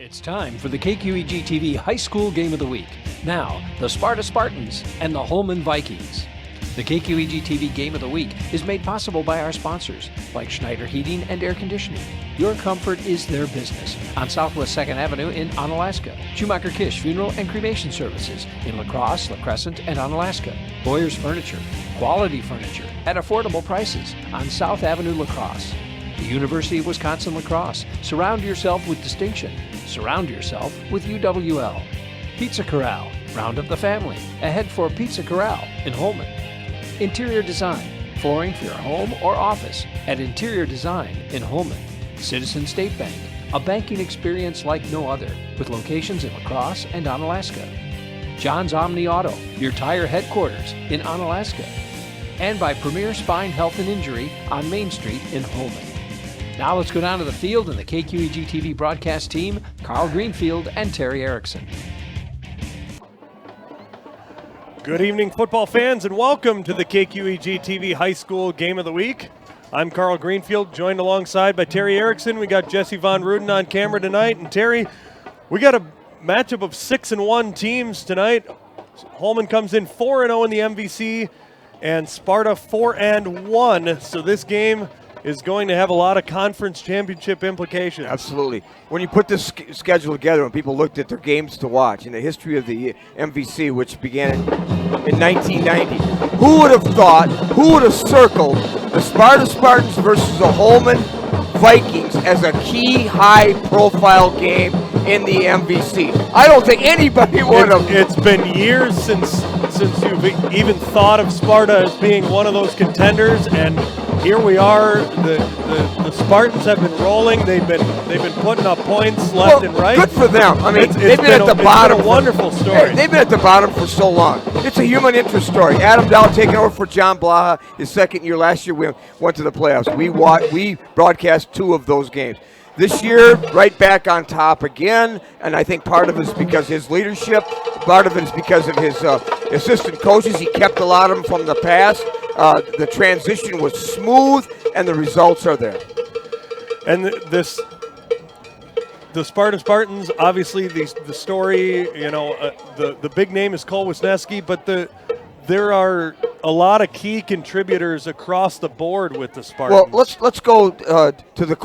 It's time for the KQEG TV High School Game of the Week. Now, the Sparta Spartans and the Holmen Vikings. The KQEG TV Game of the Week is made possible by our sponsors, like Schneider Heating and Air Conditioning. Your comfort is their business on Southwest 2nd Avenue in Onalaska. Schumacher Kish Funeral and Cremation Services in La Crosse, La Crescent, and Onalaska. Boyer's Furniture, quality furniture at affordable prices on South Avenue, La Crosse. The University of Wisconsin-La Crosse. Surround yourself with distinction. Surround yourself with UWL. Pizza Corral. Round up the family. Ahead for Pizza Corral in Holmen. Interior Design. Flooring for your home or office at Interior Design in Holmen. Citizen State Bank. A banking experience like no other with locations in La Crosse and Onalaska. John's Omni Auto. Your tire headquarters in Onalaska. And by Premier Spine Health and Injury on Main Street in Holmen. Now let's go down to the field and the KQEG TV broadcast team, Carl Greenfield and Terry Erickson. Good evening, football fans, and welcome to the KQEG TV High School Game of the Week. I'm Carl Greenfield, joined alongside by Terry Erickson. We got Jesse Von Ruden on camera tonight. And Terry, we got a matchup of 6-1 teams tonight. Holmen comes in 4-0 in the MVC, and Sparta 4-1. So this game is going to have a lot of conference championship implications. Absolutely. When you put this schedule together and people looked at their games to watch in the history of the MVC, which began in 1990, who would have thought, who would have circled the Sparta Spartans versus the Holmen Vikings as a key high-profile game in the MVC? I don't think anybody would have. It's been years since you've even thought of Sparta as being one of those contenders, and here we are. The Spartans have been rolling. They've been putting up points left and right. Good for them. I mean, they've been at the bottom. It's been a wonderful story. They've been at the bottom for so long. It's a human interest story. Adam Dow taking over for John Blaha his second year. Last year we went to the playoffs. We broadcast 2 of those games. This year, right back on top again, and I think part of it is because of his leadership. Part of it is because of his assistant coaches. He kept a lot of them from the past. The transition was smooth, and the results are there. And the Sparta Spartans, obviously, the story, the big name is Cole Wisniewski, but there are a lot of key contributors across the board with the Spartans. Well, let's go to the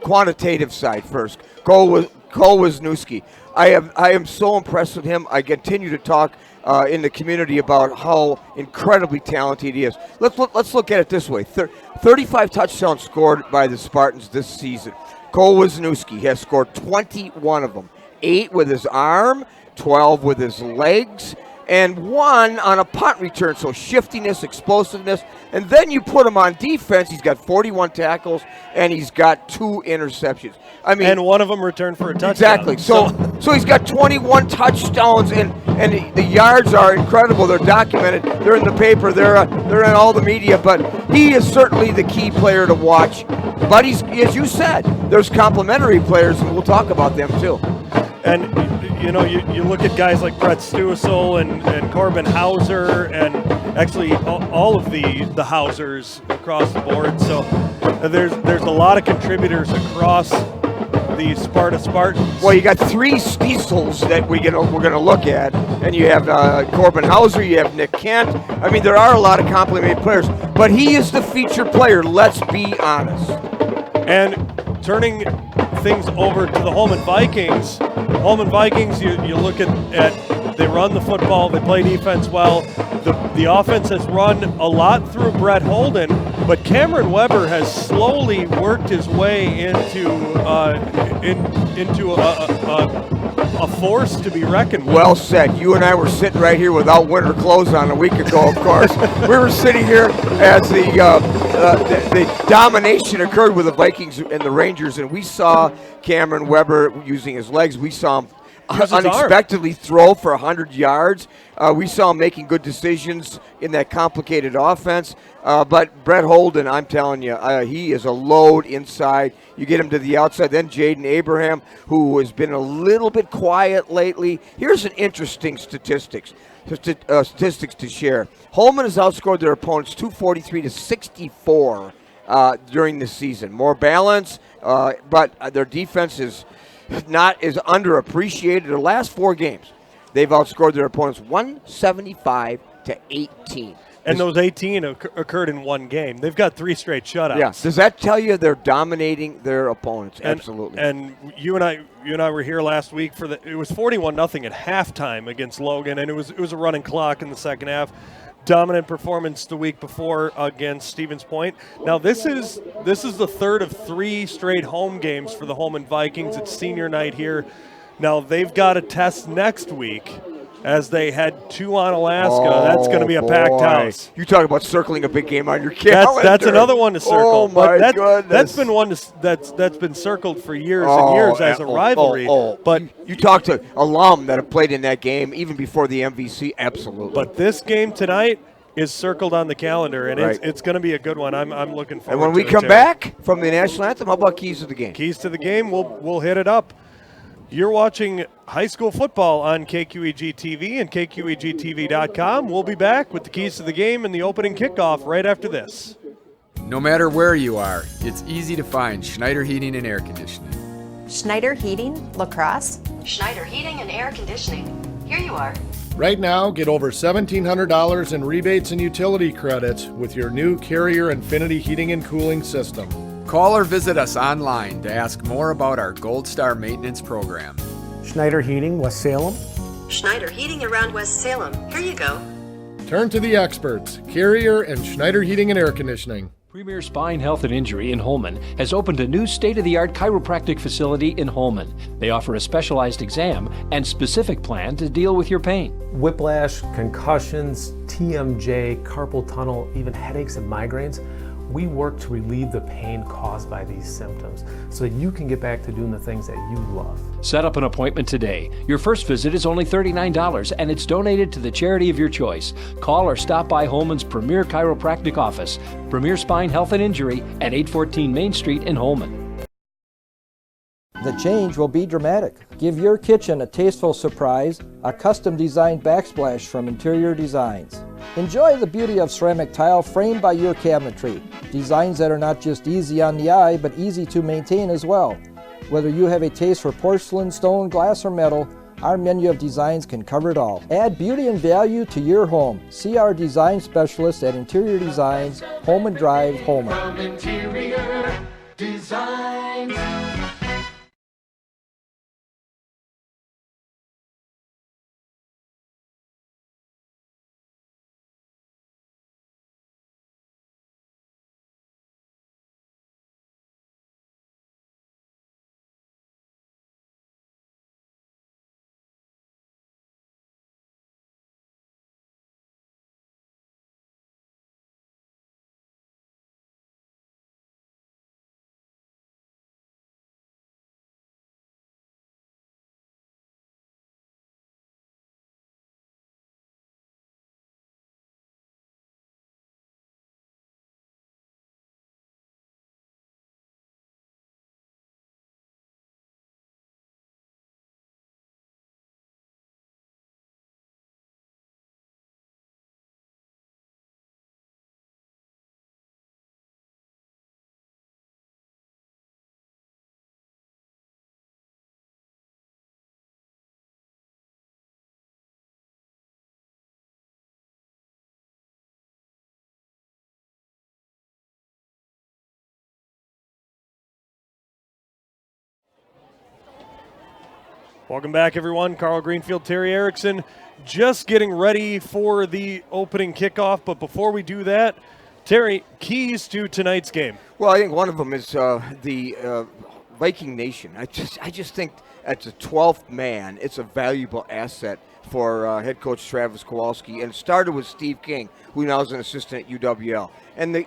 quantitative side first. Cole Wisniewski. I am so impressed with him. I continue to talk in the community about how incredibly talented he is. Let's look at it this way. 35 touchdowns scored by the Spartans this season. Cole Wisniewski has scored 21 of them. 8 with his arm, 12 with his legs, and 1 on a punt return. So shiftiness, explosiveness. And then you put him on defense. He's got 41 tackles, and he's got 2 interceptions. I mean, and one of them returned for a touchdown. Exactly. So he's got 21 touchdowns, and the yards are incredible. They're documented. They're in the paper. They're in all the media. But he is certainly the key player to watch. But he's, as you said, there's complementary players, and we'll talk about them too. And you look at guys like Brett Stuessel and Corbin Hauser, and actually all of the Hausers across the board. So there's a lot of contributors across the Sparta Spartans. Well, you got 3 Stiesels that we're gonna look at, and you have Corbin Hauser, you have Nick Kent. I mean, there are a lot of complementary players, but he is the featured player. Let's be honest. And turning things over to the Holmen Vikings. Holmen Vikings, you look at they run the football, they play defense well. The offense has run a lot through Brett Holden, but Cameron Weber has slowly worked his way into a force to be reckoned with. Well said. You and I were sitting right here without winter clothes on a week ago, of course. We were sitting here as the domination occurred with the Vikings and the Rangers, and we saw Cameron Weber using his legs. We saw him unexpectedly throw for 100 yards. We saw him making good decisions in that complicated offense. But Brett Holden, I'm telling you, he is a load inside. You get him to the outside. Then Jaden Abraham, who has been a little bit quiet lately. Here's an interesting statistics to share. Holmen has outscored their opponents 243 to 64 during the season. More balance, but their defense not as underappreciated. Their last 4 games, they've outscored their opponents 175-18. And those 18 occurred in one game. They've got 3 straight shutouts. Yeah. Does that tell you they're dominating their opponents? Absolutely. And you and I were here last week for it was 41-0 at halftime against Logan, and it was a running clock in the second half. Dominant performance the week before against Stevens Point. Now this is the third of 3 straight home games for the Holmen Vikings. It's senior night here. Now they've got a test next week as they head to on Alaska. That's going to be a packed house. You talk about circling a big game on your calendar. That's another one to circle. Oh my goodness. That's been one that's been circled for years and years as a rivalry. But you talk to alum that have played in that game even before the MVC. Absolutely. But this game tonight is circled on the calendar, and it's going to be a good one. I'm looking forward to it. And when we come back from the national anthem, how about keys to the game? Keys to the game, we'll hit it up. You're watching high school football on KQEG TV and KQEGTV.com. We'll be back with the keys to the game and the opening kickoff right after this. No matter where you are, it's easy to find Schneider Heating and Air Conditioning. Schneider Heating, Lacrosse. Schneider Heating and Air Conditioning. Here you are. Right now, get over $1,700 in rebates and utility credits with your new Carrier Infinity Heating and Cooling System. Call or visit us online to ask more about our Gold Star maintenance program. Schneider Heating, West Salem. Schneider Heating around West Salem. Here you go. Turn to the experts, Carrier and Schneider Heating and Air Conditioning. Premier Spine Health and Injury in Holmen has opened a new state-of-the-art chiropractic facility in Holmen. They offer a specialized exam and specific plan to deal with your pain. Whiplash, concussions, TMJ, carpal tunnel, even headaches and migraines. We work to relieve the pain caused by these symptoms so that you can get back to doing the things that you love. Set up an appointment today. Your first visit is only $39 and it's donated to the charity of your choice. Call or stop by Holmen's Premier Chiropractic Office, Premier Spine Health and Injury at 814 Main Street in Holmen. The change will be dramatic. Give your kitchen a tasteful surprise, a custom designed backsplash from Interior Designs. Enjoy the beauty of ceramic tile framed by your cabinetry. Designs that are not just easy on the eye, but easy to maintain as well. Whether you have a taste for porcelain, stone, glass, or metal, our menu of designs can cover it all. Add beauty and value to your home. See our design specialists at Interior Designs, Holmen Drive, Holmen. From Interior Designs. Welcome back, everyone. Carl Greenfield, Terry Erickson, just getting ready for the opening kickoff. But before we do that, Terry, keys to tonight's game. Well, I think one of them is the Viking Nation. I just think as a 12th man, it's a valuable asset for head coach Travis Kowalski. And it started with Steve King, who now is an assistant at UWL. And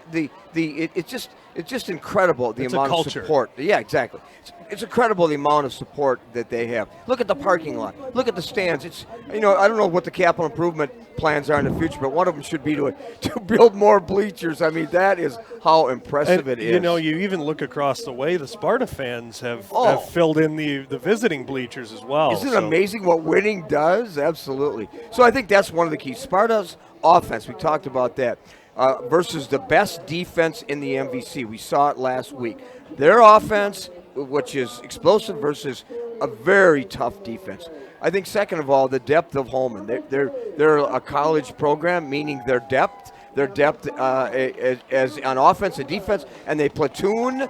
it's just incredible the amount of support. Yeah, exactly. It's incredible the amount of support that they have. Look at the parking lot. Look at the stands. It's I don't know what the capital improvement plans are in the future, but one of them should be to build more bleachers. I mean, that is how impressive it is. You even look across the way, the Sparta fans have filled in the visiting bleachers as well. Isn't it amazing what winning does? Absolutely. So I think that's one of the keys. Sparta's offense, we talked about that. Versus the best defense in the MVC. We saw it last week. Their offense, which is explosive, versus a very tough defense. I think second of all, the depth of Holmen. They're a college program, meaning their depth as on offense and defense, and they platoon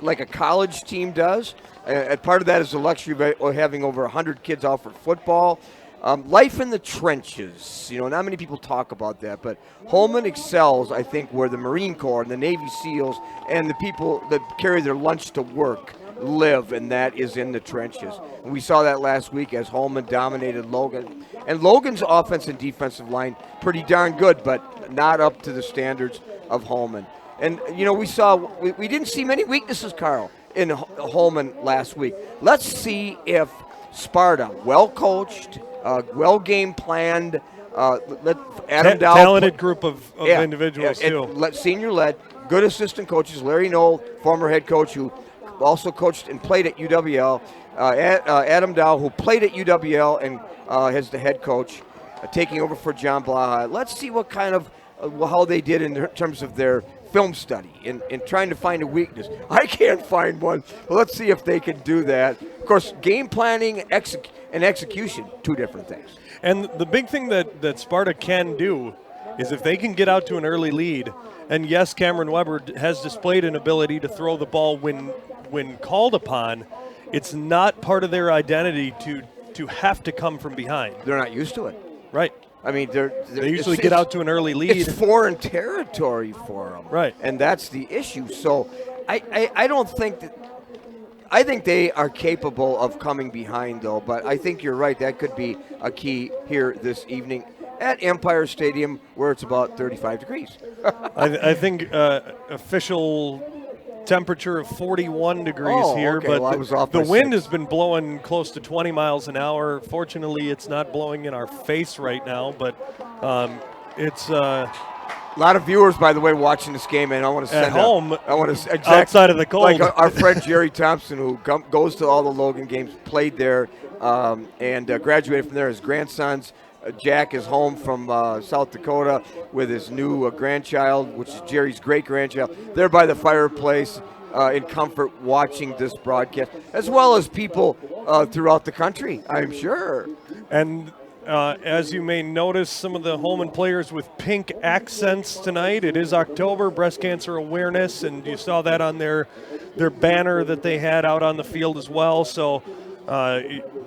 like a college team does. And part of that is the luxury of having over 100 kids out for football. Life in the trenches, not many people talk about that, but Holmen excels, I think, where the Marine Corps and the Navy SEALs and the people that carry their lunch to work live, and that is in the trenches. And we saw that last week as Holmen dominated Logan. And Logan's offense and defensive line pretty darn good, but not up to the standards of Holmen. And, we didn't see many weaknesses, Carl, in Holmen last week. Let's see if Sparta, well-coached, well-game planned, let Adam Dow, talented group of individuals, too. Senior-led, good assistant coaches. Larry Knoll, former head coach who also coached and played at UWL. Adam Dow, who played at UWL and has the head coach, taking over for John Blaha. Let's see what kind of how they did in terms of their film study in trying to find a weakness. I can't find one, but let's see if they can do that. Of course, game planning and execution, two different things. And the big thing that Sparta can do is if they can get out to an early lead, and yes, Cameron Weber has displayed an ability to throw the ball when called upon, it's not part of their identity to have to come from behind. They're not used to it. Right. I mean, they usually get out to an early lead. It's foreign territory for them. Right. And that's the issue. So I don't think that – I think they are capable of coming behind, though. But I think you're right. That could be a key here this evening at Empire Stadium, where it's about 35 degrees. I think official temperature of 41 degrees here, okay. but well, the wind has been blowing close to 20 miles an hour. Fortunately, it's not blowing in our face right now, but it's a lot of viewers, by the way, watching this game, and I want to send at home. I want to outside of the cold. Like our friend Jerry Thompson, who goes to all the Logan games, played there, and graduated from there. His grandsons. Jack is home from South Dakota with his new grandchild, which is Jerry's great-grandchild. They're by the fireplace in comfort watching this broadcast, as well as people throughout the country, I'm sure. And as you may notice, some of the Holmen players with pink accents tonight. It is October, Breast Cancer Awareness, and you saw that on their banner that they had out on the field as well. So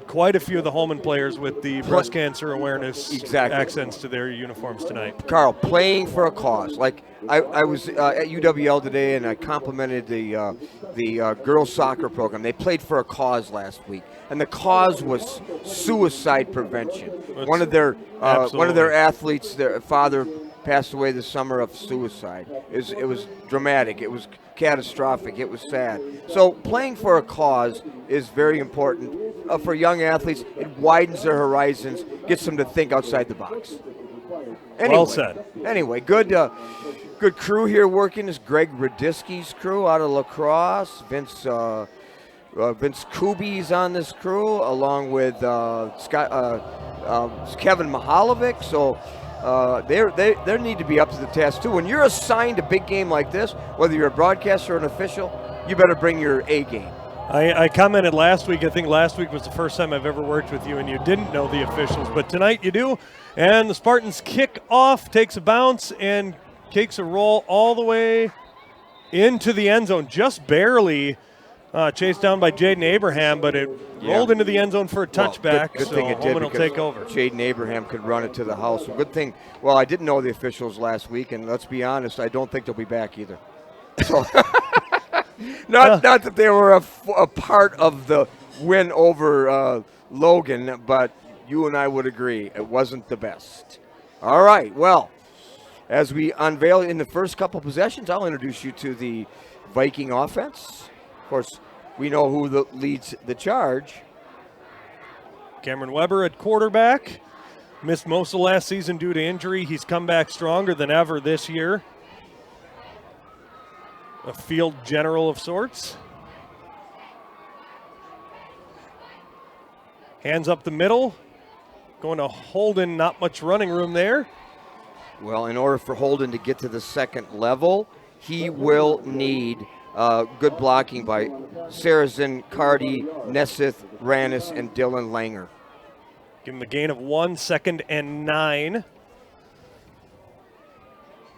quite a few of the Holmen players with the breast cancer awareness accents to their uniforms tonight. Carl, playing for a cause. Like I was at UWL today, and I complimented the girls soccer program. They played for a cause last week, and the cause was suicide prevention. One of their athletes, their father passed away this summer of suicide. It was dramatic. It was catastrophic. It was sad. So playing for a cause is very important for young athletes. It widens their horizons, gets them to think outside the box. Anyway, well said. Anyway, good crew here working. This Greg Radisky's crew out of La Crosse. Vince Kuby's on this crew, along with Kevin Mahalovic. So they need to be up to the task too. When you're assigned a big game like this, whether you're a broadcaster or an official, you better bring your A game. I commented last week. I think last week was the first time I've ever worked with you, and you didn't know the officials, but tonight you do. And the Spartans kick off, takes a bounce, and takes a roll all the way into the end zone, just barely. Chased down by Jaden Abraham, but it rolled into the end zone for a touchback. Good so thing it did, Holmen will take over. Jaden Abraham could run it to the house. Good thing. Well, I didn't know the officials last week, and let's be honest, I don't think they'll be back either. So, not that they were a part of the win over Logan, but you and I would agree it wasn't the best. All right, well, as we unveil in the first couple possessions, I'll introduce you to the Viking offense. Of course, we know who leads the charge. Cameron Weber at quarterback. Missed most of last season due to injury. He's come back stronger than ever this year. A field general of sorts. Hands up the middle. Going to Holden, not much running room there. Well, in order for Holden to get to the second level, he will need good blocking by Sarazen, Cardi, Nesseth, Rannis and Dylan Langer. Give him a gain of 1, 2nd and 9.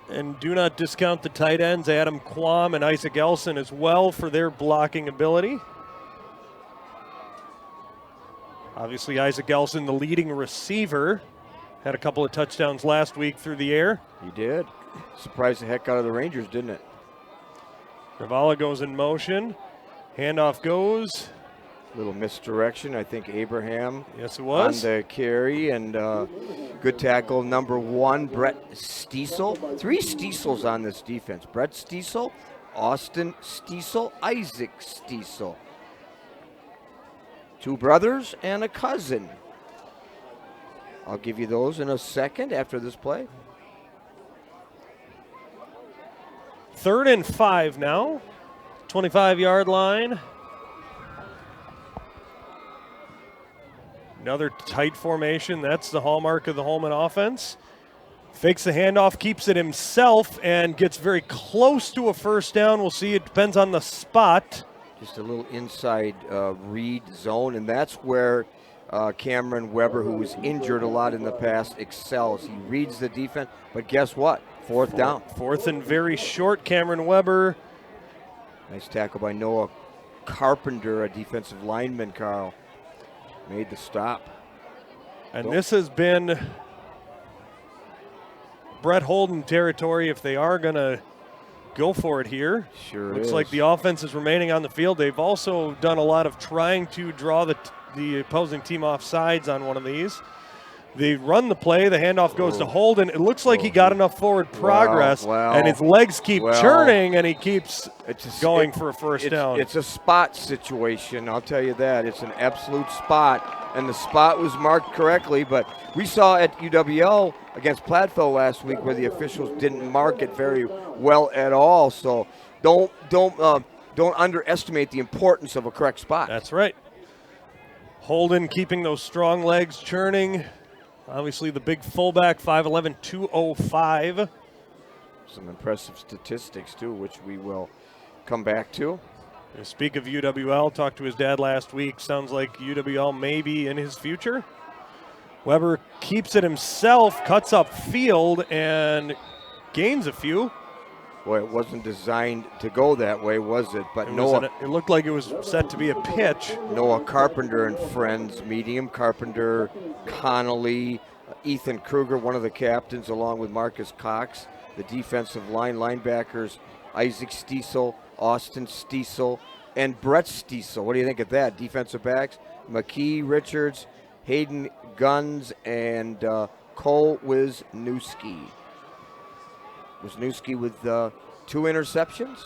And do not discount the tight ends, Adam Quam and Isaac Elson as well, for their blocking ability. Obviously, Isaac Elson, the leading receiver, had a couple of touchdowns last week through the air. He did. Surprised the heck out of the Rangers, didn't it? Ravala goes in motion. Handoff goes. Little misdirection. I think Abraham. Yes, it was. On the carry, and good tackle, number 1, Brett Stiesel. 3 Stiesels on this defense. Brett Stiesel, Austin Stiesel, Isaac Stiesel. 2 brothers and a cousin. I'll give you those in a second after this play. 3rd and 5 now. 25-yard line. Another tight formation. That's the hallmark of the Holmen offense. Fakes the handoff, keeps it himself, and gets very close to a first down. We'll see. It depends on the spot. Just a little inside read zone, and that's where Cameron Weber, who was injured a lot in the past, excels. He reads the defense, but guess what? Fourth down. 4th and very short, Cameron Weber. Nice tackle by Noah Carpenter, a defensive lineman, Carl. Made the stop. And this has been Brett Holden territory if they are going to go for it here. Sure Looks is. like the offense is remaining on the field. They've also done a lot of trying to draw the opposing team off sides on one of these. They run the play. The handoff goes to Holden. It looks like he got enough forward progress, and his legs keep churning, and he keeps going for a first down. It's a spot situation, I'll tell you that. It's an absolute spot, and the spot was marked correctly, but we saw at UWL against Platteville last week where the officials didn't mark it very well at all, so don't underestimate the importance of a correct spot. That's right. Holden keeping those strong legs churning. Obviously, the big fullback, 5'11", 205. Some impressive statistics, too, which we will come back to. And speak of UWL, talked to his dad last week. Sounds like UWL may be in his future. Weber keeps it himself, cuts up field, and gains a few. Boy, it wasn't designed to go that way, was it? But It looked like it was set to be a pitch. Noah Carpenter and friends meeting him. Carpenter, Connolly, Ethan Kruger, one of the captains, along with Marcus Cox. The defensive line, linebackers, Isaac Stiesel, Austin Stiesel, and Brett Stiesel. What do you think of that? Defensive backs, McKee Richards, Hayden Guns, and Cole Wisniewski. Wisniewski with 2 interceptions.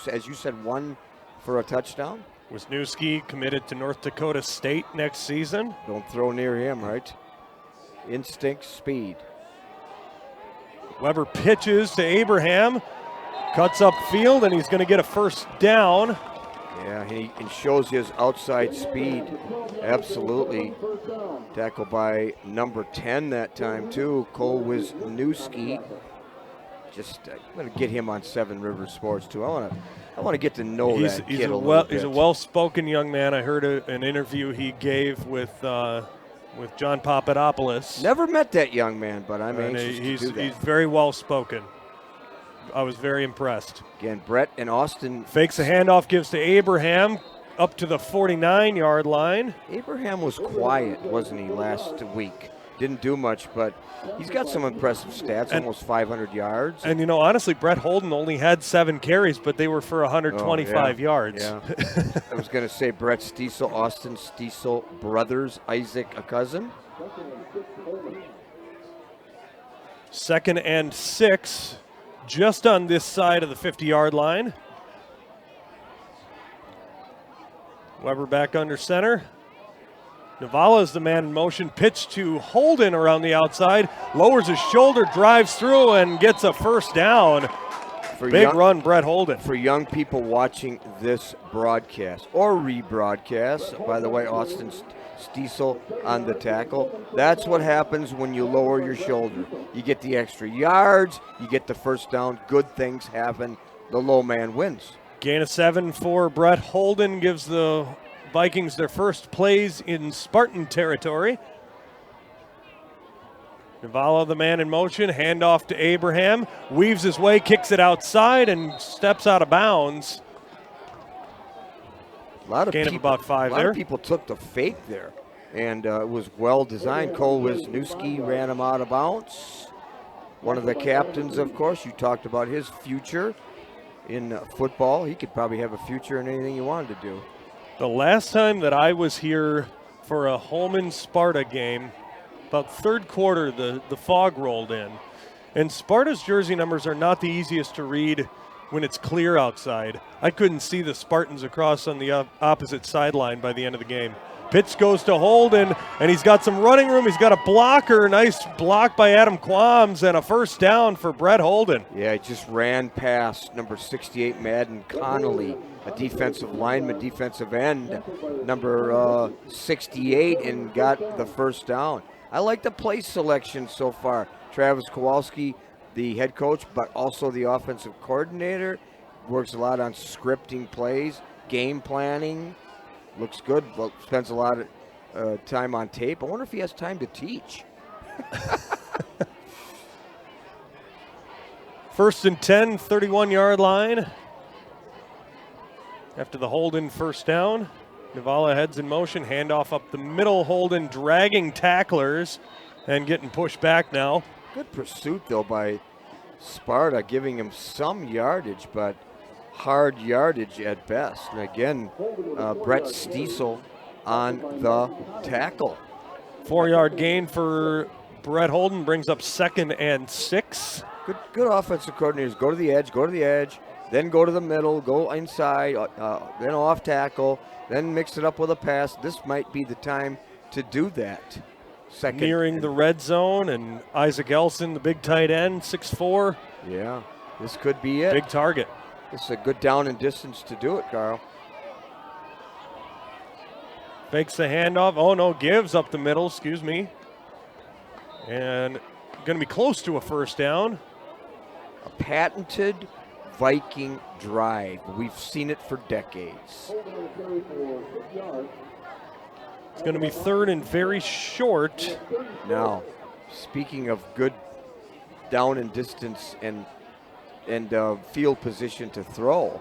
As you said, 1 for a touchdown. Wisniewski committed to North Dakota State next season. Don't throw near him, right? Instinct, speed. Weber pitches to Abraham, cuts up field, and he's going to get a first down. Yeah, he shows his outside speed. Absolutely. Tackled by number 10 that time, too, Cole Wisniewski. I'm going to get him on Seven Rivers Sports, too. I want to get to know that kid a little bit. He's a well-spoken young man. I heard an interview he gave with John Papadopoulos. Never met that young man, but I'm anxious to do that. He's very well-spoken. I was very impressed. Again, Brett and Austin. Fakes a handoff, gives to Abraham up to the 49-yard line. Abraham was quiet, wasn't he, last week? Didn't do much, but he's got some impressive stats, almost 500 yards. And, honestly, Brett Holden only had 7 carries, but they were for 125 yards. Yeah. I was going to say Brett Stiesel, Austin Stiesel, brothers, Isaac, a cousin. 2nd and 6, just on this side of the 50-yard line. Weber back under center. Navala is the man in motion. Pitch to Holden around the outside. Lowers his shoulder, drives through, and gets a first down. Big run, Brett Holden. For young people watching this broadcast or rebroadcast, by the way, Austin Stiesel on the tackle. That's what happens when you lower your shoulder. You get the extra yards, you get the first down, good things happen. The low man wins. Gain of 7 for Brett Holden gives the Vikings their first plays in Spartan territory. Navala, the man in motion, handoff to Abraham, weaves his way, kicks it outside, and steps out of bounds. Gain of about 5 there. A lot of people took the fake there, and it was well designed. Cole Wisniewski ran him out of bounds. One of the captains, of course, you talked about his future in football. He could probably have a future in anything he wanted to do. The last time that I was here for a Holmen Sparta game, about third quarter, the fog rolled in. And Sparta's jersey numbers are not the easiest to read when it's clear outside. I couldn't see the Spartans across on the opposite sideline by the end of the game. Pitch goes to Holden, and he's got some running room. He's got a blocker, nice block by Adam Quams, and a first down for Brett Holden. Yeah, he just ran past number 68, Madden Connolly, a defensive lineman, defensive end, number 68, and got the first down. I like the play selection so far. Travis Kowalski, the head coach, but also the offensive coordinator, works a lot on scripting plays, game planning. Looks good, but spends a lot of time on tape. I wonder if he has time to teach. First and 10, 31-yard line. After the Holden first down, Navala heads in motion, handoff up the middle. Holden dragging tacklers and getting pushed back now. Good pursuit, though, by Sparta, giving him some yardage, but hard yardage at best. And again, Brett Stiesel on the tackle. 4-yard gain for Brett Holden, brings up 2nd and 6. Good offensive coordinators. Go to the edge, then go to the middle, go inside, then off tackle, then mix it up with a pass. This might be the time to do that. Nearing the red zone, and Isaac Elson, the big tight end, 6'4". Yeah, this could be it. Big target. This is a good down and distance to do it, Carl. Fakes the handoff. Oh, no, gives up the middle, excuse me. And going to be close to a first down. A patented Viking drive. We've seen it for decades. It's going to be 3rd and very short. Now, speaking of good down and distance and field position to throw,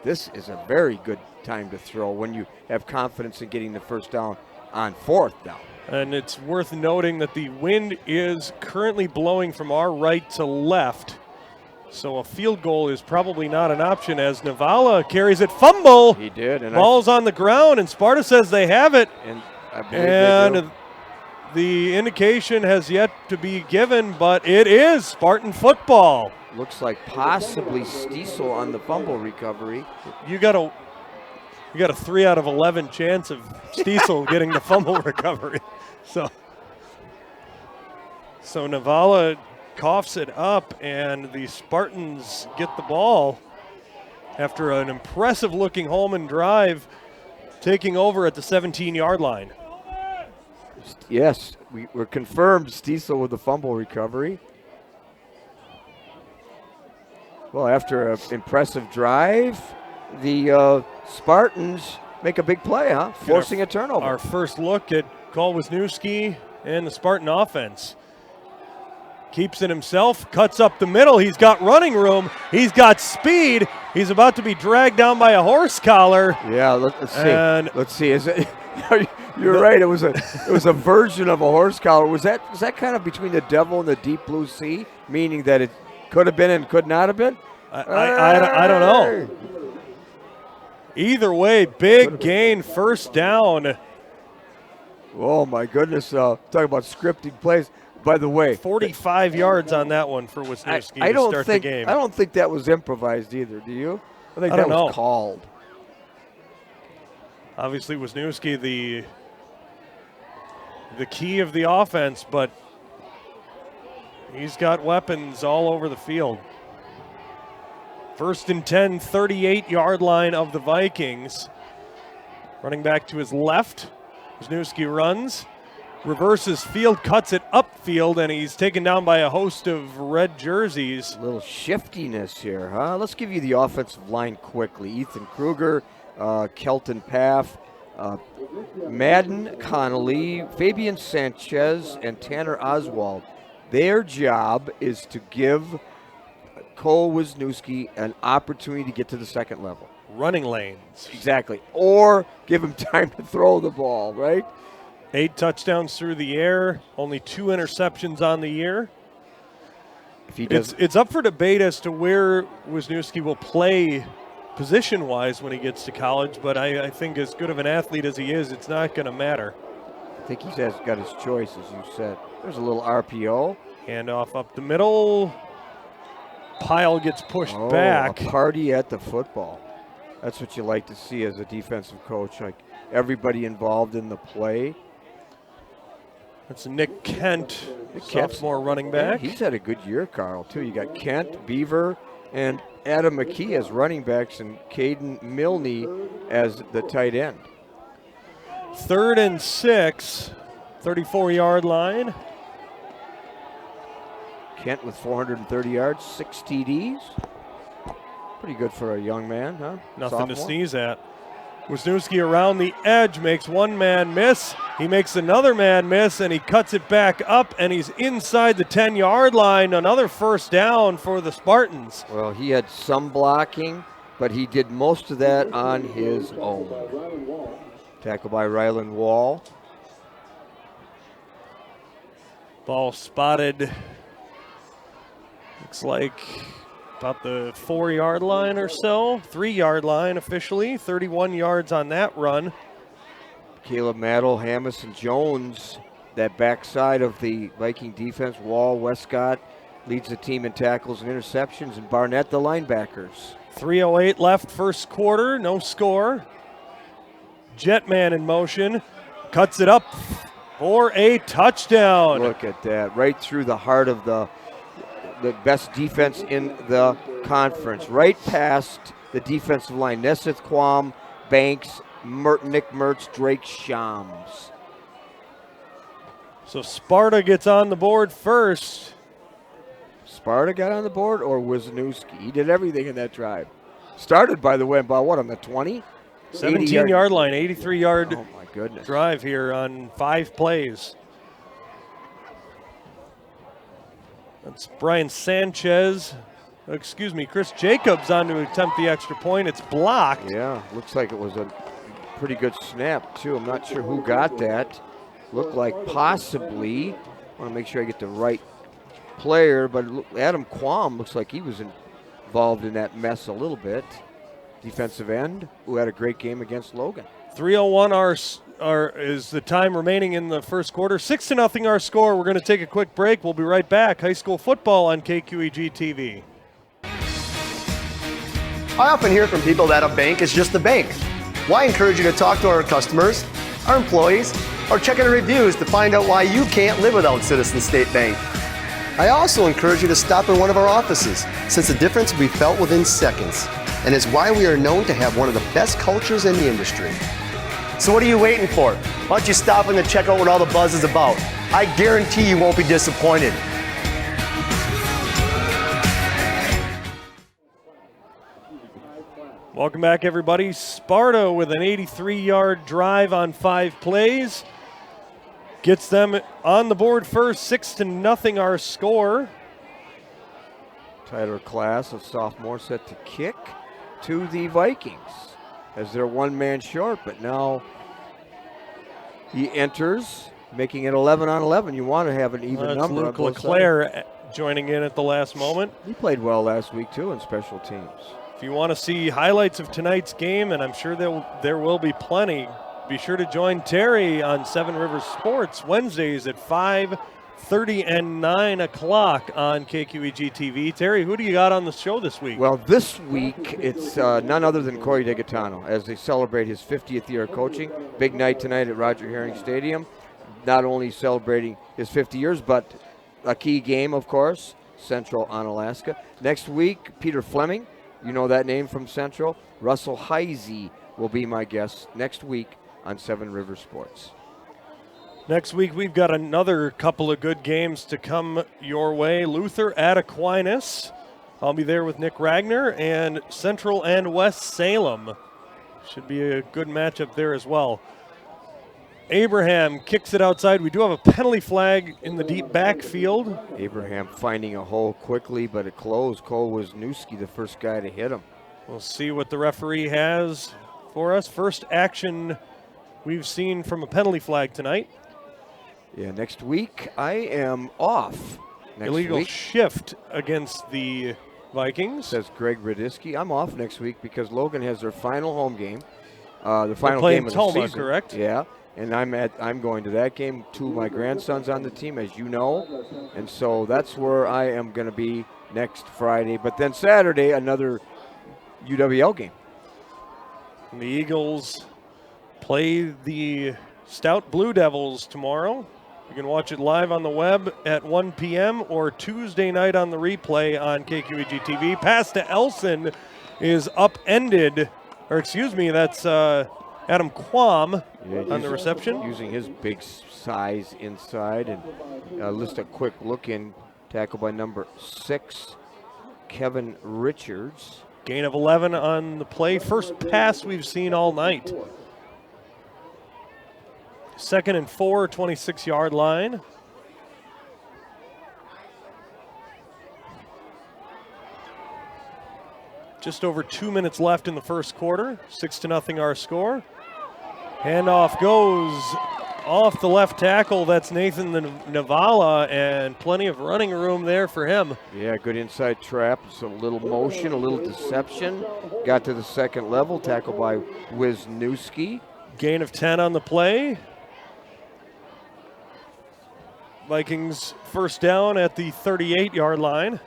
this is a very good time to throw when you have confidence in getting the first down on 4th down. And it's worth noting that the wind is currently blowing from our right to left, so a field goal is probably not an option as Navala carries it. Fumble! He did. And ball's on the ground, and Sparta says they have it. And I believe they do. The indication has yet to be given, but it is Spartan football. Looks like possibly Stiesel on the fumble recovery. You got a 3 out of 11 chance of Stiesel getting the fumble recovery. So Navala coughs it up, and the Spartans get the ball after an impressive-looking Holmen drive, taking over at the 17-yard line. Yes, we're confirmed Stiesel with the fumble recovery. Well, after an impressive drive, the Spartans make a big play, huh? Forcing a turnover. Our first look at Cole Wisniewski and the Spartan offense. Keeps it himself, cuts up the middle. He's got running room. He's got speed. He's about to be dragged down by a horse collar. Yeah, let's see. Let's see. Is it? You're right. It was a version of a horse collar. Was that kind of between the devil and the deep blue sea, meaning that it could have been and could not have been? I don't know. Either way, big gain, first down. Oh my goodness! Talk about scripting plays. By the way, 45 yards on that one for Wisniewski to start the game. I don't think that was improvised either. Do you? I think that was called. Obviously, Wisniewski the key of the offense, but he's got weapons all over the field. First and 10, 38-yard line of the Vikings. Running back to his left, Wisniewski runs. Reverses field, cuts it upfield, and he's taken down by a host of red jerseys. A little shiftiness here, huh? Let's give you the offensive line quickly. Ethan Kruger, Kelton Paff, Madden Connolly, Fabian Sanchez, and Tanner Oswald. Their job is to give Cole Wisniewski an opportunity to get to the second level. Running lanes. Exactly. Or give him time to throw the ball, right? 8 touchdowns through the air, only 2 interceptions on the year. If he does, it's up for debate as to where Wisniewski will play position-wise when he gets to college, but I think as good of an athlete as he is, it's not going to matter. I think he's got his choice, as you said. There's a little RPO. Handoff up the middle. Pile gets pushed back. A party at the football. That's what you like to see as a defensive coach, like everybody involved in the play. That's Nick Kent, sophomore running back. He's had a good year, Carl, too. You got Kent, Beaver, and Adam McKee as running backs, and Caden Milne as the tight end. 3rd and 6, 34-yard line. Kent with 430 yards, 6 TDs. Pretty good for a young man, huh? Nothing Sophomore. to sneeze at. Wisniewski around the edge makes one man miss. He makes another man miss, and he cuts it back up, and he's inside the 10-yard line. Another first down for the Spartans. Well, he had some blocking, but he did most of that on his own. Tackle by Ryland Wall. Ball spotted. Looks like about the 4-yard line or so. 3-yard line officially. 31 yards on that run. Caleb Maddle, Hammis, and Jones, that backside of the Viking defense. Wall, Westcott leads the team in tackles and interceptions, and Barnett the linebackers. 3:08 left first quarter, no score. Jetman in motion, cuts it up for a touchdown. Look at that, right through the heart of the best defense in the conference, right past the defensive line. Neseth Quam, Banks, Nick Mertz, Drake Shams. So Sparta gets on the board first. Sparta got on the board, or Wisniewski? He did everything in that drive. Started, by the way, about what, on the 20? 17-yard line, 83-yard oh my goodness. drive here on 5 plays. That's Brian Sanchez. Chris Jacobs on to attempt the extra point. It's blocked. Yeah, looks like it was a pretty good snap, too. I'm not sure who got that. Looked like possibly, I want to make sure I get the right player, but Adam Quam looks like he was involved in that mess a little bit. Defensive end, who had a great game against Logan. 3:01 is the time remaining in the first quarter. 6-0 our score. We're going to take a quick break. We'll be right back. High school football on KQEG TV. I often hear from people that a bank is just a bank. Well, I encourage you to talk to our customers, our employees, or check in the reviews to find out why you can't live without Citizen State Bank. I also encourage you to stop in one of our offices, since the difference will be felt within seconds, and is why we are known to have one of the best cultures in the industry. So what are you waiting for? Why don't you stop in to check out what all the buzz is about? I guarantee you won't be disappointed. Welcome back, everybody. Sparta with an 83-yard drive on 5 plays. Gets them on the board first, 6-0 our score. Tyler Class, a sophomore, set to kick to the Vikings as they're 1 man short, but now he enters, making it 11-on-11. You want to have an even number. Luke LeClaire joining in at the last moment. He played well last week, too, in special teams. If you want to see highlights of tonight's game, and I'm sure there will be plenty, be sure to join Terry on 7 Rivers Sports Wednesdays at 5:30 and 9 o'clock on KQEG TV. Terry, who do you got on the show this week? Well, this week it's none other than Corey DeGaetano as they celebrate his 50th year of coaching. Big night tonight at Roger Herring Stadium. Not only celebrating his 50 years, but a key game, of course, Central on Alaska. Next week, Peter Fleming. You know that name from Central. Russell Heisey will be my guest next week on 7 Rivers Sports. Next week, we've got another couple of good games to come your way. Luther at Aquinas. I'll be there with Nick Ragnar, and Central and West Salem Should be a good matchup there as well. Abraham kicks it outside. We do have a penalty flag in the deep backfield. Abraham finding a hole quickly, but it closed. Cole Wisniewski, the first guy to hit him. We'll see what the referee has for us. First action we've seen from a penalty flag tonight. Yeah, next week I am off. Illegal shift against the Vikings. Says Greg Radisky. I'm off next week because Logan has their final home game. The final playing game of Tulsa, the season. correct? Yeah, and I'm going to that game. Two of my grandsons on the team, as you know, and so that's where I am going to be next Friday. But then Saturday, another UWL game. And the Eagles play the Stout Blue Devils tomorrow. You can watch it live on the web at 1 p.m. or Tuesday night on the replay on KQEG TV. Pass to Elson is upended, or excuse me, that's Adam Quam on the reception. Using his big size inside, and just a quick look in, tackle by number 6, Kevin Richards. Gain of 11 on the play. First pass we've seen all night. 2nd and 4, 26-yard line. Just over 2 minutes left in the first quarter. 6-0 our score. Handoff goes off the left tackle. That's Nathan Navala, and plenty of running room there for him. Yeah, good inside trap. So a little motion, a little deception. Got to the second level. Tackle by Wisniewski. Gain of 10 on the play. Vikings first down at the 38-yard line.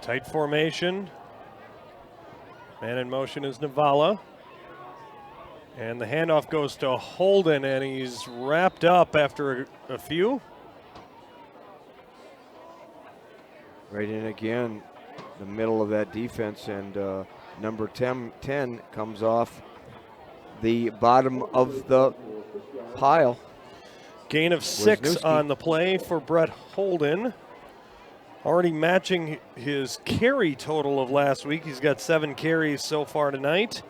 Tight formation. Man in motion is Navala. And the handoff goes to Holden, and he's wrapped up after a few. Right in again, the middle of that defense, and number 10 comes off the bottom of the pile. Gain of 6 on the play for Brett Holden. Already matching his carry total of last week. He's got 7 carries so far tonight.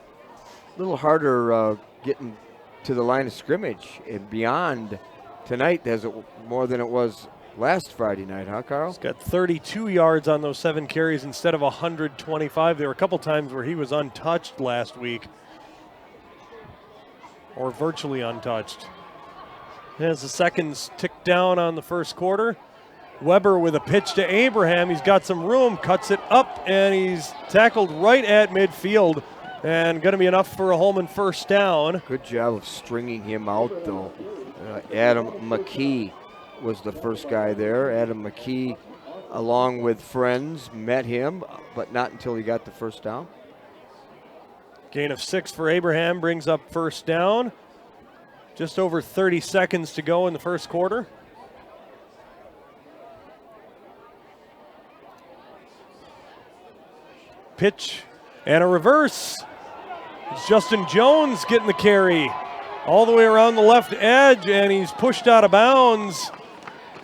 A little harder getting to the line of scrimmage and beyond tonight, as it more than it was last Friday night, huh, Carl? He's got 32 yards on those 7 carries instead of 125. There were a couple times where he was untouched last week, or virtually untouched. As the seconds tick down on the first quarter, Weber with a pitch to Abraham. He's got some room, cuts it up, and he's tackled right at midfield, and going to be enough for a Holmen first down. Good job of stringing him out, though. Adam McKee was the first guy there. Adam McKee, along with friends, met him, but not until he got the first down. Gain of 6 for Abraham brings up first down. Just over 30 seconds to go in the first quarter. Pitch and a reverse. It's Justin Jones getting the carry all the way around the left edge, and he's pushed out of bounds.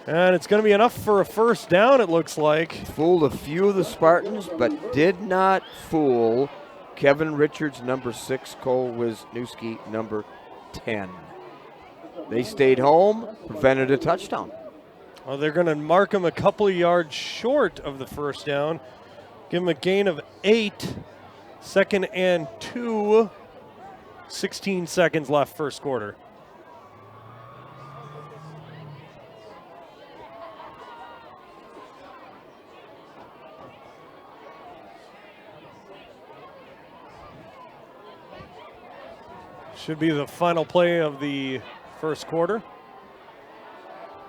And it's going to be enough for a first down, it looks like. Fooled a few of the Spartans, but did not fool Kevin Richards, number 6, Cole Wisniewski, number 10. They stayed home, prevented a touchdown. Well, they're going to mark him a couple of yards short of the first down. Give him a gain of 8. 2nd and 2. 16 seconds left first quarter. Should be the final play of the first quarter.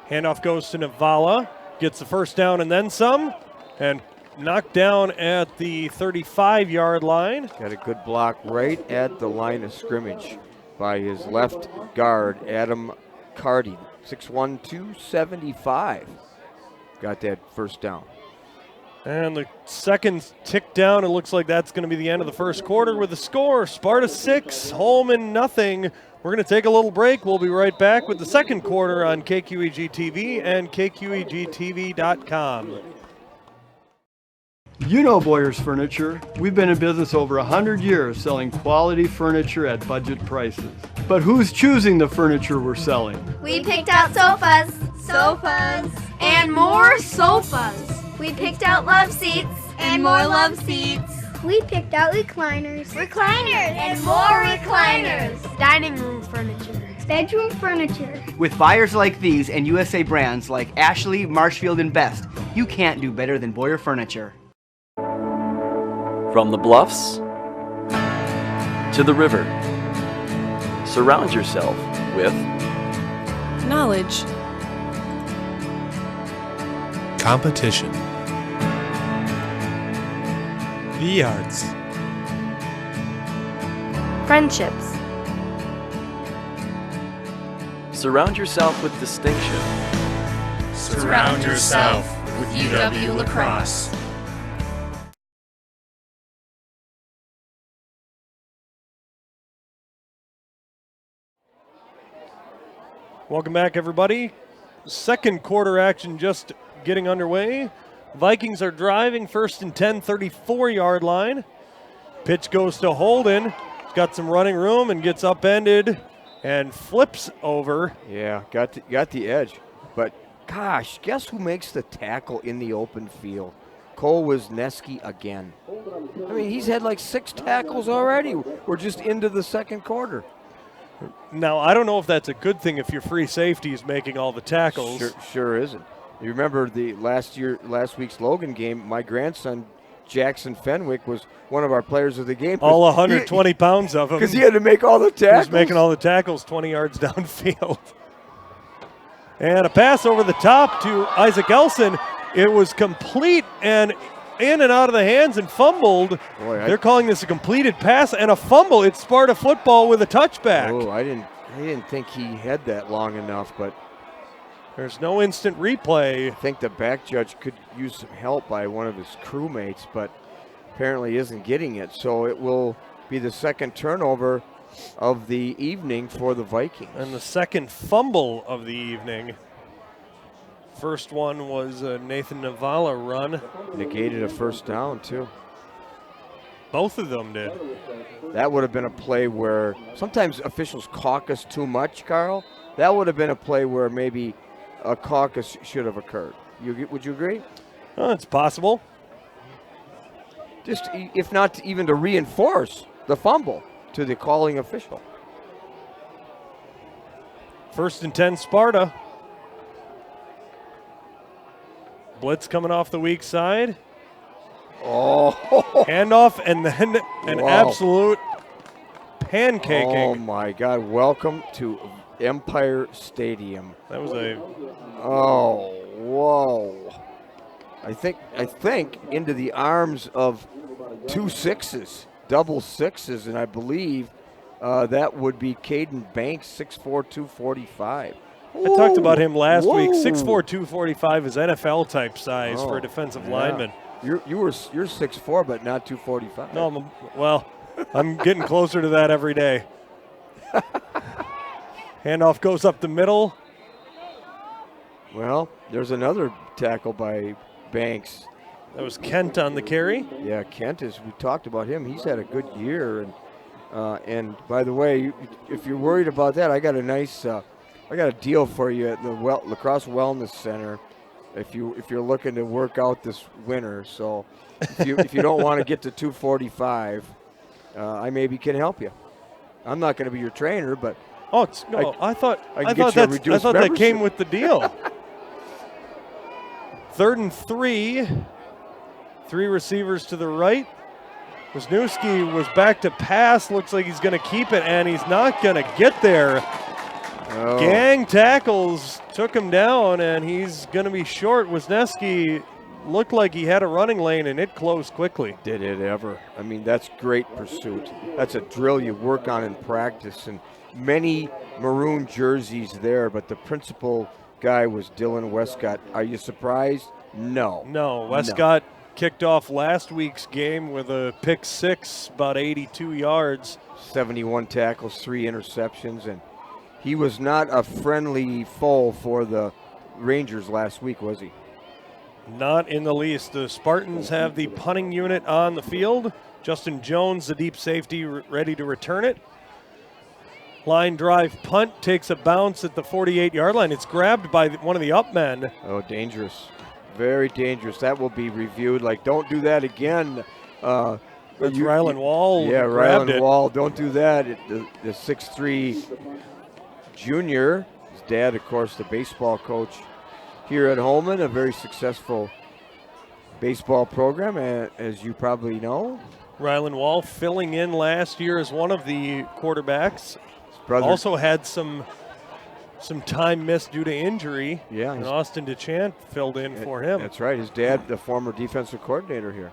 Handoff goes to Navala. Gets the first down and then some. And knocked down at the 35-yard line. Got a good block right at the line of scrimmage by his left guard, Adam Cardy, 6'1", 275. Got that first down. And the seconds tick down. It looks like that's going to be the end of the first quarter with the score. Sparta 6, Holmen nothing. We're going to take a little break. We'll be right back with the second quarter on KQEG TV and KQEGTV.com. You know Boyer's Furniture. We've been in business over 100 years selling quality furniture at budget prices. But who's choosing the furniture we're selling? We picked out sofas, and more sofas. We picked out love seats, and more love seats. We picked out recliners, and more recliners. Dining room furniture, bedroom furniture. With buyers like these and USA brands like Ashley, Marshfield, and Best, you can't do better than Boyer Furniture. From the bluffs to the river, surround yourself with knowledge, competition, the arts, friendships. Surround yourself with distinction. Surround yourself with UW Lacrosse. Welcome back, everybody. Second quarter action just getting underway. Vikings are driving, first and 10, 34-yard line. Pitch goes to Holden. He's got some running room and gets upended and flips over. Yeah, got the edge. But, gosh, guess who makes the tackle in the open field? Cole Wisniewski again. I mean, he's had like 6 tackles already. We're just into the second quarter. Now, I don't know if that's a good thing if your free safety is making all the tackles. Sure isn't. You remember the last week's Logan game, my grandson, Jackson Fenwick, was one of our players of the game. All 120 pounds of him. Because he had to make all the tackles. He was making all the tackles 20 yards downfield. And a pass over the top to Isaac Elson. It was complete and in and out of the hands and fumbled. Boy, they're calling this a completed pass and a fumble. It's Sparta football with a touchback. Oh, I didn't think he had that long enough, but there's no instant replay. I think the back judge could use some help by one of his crewmates, but apparently isn't getting it. So it will be the second turnover of the evening for the Vikings. And the second fumble of the evening. First one was a Nathan Navala run. Negated a first down, too. Both of them did. That would have been a play where sometimes officials caucus too much, Carl. That would have been a play where maybe a caucus should have occurred. Would you agree? It's possible. Just, if not even to reinforce the fumble to the calling official. First and 10, Sparta. Blitz coming off the weak side. Oh. Handoff and then an absolute pancaking. Oh, my God. Welcome to Empire Stadium. That was a... Oh, whoa. I think into the arms of 2 sixes, double sixes, and I believe that would be Caden Banks, 6'4", 245. I talked about him last week. 6'4", 245 is NFL type size for a defensive lineman. You're 6'4", but not 245. No, well, I'm getting closer to that every day. Handoff goes up the middle. Well, there's another tackle by Banks. That was Kent on the carry. Yeah, Kent we talked about him. He's had a good year, and by the way, if you're worried about that, I got a deal for you at the Lacrosse Wellness Center. If you're looking to work out this winter, so if you don't want to get to 245, I maybe can help you. I'm not going to be your trainer, but I thought that came with the deal. 3rd and 3. 3 receivers to the right. Wisniewski was back to pass. Looks like he's going to keep it, and he's not going to get there. Oh. Gang tackles took him down, and he's going to be short. Wisniewski looked like he had a running lane, and it closed quickly. Did it ever? I mean, that's great pursuit. That's a drill you work on in practice, and many maroon jerseys there, but the principal guy was Dylan Westcott. Are you surprised? No. No, Westcott kicked off last week's game with a pick six, about 82 yards. 71 tackles, 3 interceptions, and he was not a friendly foe for the Rangers last week, was he? Not in the least. The Spartans have the punting unit on the field. Justin Jones, the deep safety, ready to return it. Line drive punt takes a bounce at the 48-yard line. It's grabbed by one of the up men. Oh, dangerous. Very dangerous. That will be reviewed. Like, don't do that again. That's Rylan Wall. Yeah, grabbed Rylan it. Wall. Don't do that. The 6'3" junior. His dad, of course, the baseball coach here at Holmen, a very successful baseball program, as you probably know. Rylan Wall filling in last year as one of the quarterbacks. Also had some time missed due to injury. Yeah, and Austin DeChant filled in for him. That's right. His dad, the former defensive coordinator here.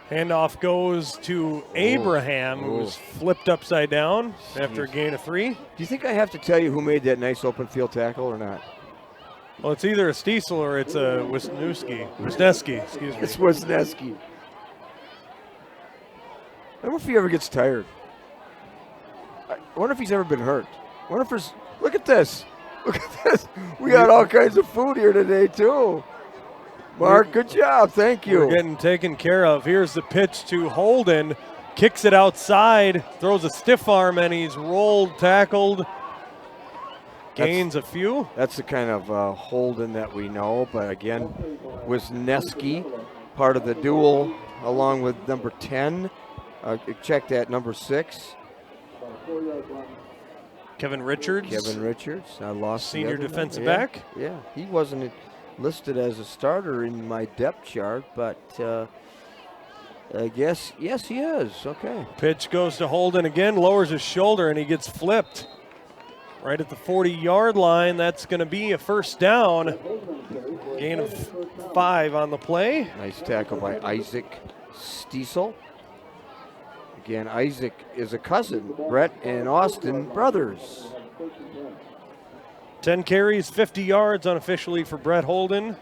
Handoff goes to Abraham, who's flipped upside down after a gain of 3. Do you think I have to tell you who made that nice open field tackle or not? Well, it's either a Stiesel or it's a Wisniewski, excuse me. It's Wisniewski. I wonder if he ever gets tired. I wonder if he's ever been hurt. I wonder if there's, look at this. Look at this. We got all kinds of food here today, too. Mark, good job. Thank you. We're getting taken care of. Here's the pitch to Holden. Kicks it outside, throws a stiff arm, and he's rolled, tackled. Gains a few. That's the kind of Holden that we know. But again, Wisniewski, part of the duel, along with number 10. Check that, number 6. Kevin Richards. I lost senior defensive back. Yeah, he wasn't listed as a starter in my depth chart, but I guess, yes, he is. Okay. Pitch goes to Holden again, lowers his shoulder, and he gets flipped right at the 40-yard line. That's going to be a first down. Gain of 5 on the play. Nice tackle by Isaac Stiesel. Again, Isaac is a cousin. Brett and Austin, brothers. 10 carries, 50 yards unofficially for Brett Holden.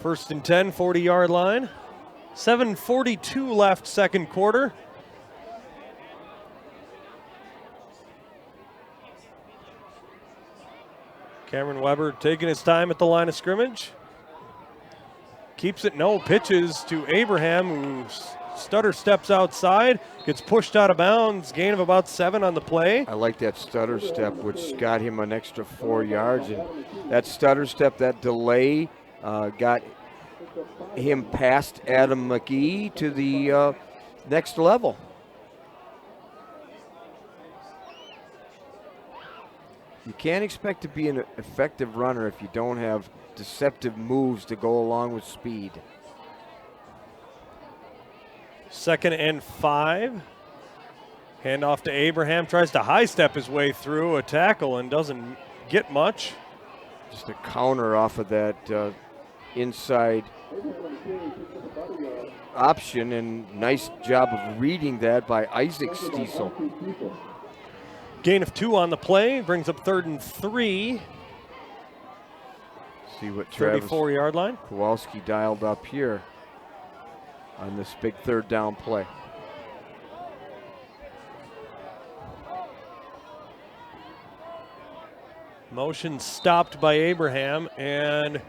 First and 10, 40-yard line. 7:42 left, second quarter. Cameron Weber taking his time at the line of scrimmage. Keeps it, no, pitches to Abraham, who stutter steps outside, gets pushed out of bounds, gain of about 7 on the play. I like that stutter step, which got him an extra 4 yards. And that stutter step, that delay, got him past Adam McGee to the next level. You can't expect to be an effective runner if you don't have deceptive moves to go along with speed. 2nd and 5. Handoff to Abraham, tries to high step his way through a tackle and doesn't get much. Just a counter off of that inside option, and nice job of reading that by Isaac Stiesel. Gain of 2 on the play, brings up 3rd and 3. See what Travis 34-yard line. Kowalski dialed up here on this big 3rd down play. Motion stopped by Abraham, and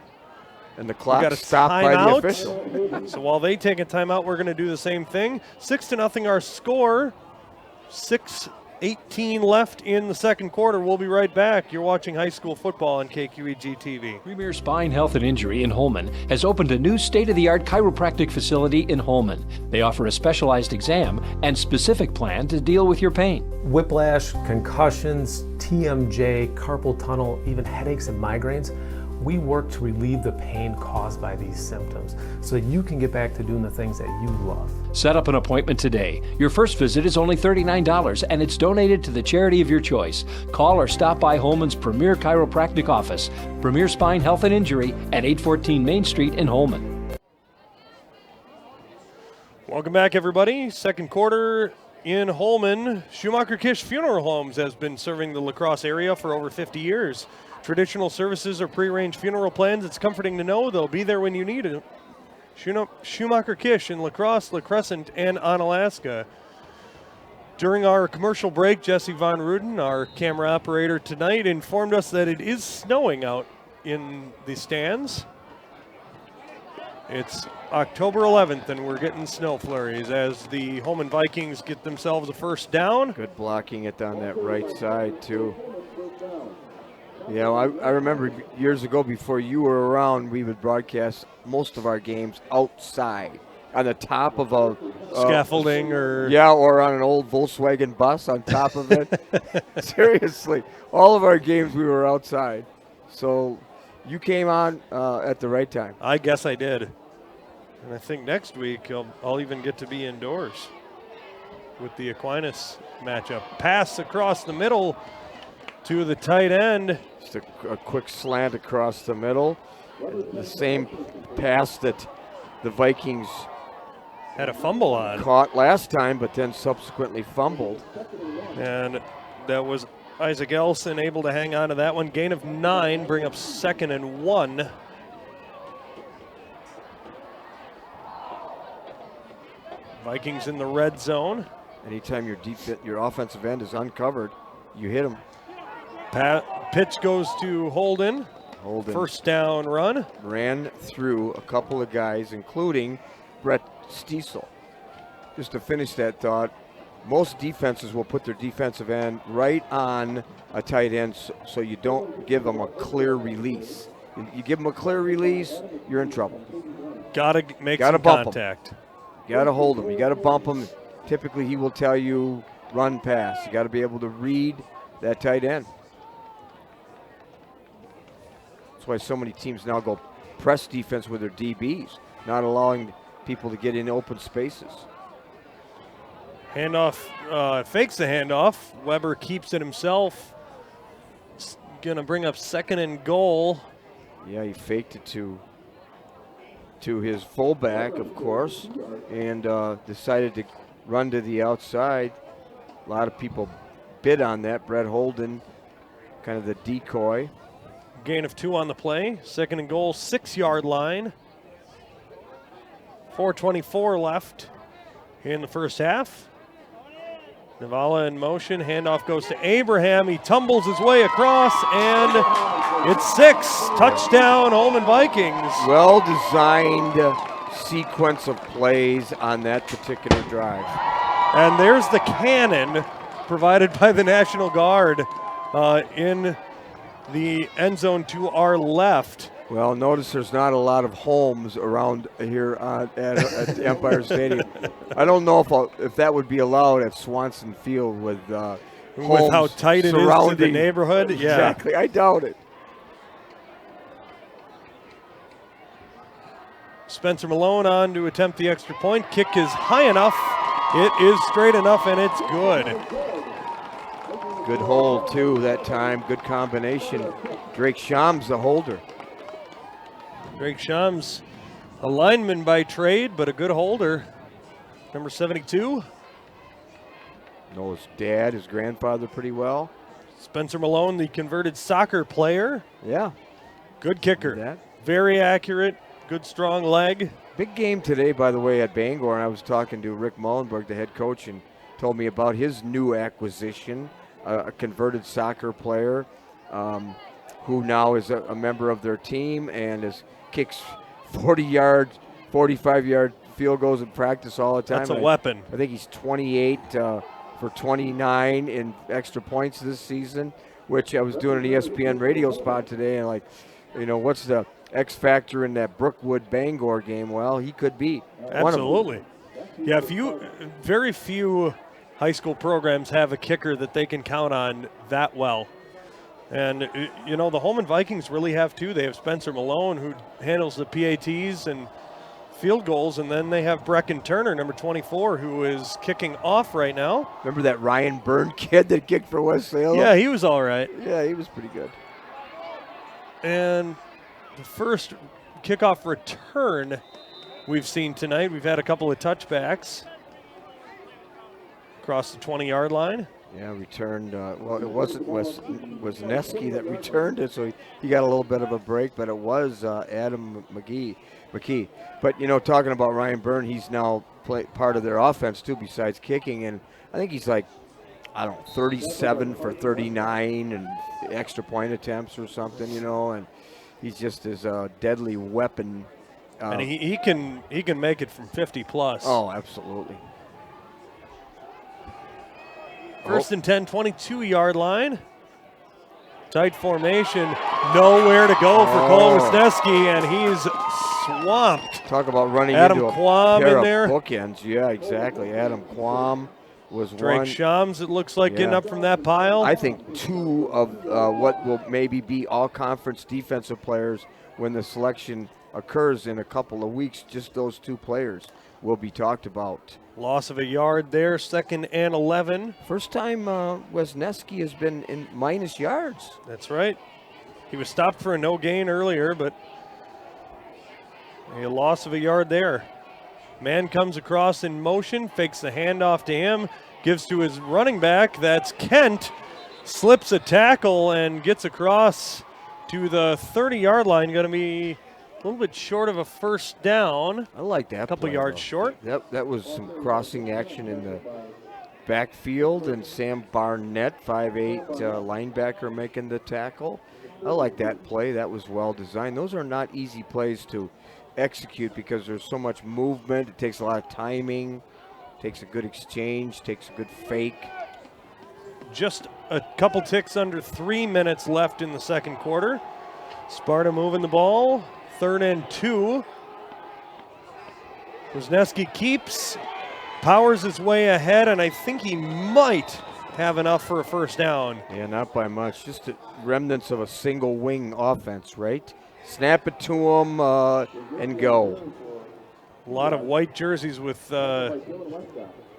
the clock stopped by the official. So while they take a timeout, we're going to do the same thing. 6-0 our score. 6:18 left in the second quarter. We'll be right back. You're watching high school football on KQEG TV. Premier Spine Health and Injury in Holmen has opened a new state-of-the-art chiropractic facility in Holmen. They offer a specialized exam and specific plan to deal with your pain. Whiplash, concussions, TMJ, carpal tunnel, even headaches and migraines. We work to relieve the pain caused by these symptoms so that you can get back to doing the things that you love. Set up an appointment today. Your first visit is only $39 and it's donated to the charity of your choice. Call or stop by Holmen's Premier Chiropractic Office, Premier Spine Health and Injury at 814 Main Street in Holmen. Welcome back, everybody. Second quarter in Holmen, Schumacher Kish Funeral Homes has been serving the La Crosse area for over 50 years. Traditional services or prearranged funeral plans. It's comforting to know they'll be there when you need it. Schumacher Kish in La Crosse, La Crescent, and Onalaska. During our commercial break, Jesse Von Ruden, our camera operator tonight, informed us that it is snowing out in the stands. It's October 11th, and we're getting snow flurries as the Holmen Vikings get themselves a first down. Good blocking it down that right side, too. Yeah, I remember years ago before you were around, we would broadcast most of our games outside on the top of a scaffolding or on an old Volkswagen bus on top of it. Seriously, all of our games we were outside. So you came on at the right time. I guess I did. And I think next week I'll even get to be indoors with the Aquinas matchup. Pass across the middle to the tight end. Just a quick slant across the middle. The same pass that the Vikings had a fumble on. Caught last time, but then subsequently fumbled. And that was Isaac Elson able to hang on to that one. Gain of 9, bring up 2nd and 1. Vikings in the red zone. Anytime your offensive end is uncovered, you hit him. Pitch goes to Holden. First down run. Ran through a couple of guys, including Brett Stiesel. Just to finish that thought, most defenses will put their defensive end right on a tight end so you don't give them a clear release. You give them a clear release, you're in trouble. Gotta make some contact. You got to hold him. You got to bump him. Typically, he will tell you run pass. You got to be able to read that tight end. That's why so many teams now go press defense with their DBs, not allowing people to get in open spaces. Handoff, fakes the handoff. Weber keeps it himself. It's gonna bring up 2nd and goal. Yeah, he faked it to his fullback, of course, and decided to run to the outside. A lot of people bid on that. Brett Holden, kind of the decoy. Gain of 2 on the play. 2nd and goal, 6-yard line. 4:24 left in the first half. Navala in motion. Handoff goes to Abraham. He tumbles his way across, and it's 6. Touchdown, Holmen Vikings. Well-designed sequence of plays on that particular drive. And there's the cannon provided by the National Guard in the end zone to our left. Well, notice there's not a lot of homes around here at the Empire Stadium. I don't know if that would be allowed at Swanson Field with homes how tight it is to the neighborhood. Exactly, I doubt it. Spencer Malone on to attempt the extra point. Kick is high enough. It is straight enough, and it's good. Good hold, too, that time. Good combination. Drake Shams, the holder. Drake Shams, a lineman by trade, but a good holder. Number 72. Know his dad, his grandfather pretty well. Spencer Malone, the converted soccer player. Yeah. Good kicker. Very accurate, good strong leg. Big game today, by the way, at Bangor, and I was talking to Rick Mullenberg, the head coach, and told me about his new acquisition, a converted soccer player who now is a member of their team and kicks 40-yard, 45-yard field goals in practice all the time. That's a weapon. I think he's 28 for 29 in extra points this season, which I was doing an ESPN radio spot today, and what's the X factor in that Brookwood Bangor game? Well, he could be. Absolutely. Yeah, very few high school programs have a kicker that they can count on that well. And, the Holmen Vikings really have two. They have Spencer Malone, who handles the PATs and field goals, and then they have Brecken Turner, number 24, who is kicking off right now. Remember that Ryan Byrne kid that kicked for West Salem? Yeah, he was all right. Yeah, he was pretty good. And the first kickoff return we've seen tonight. We've had a couple of touchbacks. across the 20-yard line. Yeah, returned. Well, it wasn't Wisniewski that returned it, so he got a little bit of a break, but it was Adam McKee. But, you know, talking about Ryan Byrne, he's now part of their offense, too, besides kicking. And I think he's like, I don't know, 37 for 39 and extra point attempts or something, you know, and he's just his deadly weapon. And he can make it from 50 plus. Oh, absolutely. First and 10, 22-yard line. Tight formation. Nowhere to go for Cole Wisniewski, and he's swamped. Talk about running Adam into a Quam pair in there. Of bookends. Yeah, exactly. Adam Quam was Drake one. Shams, it looks like, getting up from that pile. I think two of what will maybe be all-conference defensive players when the selection occurs in a couple of weeks. Just those two players will be talked about. Loss of a yard there, 2nd and 11. First time Wisniewski has been in minus yards. That's right. He was stopped for a no gain earlier, but a loss of a yard there. Man comes across in motion, fakes the handoff to him, gives to his running back. That's Kent. Slips a tackle and gets across to the 30-yard line. Going to be a little bit short of a first down. I like that. A couple play, yards though. short. That was some crossing action in the backfield, and Sam Barnett, 5'8" linebacker, making the tackle. I like that play. That was well designed. Those are not easy plays to execute because there's so much movement. It takes a lot of timing, takes a good exchange, takes a good fake. Just a couple ticks under 3 minutes left in the second quarter. Sparta moving the ball. 3rd and 2. Wisniewski keeps, powers his way ahead, and I think he might have enough for a first down. Yeah, not by much. Just remnants of a single wing offense, right? Snap it to him and go. A lot of white jerseys with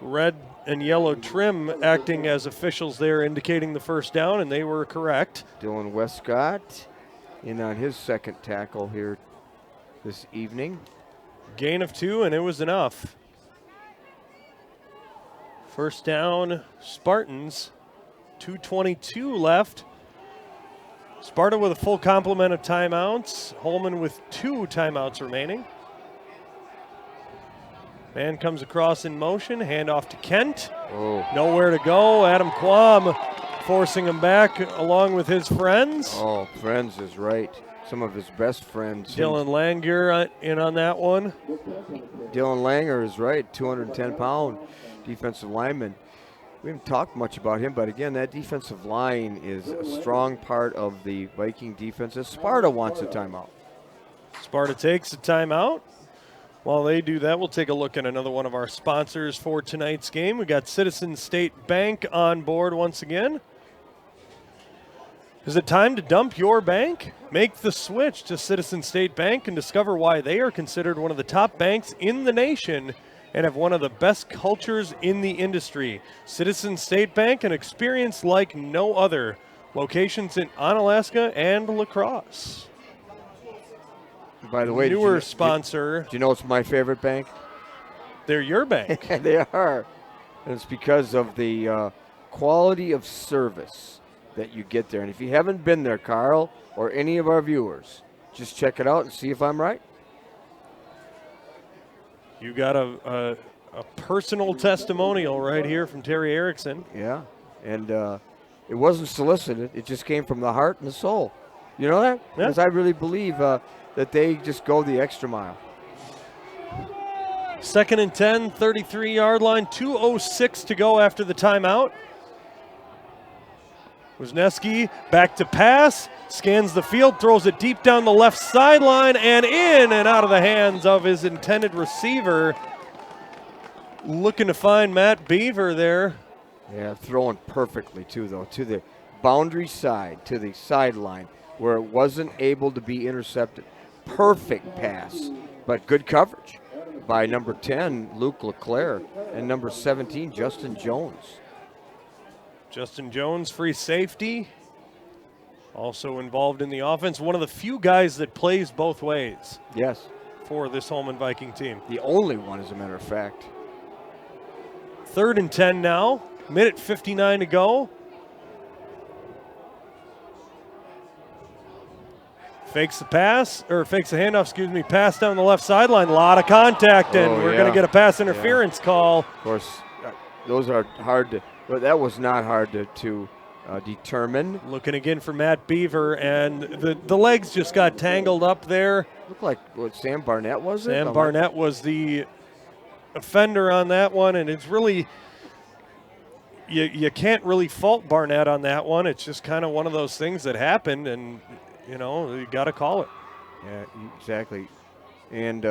red and yellow trim acting as officials there, indicating the first down, and they were correct. Dylan Westcott in on his second tackle here this evening. Gain of 2, and it was enough. First down, Spartans. 2:22 left. Sparta with a full complement of timeouts. Holmen with 2 timeouts remaining. Man comes across in motion. Handoff to Kent. Oh. Nowhere to go. Adam Quam forcing him back along with his friends. Oh, friends is right. Some of his best friends. Dylan Langer in on that one. Dylan Langer is right. 210-pound defensive lineman. We haven't talked much about him, but again, that defensive line is a strong part of the Viking defense. Sparta wants a timeout. Sparta takes a timeout. While they do that, we'll take a look at another one of our sponsors for tonight's game. We got Citizen State Bank on board once again. Is it time to dump your bank? Make the switch to Citizen State Bank and discover why they are considered one of the top banks in the nation and have one of the best cultures in the industry. Citizen State Bank, an experience like no other. Locations in Onalaska and La Crosse. By the way, newer sponsor. Do you know it's my favorite bank? They're your bank. They are. And it's because of the quality of service that you get there. And if you haven't been there, Carl, or any of our viewers, just check it out and see if I'm right. You got a personal testimonial right here from Terry Erickson. Yeah, and it wasn't solicited. It just came from the heart and the soul. You know that? Yeah. Because I really believe that they just go the extra mile. 2nd and 10, 33-yard line, 2:06 to go after the timeout. Wisniewski back to pass, scans the field, throws it deep down the left sideline and in and out of the hands of his intended receiver. Looking to find Matt Beaver there. Yeah, throwing perfectly too, though, to the boundary side, to the sideline, where it wasn't able to be intercepted. Perfect pass, but good coverage by number 10, Luke LeClaire, and number 17, Justin Jones. Justin Jones, free safety, also involved in the offense. One of the few guys that plays both ways. Yes. For this Holmen Viking team. The only one, as a matter of fact. 3rd and 10 now. Minute 59 to go. Fakes the pass, or fakes the handoff, excuse me, pass down the left sideline. A lot of contact, and we're going to get a pass interference call. Of course, those are hard to, but that was not hard to determine. Looking again for Matt Beaver, and the legs just got tangled up there. Looked like what Sam Barnett was it? Sam Barnett was the offender on that one, and it's really, you can't really fault Barnett on that one. It's just kind of one of those things that happened, and you know, you got to call it. Yeah, exactly. And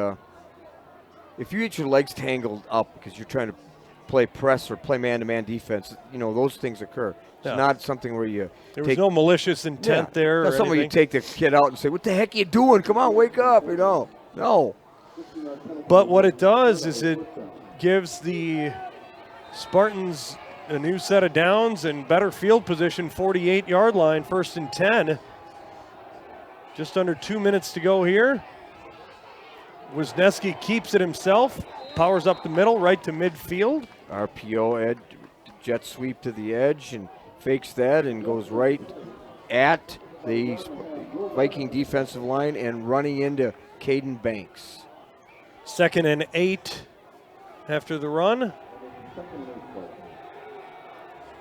if you get your legs tangled up because you're trying to play press or play man-to-man defense, you know, those things occur. It's not something where you There was no malicious intent there. That's something where you take the kid out and say, what the heck are you doing? Come on, wake up, you know. No. But what it does is it gives the Spartans a new set of downs and better field position, 48-yard line, 1st and 10. Just under 2 minutes to go here. Wisniewski keeps it himself, powers up the middle, right to midfield. RPO edge, jet sweep to the edge, and fakes that and goes right at the Viking defensive line and running into Caden Banks. 2nd and 8 after the run.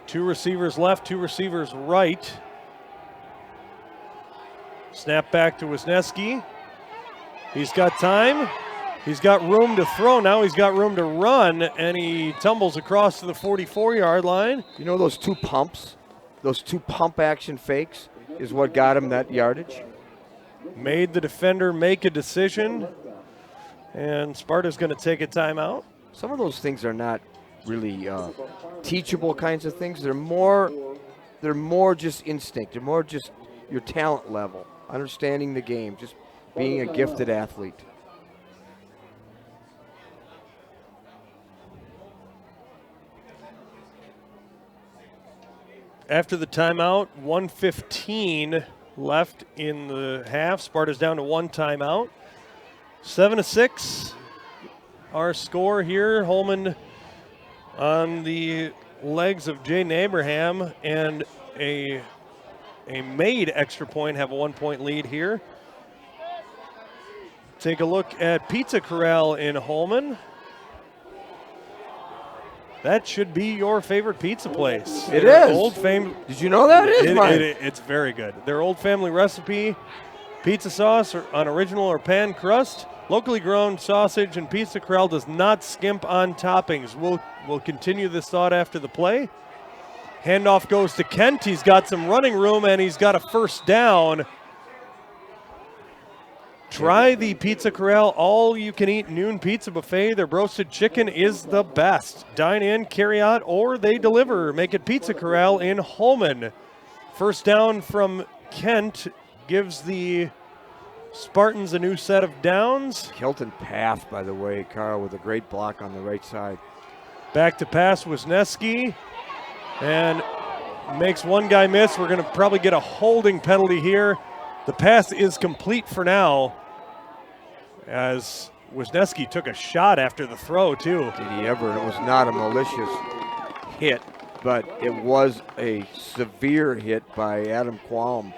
2 receivers left, 2 receivers right. Snap back to Wisniewski. He's got time. He's got room to throw. Now he's got room to run, and he tumbles across to the 44-yard line. You know those 2 pumps? Those 2 pump action fakes is what got him that yardage. Made the defender make a decision, and Sparta's going to take a timeout. Some of those things are not really teachable kinds of things. They're more just instinct. They're more just your talent level, understanding the game, just being a gifted athlete. After the timeout, 1:15 left in the half. Sparta's down to 1 timeout. 7-6, our score here. Holmen on the legs of Jaden Abraham, and a made extra point, have a 1-point lead here. Take a look at Pizza Corral in Holmen. That should be your favorite pizza place. It is. Old fame. Did you know that? It is mine. It's very good. Their old family recipe, pizza sauce on original or pan crust, locally grown sausage, and Pizza Corral does not skimp on toppings. We'll continue this thought after the play. Handoff goes to Kent. He's got some running room, and he's got a 1st down. Try the Pizza Corral all-you-can-eat noon pizza buffet. Their roasted chicken is the best. Dine in, carry out, or they deliver. Make it Pizza Corral in Holmen. 1st down from Kent gives the Spartans a new set of downs. Kelton Path, by the way, Carl, with a great block on the right side. Back to pass Wisniewski, and makes one guy miss. We're going to probably get a holding penalty here. The pass is complete for now, as Wisniewski took a shot after the throw, too. Did he ever? It was not a malicious hit, but it was a severe hit by Adam Qualm.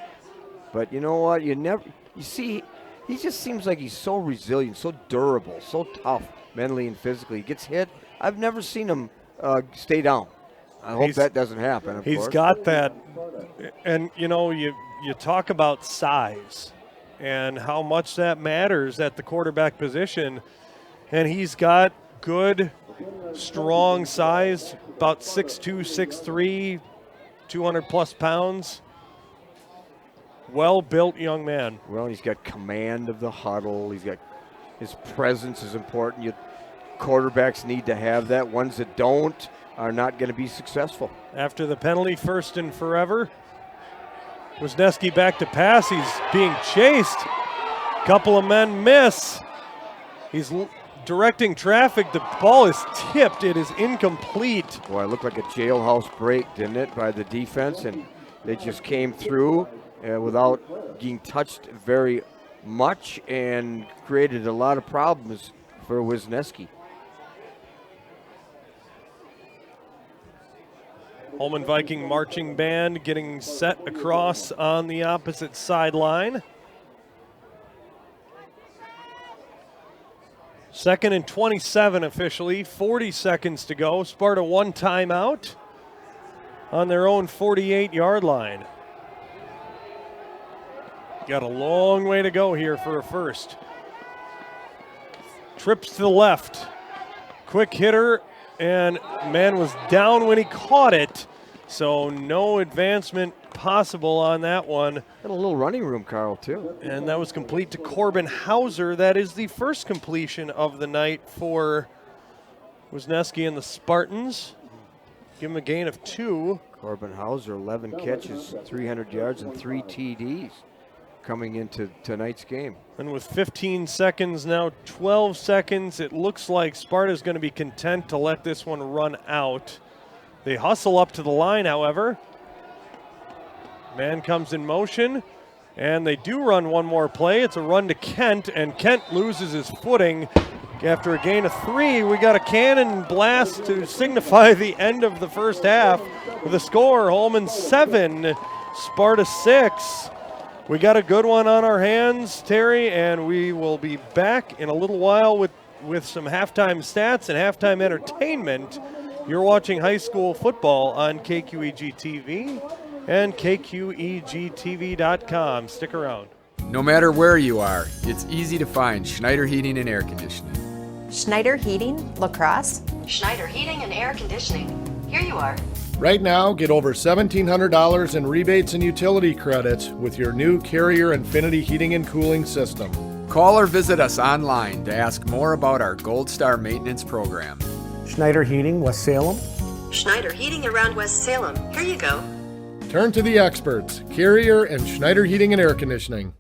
But you know what? You see, he just seems like he's so resilient, so durable, so tough mentally and physically. He gets hit. I've never seen him stay down. I hope that doesn't happen, of course. He's got that. And, you know, you talk about size and how much that matters at the quarterback position. And he's got good, strong size, about 6'2", 6'3", 200-plus pounds. Well-built young man. Well, he's got command of the huddle. He's got his presence is important. Quarterbacks need to have that. Ones that don't are not going to be successful. After the penalty, 1st and forever. Wisniewski back to pass. He's being chased. Couple of men miss. He's directing traffic. The ball is tipped. It is incomplete. Boy, it looked like a jailhouse break, didn't it, by the defense? And they just came through without being touched very much and created a lot of problems for Wisniewski. Holmen Viking marching band getting set across on the opposite sideline. 2nd and 27 officially, 40 seconds to go. Sparta 1 timeout on their own 48-yard line. Got a long way to go here for a first. Trips to the left. Quick hitter, and man was down when he caught it, so no advancement possible on that one. Got a little running room, Carl, too. And that was complete to Corbin Hauser. That is the first completion of the night for Wisniewski and the Spartans. Give him a gain of 2. Corbin Hauser, 11 catches, 300 yards, and 3 TDs coming into tonight's game. And with 15 seconds, now 12 seconds, it looks like Sparta's going to be content to let this one run out. They hustle up to the line, however. Man comes in motion, and they do run one more play. It's a run to Kent, and Kent loses his footing. After a gain of 3, we got a cannon blast to signify the end of the first half with a score, Holmen 7, Sparta 6. We got a good one on our hands, Terry, and we will be back in a little while with some halftime stats and halftime entertainment. You're watching high school football on KQEG TV and KQEGTV.com. Stick around. No matter where you are, it's easy to find Schneider Heating and Air Conditioning. Schneider Heating, Lacrosse. Schneider Heating and Air Conditioning. Here you are. Right now, get over $1,700 in rebates and utility credits with your new Carrier Infinity heating and cooling system. Call or visit us online to ask more about our Gold Star maintenance program. Schneider Heating, West Salem. Schneider Heating around West Salem. Here you go. Turn to the experts, Carrier and Schneider Heating and Air Conditioning.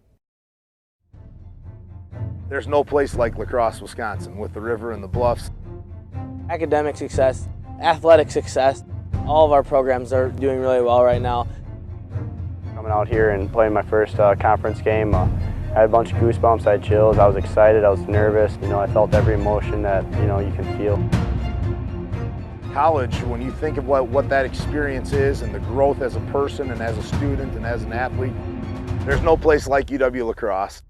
There's no place like La Crosse, Wisconsin, with the river and the bluffs. Academic success, athletic success. All of our programs are doing really well right now. Coming out here and playing my first conference game, I had a bunch of goosebumps, I had chills, I was excited, I was nervous. I felt every emotion that, you can feel. College, when you think of what that experience is and the growth as a person and as a student and as an athlete, there's no place like UW La Crosse.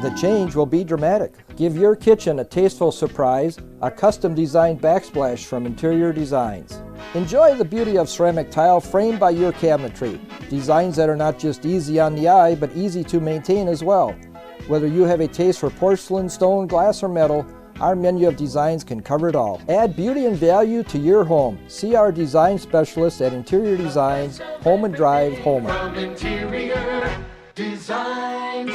The change will be dramatic. Give your kitchen a tasteful surprise, a custom-designed backsplash from Interior Designs. Enjoy the beauty of ceramic tile framed by your cabinetry. Designs that are not just easy on the eye, but easy to maintain as well. Whether you have a taste for porcelain, stone, glass, or metal, our menu of designs can cover it all. Add beauty and value to your home. See our design specialists at Interior Designs, Holmen Drive, Holmen. From Interior Designs.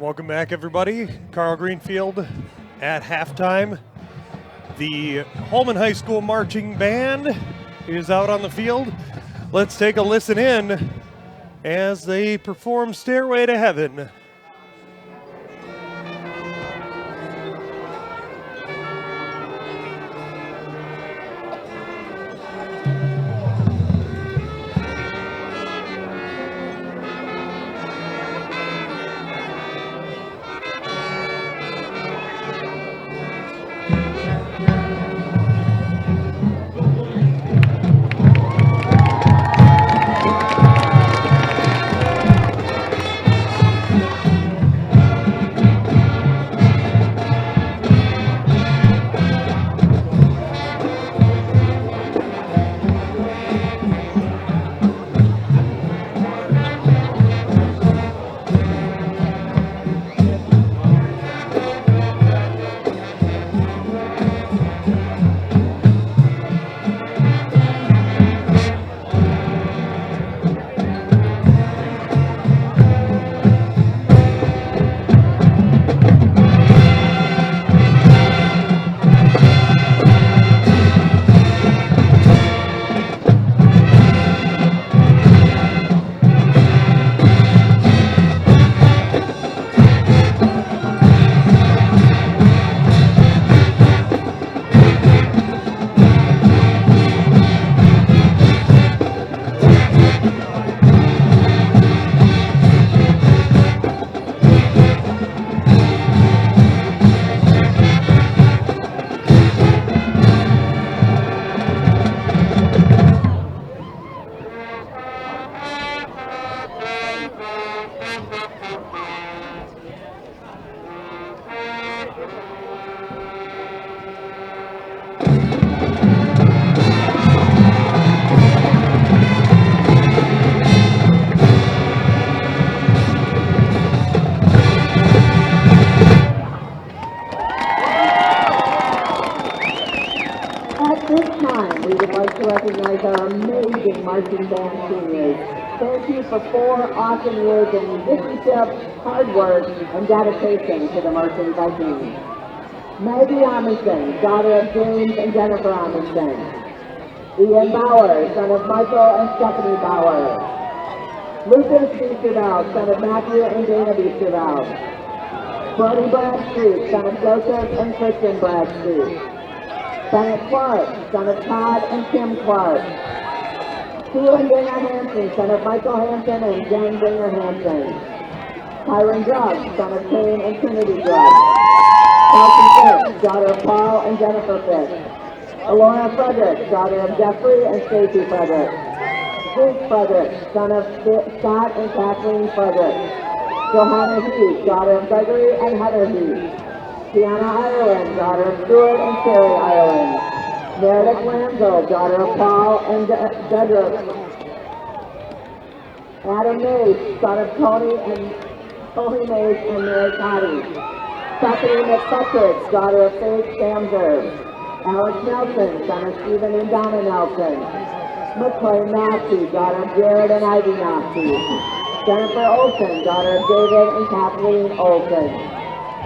Welcome back, everybody. Carl Greenfield at halftime. The Holmen High School Marching Band is out on the field. Let's take a listen in as they perform Stairway to Heaven. Recognize our amazing marching band seniors. Thank you for 4 awesome years of musicianship, hard work, and dedication to the Marching Vikings. Maggie Amundsen, daughter of James and Jennifer Amundsen. Ian Bauer, son of Michael and Stephanie Bauer. Lucas Biesterveld, son of Matthew and Dana Biesterveld. Brody Bradstreet, son of Joseph and Christian Bradstreet. Bennett Clark, son of Todd and Kim Clark. Keelan Dinger Hansen, son of Michael Hansen and Jen Dinger Hansen. Kyron Drugg, son of Kane and Trinity Drugg. Kelsey Fitz, daughter of Paul and Jennifer Fitz. Alora Frederick, daughter of Jeffrey and Stacy Frederick. Bruce Frederick, son of Scott and Kathleen Frederick. Johanna Heath, daughter of Gregory and Heather Heath. Tiana Ireland, daughter of Stuart and Sherry Ireland. Meredith Lanzo, daughter of Paul and Dedrick. Adam Mays, son of Tony Mays and Mary Cotty. Stephanie McFetrick, daughter of Faith Samser. Alex Nelson, son of Stephen and Donna Nelson. McCoy Nazi, daughter of Jared and Ivy Nazi. Jennifer Olsen, daughter of David and Kathleen Olsen.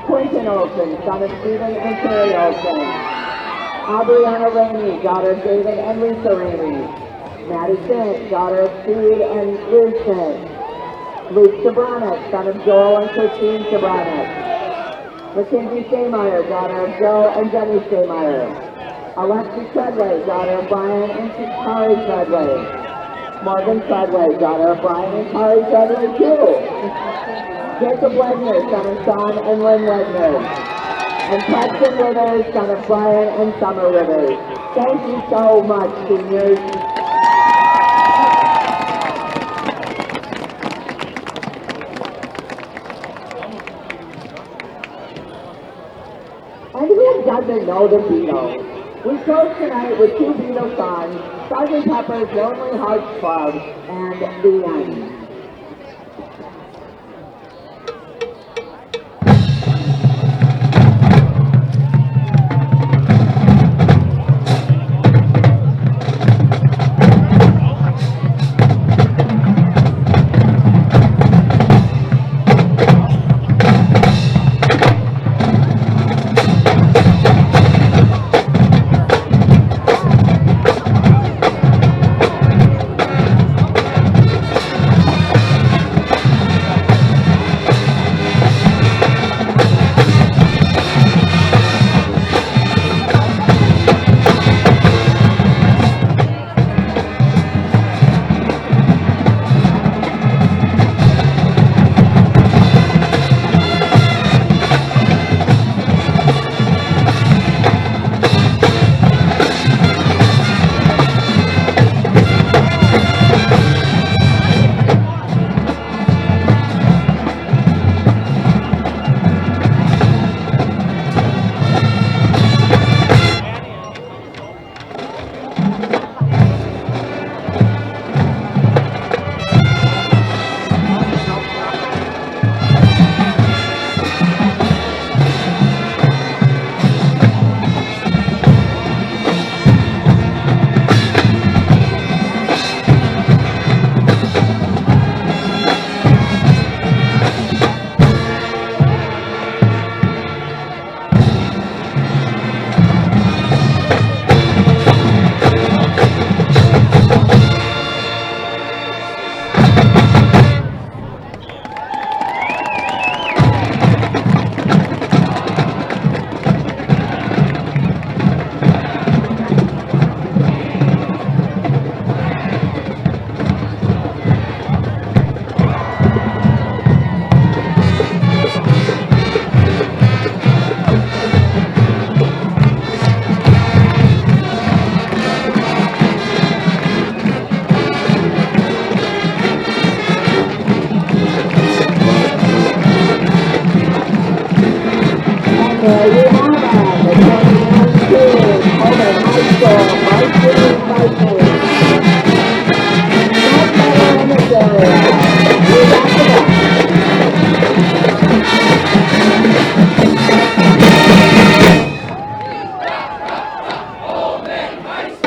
Quentin Olsen, son of Stephen and Terry Olsen. Aubriana Rainey, daughter of David and Lisa Rainey. Maddie Finch, daughter of Steve and Liz Finch. Luke Sabranek, son of Joel and Christine Sabranek. Mackenzie Staymeyer, daughter of Joe and Jenny Staymeyer. Alexis Treadway, daughter of Brian and Kari Treadway. Morgan Treadway, daughter of Brian and Kari Treadway too. Jacob Wegner, son of Sean and Lynn Wegner. And Paxton Rivers, son of Brian and Summer Rivers. Thank you so much, seniors. And who doesn't know the Beatles? We close tonight with 2 Beatles songs, Sgt. Pepper's Lonely Hearts Club and The End.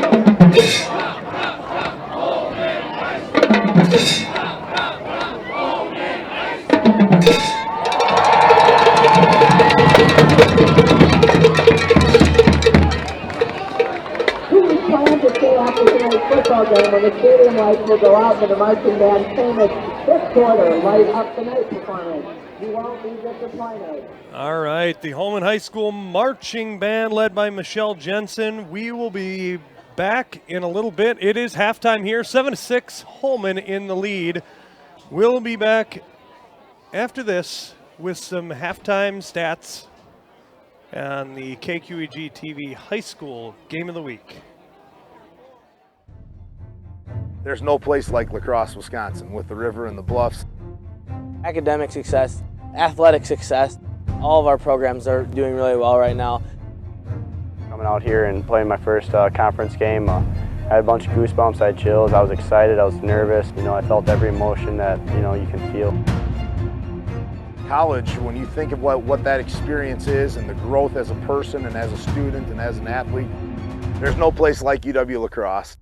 Plan to stay after tonight's football game when the stadium lights will go out for the marching band's famous fifth quarter light up the night performance. You won't be disappointed. All right, the Holmen High School marching band led by Michelle Jensen. We will be back in a little bit. It is halftime here, 7-6, Holmen in the lead. We'll be back after this with some halftime stats on the KQEG TV High School Game of the Week. There's no place like La Crosse, Wisconsin, with the river and the bluffs. Academic success, athletic success, all of our programs are doing really well right now. Coming out here and playing my first conference game, I had a bunch of goosebumps, I had chills, I was excited, I was nervous. I felt every emotion that, you can feel. College, when you think of what that experience is and the growth as a person and as a student and as an athlete, there's no place like UW La Crosse.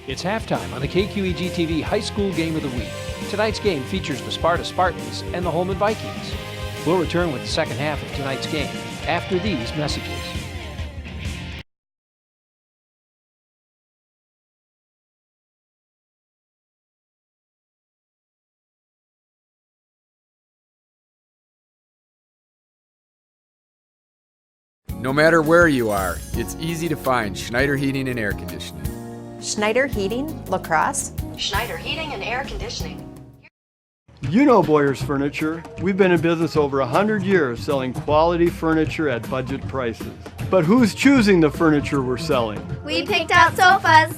It's halftime on the KQEG TV High School Game of the Week. Tonight's game features the Sparta Spartans and the Holmen Vikings. We'll return with the second half of tonight's game after these messages. No matter where you are, it's easy to find Schneider Heating and Air Conditioning. Schneider Heating, La Crosse. Schneider Heating and Air Conditioning. You know Boyer's Furniture. We've been in business over 100 years selling quality furniture at budget prices. But who's choosing the furniture we're selling? We picked out sofas,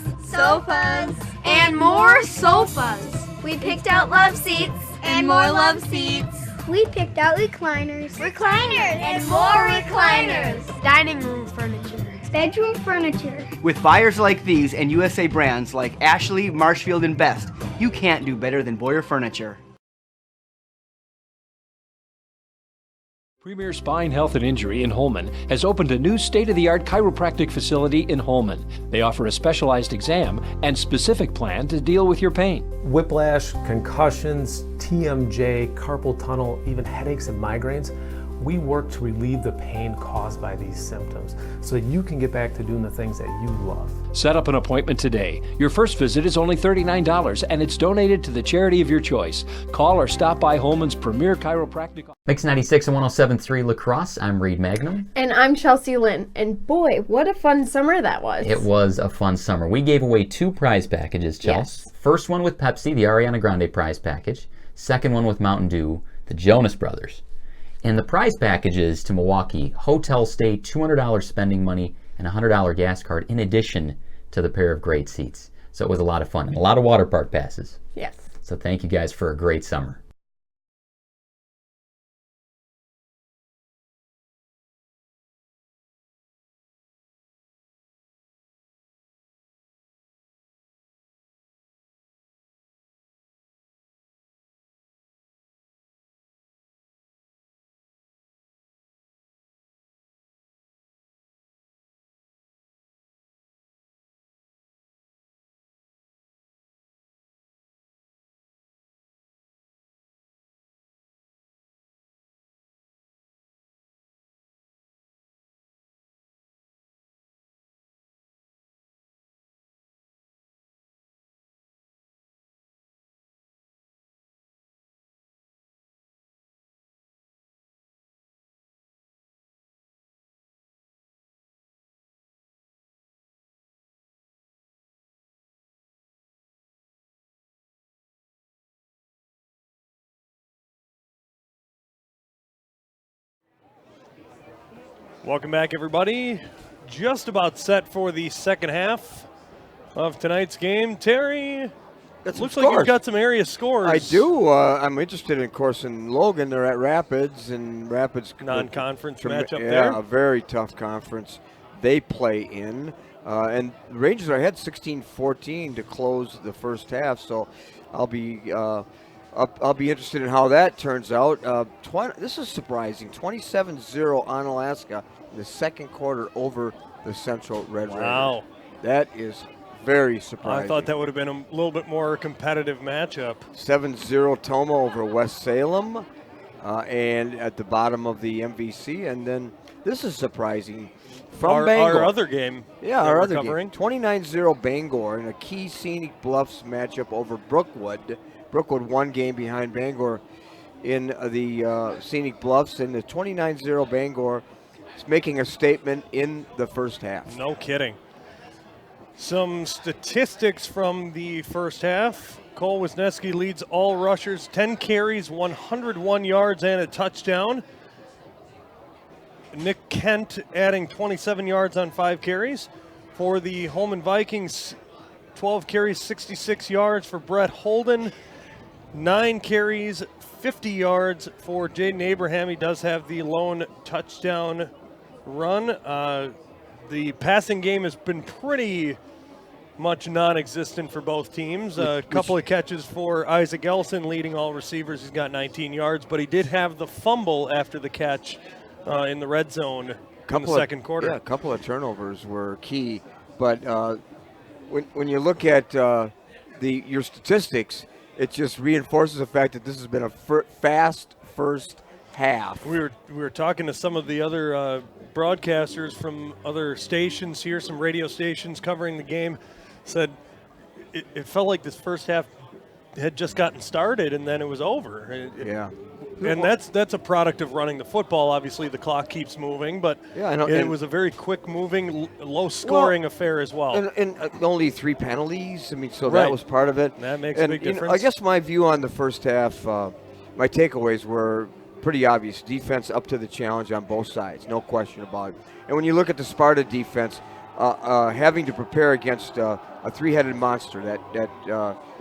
and more sofas. We picked out love seats, and more love seats. We picked out recliners, and more recliners. Dining room furniture, bedroom furniture. With buyers like these and USA brands like Ashley, Marshfield, and Best, you can't do better than Boyer Furniture. Premier Spine Health and Injury in Holmen has opened a new state-of-the-art chiropractic facility in Holmen. They offer a specialized exam and specific plan to deal with your pain. Whiplash, concussions, TMJ, carpal tunnel, even headaches and migraines. We work to relieve the pain caused by these symptoms so that you can get back to doing the things that you love. Set up an appointment today. Your first visit is only $39 and it's donated to the charity of your choice. Call or stop by Holmen's Premier Chiropractic. Mix 96 and 107.3 La Crosse. I'm Reed Magnum. And I'm Chelsea Lynn. And boy, what a fun summer that was. It was a fun summer. We gave away 2 prize packages, Chelsea. Yes. First one with Pepsi, the Ariana Grande prize package. Second one with Mountain Dew, the Jonas Brothers. And the prize packages to Milwaukee, hotel stay, $200 spending money, and a $100 gas card in addition to the pair of great seats. So it was a lot of fun and a lot of water park passes. Yes. So thank you guys for a great summer. Welcome back, everybody. Just about set for the second half of tonight's game. Terry, it looks like you've got some area scores. I do. I'm interested, of course, in Logan. They're at Rapids, and Rapids non-conference matchup there. Yeah, a very tough conference they play in. And the Rangers are ahead 16-14 to close the first half. So I'll be interested in how that turns out. This is surprising. 27-0 on Alaska in the second quarter over the Central Red Raiders. Wow. That is very surprising. I thought that would have been a little bit more competitive matchup. 7-0 Toma over West Salem, and at the bottom of the MVC. And then this is surprising. From Bangor. Our other game. Yeah, our other game. 29-0 Bangor in a key Scenic Bluffs matchup over Brookwood. Brookwood one game behind Bangor in the Scenic Bluffs, and the 29-0 Bangor is making a statement in the first half. No kidding. Some statistics from the first half. Cole Wisniewski leads all rushers, 10 carries, 101 yards, and a touchdown. Nick Kent adding 27 yards on 5 carries. For the Holmen Vikings, 12 carries, 66 yards for Brett Holden. 9 carries, 50 yards for Jaden Abraham. He does have the lone touchdown run. The passing game has been pretty much non-existent for both teams. A couple of catches for Isaac Ellison, leading all receivers. He's got 19 yards, but he did have the fumble after the catch in the red zone in the second quarter. Yeah, a couple of turnovers were key. But when you look at your statistics, it just reinforces the fact that this has been a fast first half. We were talking to some of the other broadcasters from other stations here, some radio stations covering the game, said it felt like this first half had just gotten started and then it was over. Yeah. And that's a product of running the football. Obviously, the clock keeps moving, but yeah, I know. It was a very quick-moving, low-scoring affair as well. And only 3 penalties. I mean, so Right. that was part of it. That makes a big difference. I guess my view on the first half, my takeaways were pretty obvious. Defense up to the challenge on both sides, no question about it. And when you look at the Sparta defense, having to prepare against a 3-headed monster, that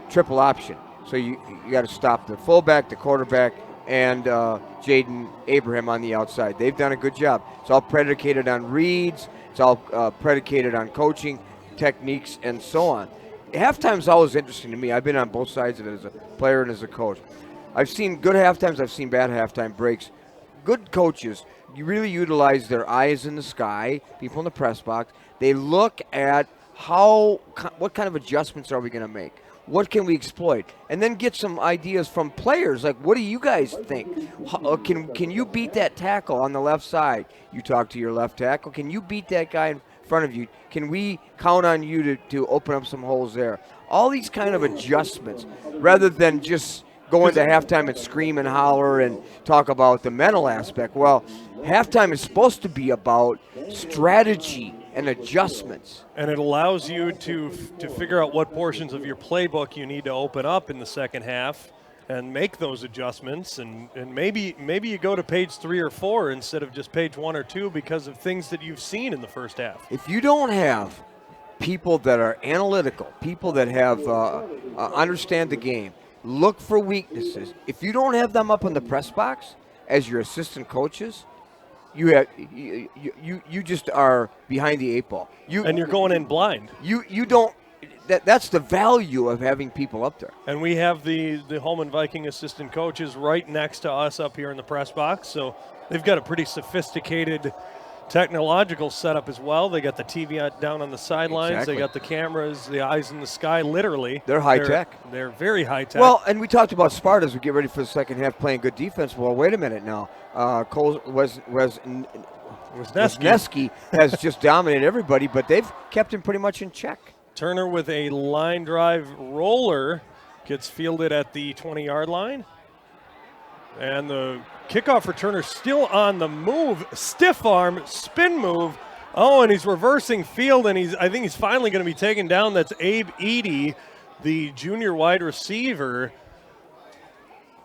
triple option. So you got to stop the fullback, the quarterback, and Jaden Abraham on the outside. They've done a good job. It's all predicated on reads. It's all predicated on coaching, techniques, and so on. Halftime's always interesting to me. I've been on both sides of it as a player and as a coach. I've seen good halftimes. I've seen bad halftime breaks. Good coaches, you really utilize their eyes in the sky, people in the press box. They look at what kind of adjustments are we going to make? What can we exploit? And then get some ideas from players. Like, what do you guys think? Can you beat that tackle on the left side? You talk to your left tackle. Can you beat that guy in front of you? Can we count on you to open up some holes there? All these kind of adjustments, rather than just go into halftime and scream and holler and talk about the mental aspect. Well, halftime is supposed to be about strategy and adjustments. And it allows you to figure out what portions of your playbook you need to open up in the second half and make those adjustments. And maybe you go to page 3 or 4 instead of just page 1 or 2 because of things that you've seen in the first half. If you don't have people that are analytical, people that have understand the game, look for weaknesses. If you don't have them up in the press box as your assistant coaches, you just are behind the 8 ball. And you're going in blind. You don't. That's the value of having people up there. And we have the Holmen Viking assistant coaches right next to us up here in the press box, so they've got a pretty sophisticated technological setup as well. They got the TV down on the sidelines. Exactly. They got the cameras, the eyes in the sky, literally. They're high tech. They're very high tech. Well, and we talked about Sparta as we get ready for the second half playing good defense. Well, wait a minute now. Cole Wisniewski has just dominated everybody, but they've kept him pretty much in check. Turner with a line drive roller gets fielded at the 20-yard line. And the kickoff returner still on the move. Stiff arm, spin move. Oh, and he's reversing field, and I think he's finally going to be taken down. That's Abe Eady, the junior wide receiver.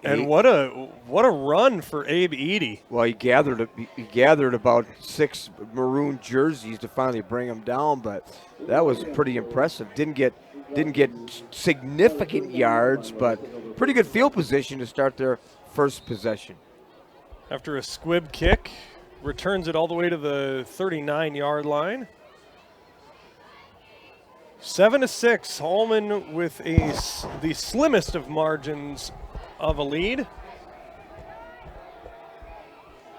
And what a run for Abe Eady. Well, he gathered about 6 maroon jerseys to finally bring him down, but that was pretty impressive. Didn't get significant yards, but pretty good field position to start their first possession. After a squib kick, returns it all the way to the 39-yard line. 7-6, Holmen with the slimmest of margins of a lead.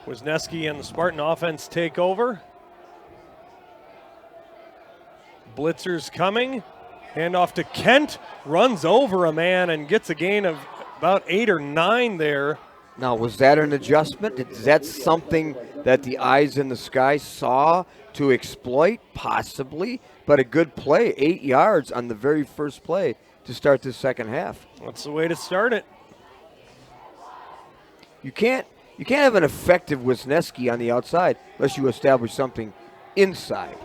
Wisniewski and the Spartan offense take over. Blitzers coming. Handoff to Kent. Runs over a man and gets a gain of about 8 or 9 there. Now, was that an adjustment? Is that something that the eyes in the sky saw to exploit? Possibly, but a good play, 8 yards on the very first play to start the second half. That's the way to start it. You can't have an effective Wisniewski on the outside unless you establish something inside.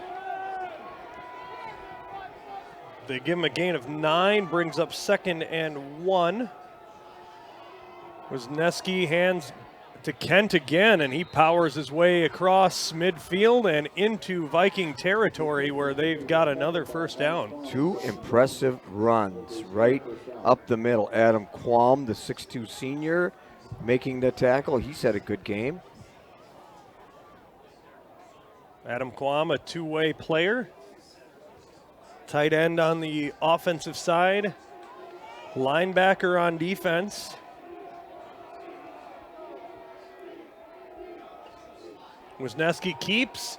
They give him a gain of 9, brings up 2nd and 1. Wisniewski hands to Kent again, and he powers his way across midfield and into Viking territory where they've got another first down. 2 impressive runs right up the middle. Adam Qualm, the 6'2 senior, making the tackle. He's had a good game. Adam Quam, a two-way player. Tight end on the offensive side. Linebacker on defense. Wisniewski keeps,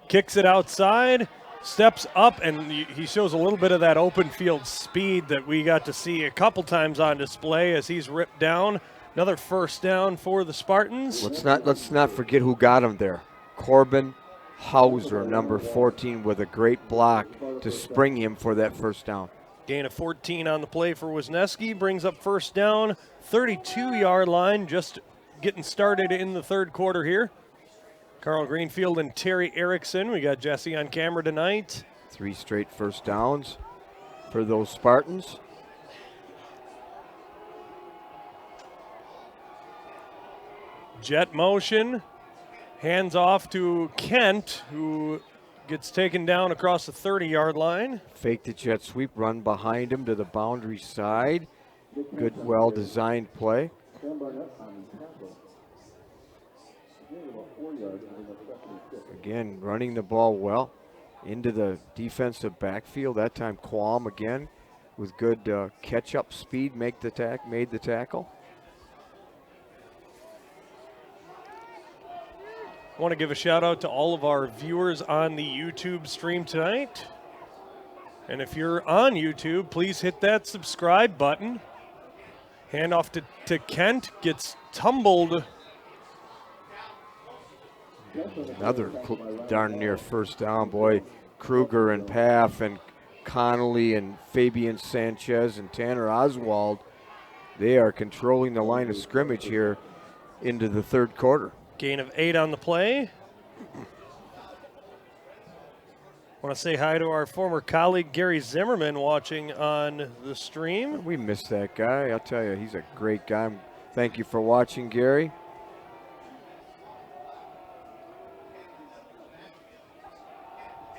kicks it outside, steps up, and he shows a little bit of that open field speed that we got to see a couple times on display as he's ripped down. Another first down for the Spartans. Let's not forget who got him there. Corbin Hauser, number 14, with a great block to spring him for that first down. Gain of 14 on the play for Wisniewski, brings up first down, 32-yard line, just getting started in the third quarter here. Carl Greenfield and Terry Erickson. We got Jesse on camera tonight. 3 straight first downs for those Spartans. Jet motion. Hands off to Kent, who gets taken down across the 30-yard line. Fake the jet sweep, run behind him to the boundary side. Good, well-designed play. Again, running the ball well into the defensive backfield. That time Qualm again with good catch-up speed, made the tackle. I want to give a shout out to all of our viewers on the YouTube stream tonight. And if you're on YouTube, please hit that subscribe button. Handoff to Kent, gets tumbled. Another darn near first down, boy. Kruger and Paff and Connolly and Fabian Sanchez and Tanner Oswald, they are controlling the line of scrimmage here into the third quarter. Gain of 8 on the play. Want to say hi to our former colleague Gary Zimmerman watching on the stream. We miss that guy. I'll tell you, he's a great guy. Thank you for watching, Gary.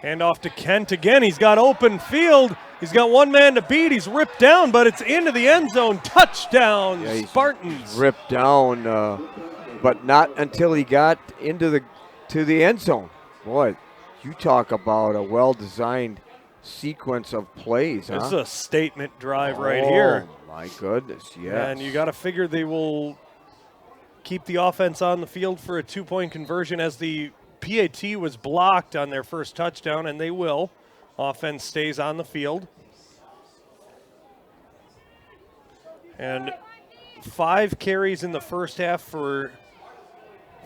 Handoff to Kent again. He's got open field. He's got one man to beat. He's ripped down, but it's into the end zone. Touchdown, yeah, Spartans. He's ripped down, but not until he got into the end zone. Boy, you talk about a well-designed sequence of plays. This is a statement drive right here. Oh, my goodness, yes. And you got to figure they will keep the offense on the field for a two-point conversion as the PAT was blocked on their first touchdown, and they will. Offense stays on the field. And 5 carries in the first half for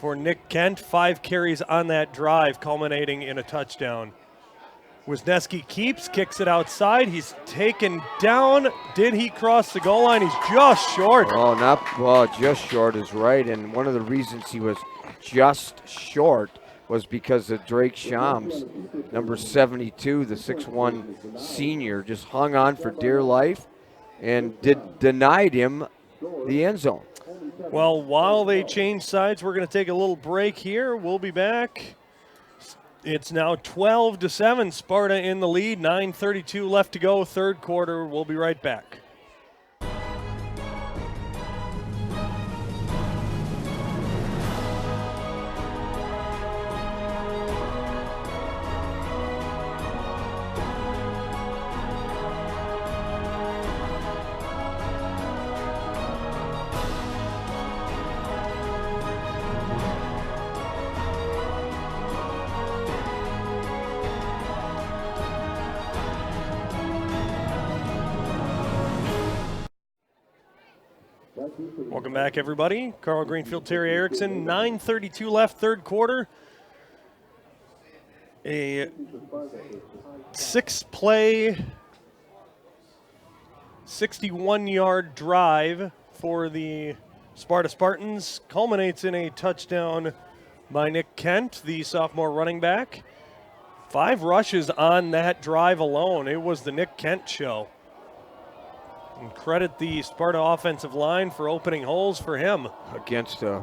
Nick Kent. 5 carries on that drive, culminating in a touchdown. Wisniewski keeps, kicks it outside. He's taken down. Did he cross the goal line? He's just short. Oh, just short is right. And one of the reasons he was just short was because of Drake Shams, number 72, the 6'1 senior, just hung on for dear life and denied him the end zone. Well, while they change sides, we're going to take a little break here. We'll be back. It's now 12-7, Sparta in the lead, 9:32 left to go, third quarter. We'll be right back. Welcome back, everybody. Carl Greenfield, Terry Erickson. 9:32 left, third quarter. A 6-play, 61-yard drive for the Sparta Spartans culminates in a touchdown by Nick Kent, the sophomore running back. 5 rushes on that drive alone. It was the Nick Kent show. And credit the Sparta offensive line for opening holes for him. Against a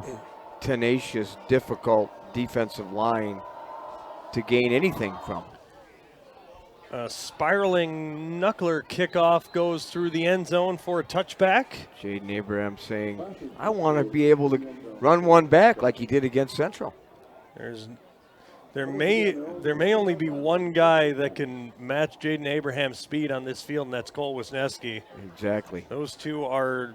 tenacious, difficult defensive line to gain anything from. A spiraling knuckler kickoff goes through the end zone for a touchback. Jaden Abraham saying, I want to be able to run one back like he did against Central. There may only be one guy that can match Jaden Abraham's speed on this field, and that's Cole Wisniewski. Exactly. Those two are,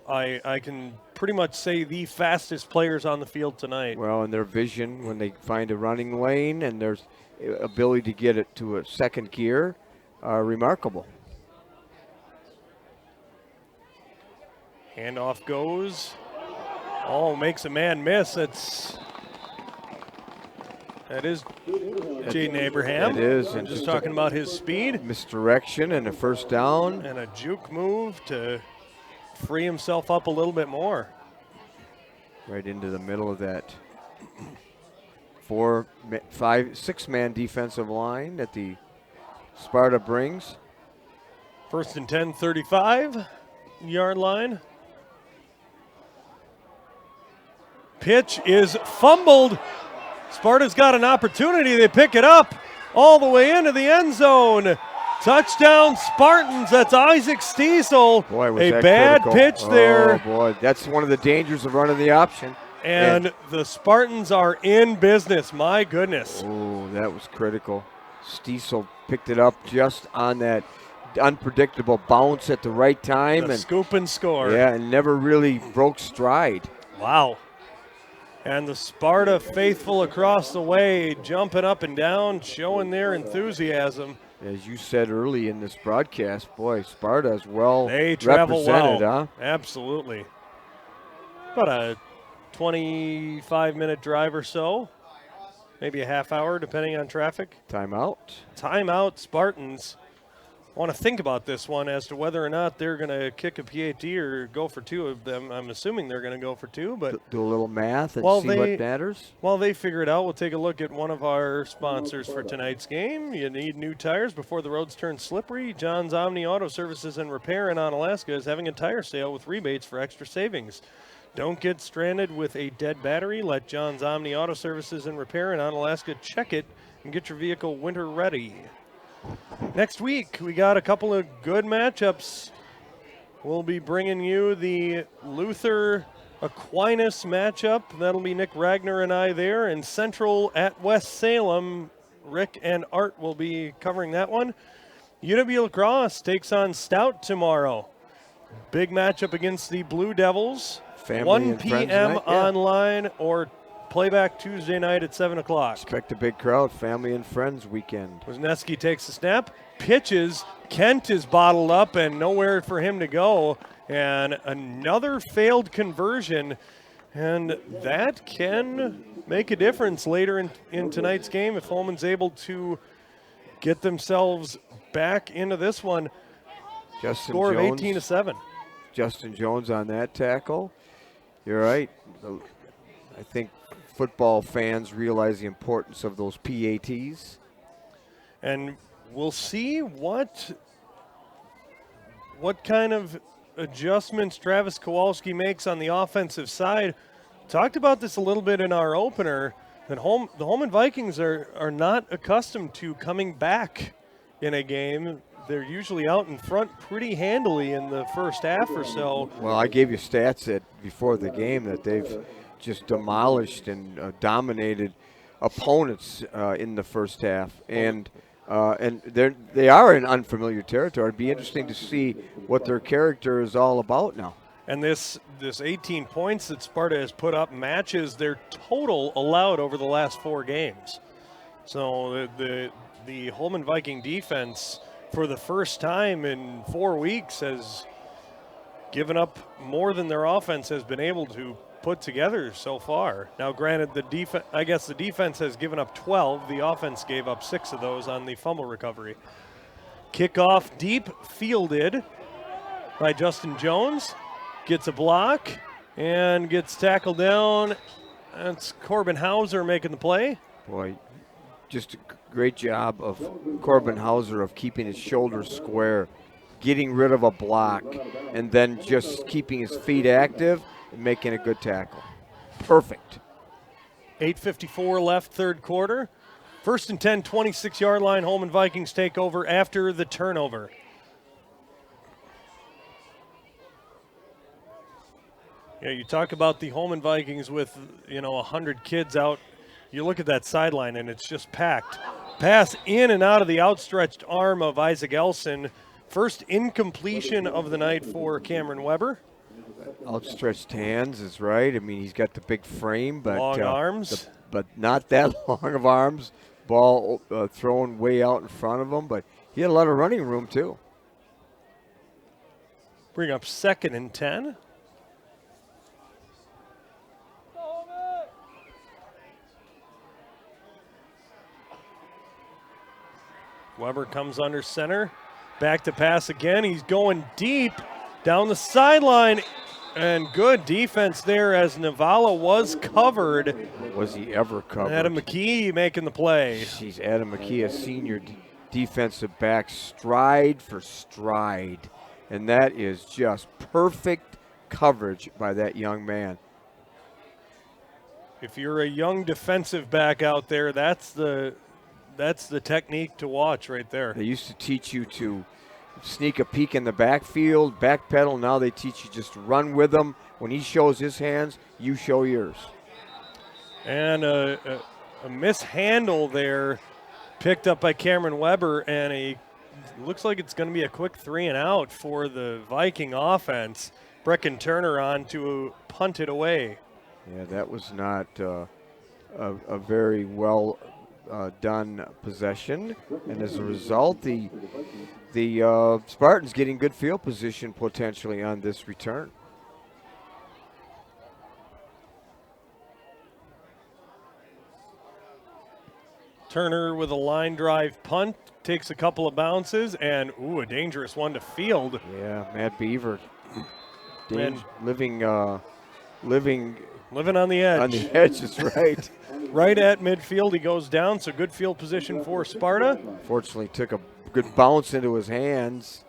I can pretty much say, the fastest players on the field tonight. Well, and their vision when they find a running lane and their ability to get it to a second gear are remarkable. Handoff goes. Oh, makes a man miss. That is Jaden Abraham. It is. And just talking about his speed. Misdirection and a first down. And a juke move to free himself up a little bit more. Right into the middle of that 6-man defensive line that the Sparta brings. First and 10, 35-yard line. Pitch is fumbled. Sparta's got an opportunity. They pick it up all the way into the end zone. Touchdown Spartans. That's Isaac Stiesel. Boy, was a that bad critical. pitch there. Oh, boy. That's one of the dangers of running the option. And the Spartans are in business. My goodness. Oh, that was critical. Stiesel picked it up just on that unpredictable bounce at the right time. And scoop and score. Yeah, and never really broke stride. Wow. And the Sparta faithful across the way, jumping up and down, showing their enthusiasm. As you said early in this broadcast, boy, Sparta is well they travel represented, well. huh? Absolutely. About a 25-minute drive or so, maybe a half hour, depending on traffic. Timeout. Timeout, Spartans. I want to think about this one as to whether or not they're going to kick a PAT or go for 2 of them. I'm assuming they're going to go for 2, but do a little math and see what matters. While they figure it out, we'll take a look at one of our sponsors for tonight's game. You need new tires before the roads turn slippery. John's Omni Auto Services and Repair in Onalaska is having a tire sale with rebates for extra savings. Don't get stranded with a dead battery. Let John's Omni Auto Services and Repair in Onalaska check it and get your vehicle winter ready. Next week, we got a couple of good matchups. We'll be bringing you the Luther Aquinas matchup. That'll be Nick Ragnar and I there. And Central at West Salem, Rick and Art will be covering that one. UW La Crosse takes on Stout tomorrow. Big matchup against the Blue Devils. Family 1 p.m. online or playback Tuesday night at 7 o'clock. Expect a big crowd, family and friends weekend. Wisniewski takes the snap, pitches. Kent is bottled up and nowhere for him to go. And another failed conversion. And that can make a difference later in tonight's game if Holmen's able to get themselves back into this one. Score of 18-7. Justin Jones on that tackle. You're right. I think football fans realize the importance of those PATs. And we'll see what kind of adjustments Travis Kowalski makes on the offensive side. Talked about this a little bit in our opener, that the Holmen Vikings are not accustomed to coming back in a game. They're usually out in front pretty handily in the first half or so. Well, I gave you stats before the game that they've just demolished and dominated opponents in the first half, and they are in unfamiliar territory. It'd be interesting to see what their character is all about now. And this 18 points that Sparta has put up matches their total allowed over the last 4 games. So the Holmen Viking defense, for the first time in 4 weeks, has giving up more than their offense has been able to put together so far. Now, granted, the defense has given up 12. The offense gave up 6 of those on the fumble recovery. Kickoff deep, fielded by Justin Jones. Gets a block and gets tackled down. That's Corbin Hauser making the play. Boy, just a great job of Corbin Hauser of keeping his shoulders square, getting rid of a block, and then just keeping his feet active and making a good tackle. Perfect. 8:54 left, third quarter. 1st and 10, 26-yard line. Holmen Vikings take over after the turnover. Yeah, you talk about the Holmen Vikings with, 100 kids out. You look at that sideline, and it's just packed. Pass in and out of the outstretched arm of Isaac Elson. First incompletion of the night for Cameron Weber. Outstretched hands is right. I mean, he's got the big frame, but long arms. But not that long of arms. Ball thrown way out in front of him, but he had a lot of running room, too. Bring up 2nd and 10. Weber comes under center. Back to pass again. He's going deep down the sideline. And good defense there as Navala was covered. Was he ever covered? Adam McKee making the play. He's Adam McKee, a senior defensive back, stride for stride. And that is just perfect coverage by that young man. If you're a young defensive back out there, that's the technique to watch right there. They used to teach you to sneak a peek in the backfield, backpedal. Now they teach you just to run with him. When he shows his hands, you show yours. And a mishandle there picked up by Cameron Weber, and looks like it's going to be a quick 3 and out for the Viking offense. Brecken Turner on to punt it away. Yeah, that was not a very well done possession, and as a result, the Spartans getting good field position potentially on this return. Turner with a line drive punt, takes a couple of bounces, and a dangerous one to field. Yeah, Matt Beaver, living on the edge. On the edge is right. Right at midfield, he goes down, so good field position for Sparta. Fortunately, took a good bounce into his hands.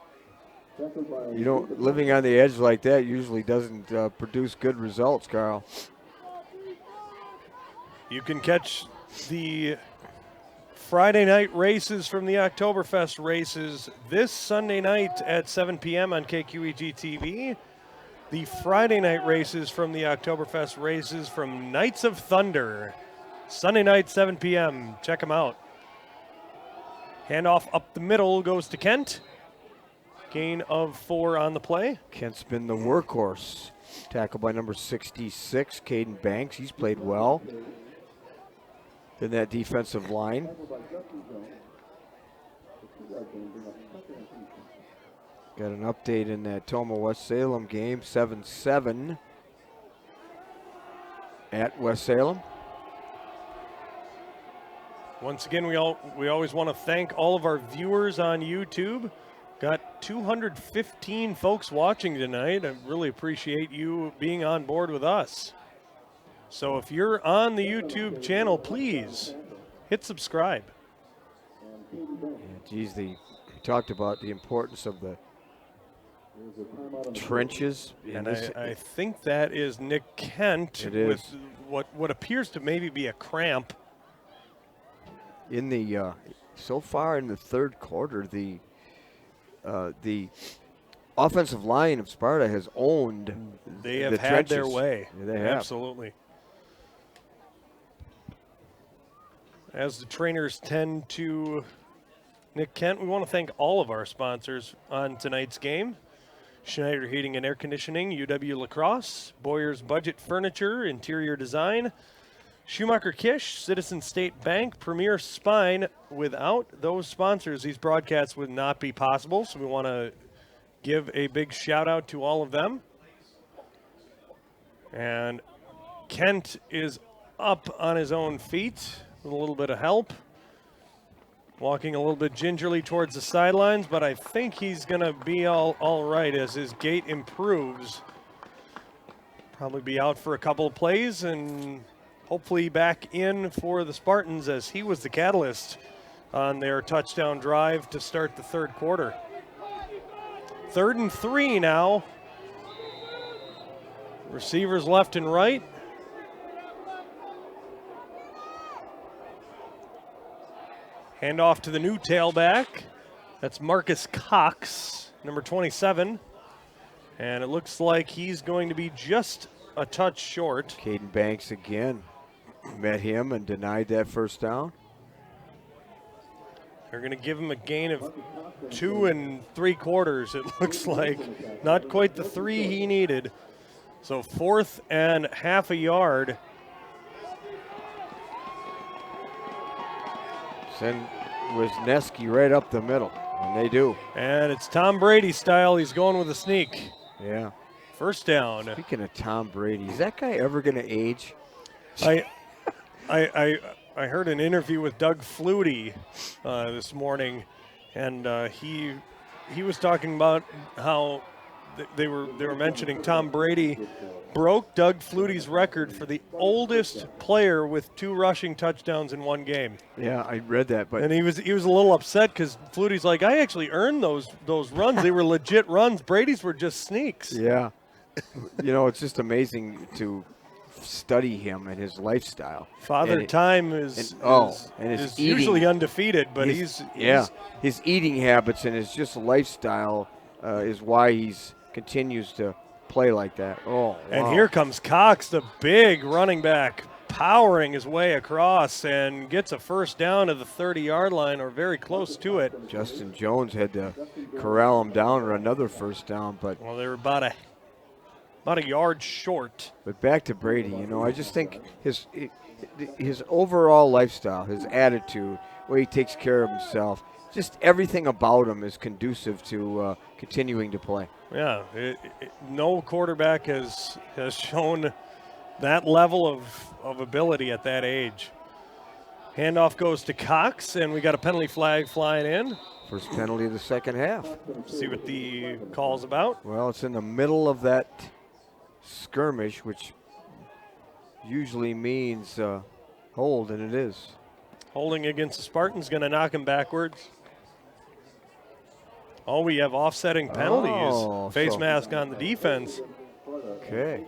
Living on the edge like that usually doesn't produce good results, Carl. You can catch the Friday night races from the Oktoberfest races this Sunday night at 7 p.m. on KQEG TV. The Friday night races from the Oktoberfest races from Knights of Thunder. Sunday night, 7 p.m. Check them out. Handoff up the middle goes to Kent. Gain of 4 on the play. Kent's been the workhorse. Tackled by number 66, Caden Banks. He's played well in that defensive line. Got an update in that Toma West Salem game, 7-7 at West Salem. Once again, we always want to thank all of our viewers on YouTube. Got 215 folks watching tonight. I really appreciate you being on board with us. So if you're on the YouTube channel, please hit subscribe. Yeah, we talked about the importance of the trenches. And I think that is Nick Kent with what appears to maybe be a cramp. In the so far in the third quarter, the offensive line of Sparta has owned. They have the had trenches. their way. Yeah, they have. Absolutely. As the trainers tend to Nick Kent, we want to thank all of our sponsors on tonight's game. Schneider Heating and Air Conditioning, UW Lacrosse, Boyer's Budget Furniture, Interior Design, Schumacher Kish, Citizen State Bank, Premier Spine. Without those sponsors, these broadcasts would not be possible, so we want to give a big shout out to all of them. And Kent is up on his own feet with a little bit of help. Walking a little bit gingerly towards the sidelines, but I think he's going to be all right as his gait improves. Probably be out for a couple of plays and hopefully back in for the Spartans, as he was the catalyst on their touchdown drive to start the third quarter. 3rd and 3 now. Receivers left and right. Hand off to the new tailback. That's Marcus Cox, number 27. And it looks like he's going to be just a touch short. Caden Banks again met him and denied that first down. They're going to give him a gain of 2 3/4, it looks like. Not quite the 3 he needed. So 4th and half a yard. Send Wisniewski right up the middle, and they do. And it's Tom Brady style. He's going with a sneak. Yeah. First down. Speaking of Tom Brady, is that guy ever going to age? I heard an interview with Doug Flutie this morning, and he was talking about how they were mentioning Tom Brady broke Doug Flutie's record for the oldest player with 2 rushing touchdowns in one game. Yeah, I read that, but he was a little upset because Flutie's like, I actually earned those runs. They were legit runs. Brady's were just sneaks. Yeah, it's just amazing to study him and his lifestyle. Father Time is usually undefeated, but he's his eating habits and his just lifestyle is why he's continues to play like that. Oh, and wow. Here comes Cox, the big running back, powering his way across and gets a first down to the 30-yard line or very close to it. Justin Jones had to corral him down or another first down, but well, they were about a yard short. But back to Brady, I just think his overall lifestyle, his attitude, way he takes care of himself, just everything about him is conducive to continuing to play. Yeah, no quarterback has shown that level of ability at that age. Handoff goes to Cox, and we got a penalty flag flying in. First penalty of the second half. See what the call's about. Well, it's in the middle of that skirmish, which usually means hold, and it is. Holding against the Spartans, going to knock him backwards. Oh, we have offsetting penalties. Face mask on the defense. Okay.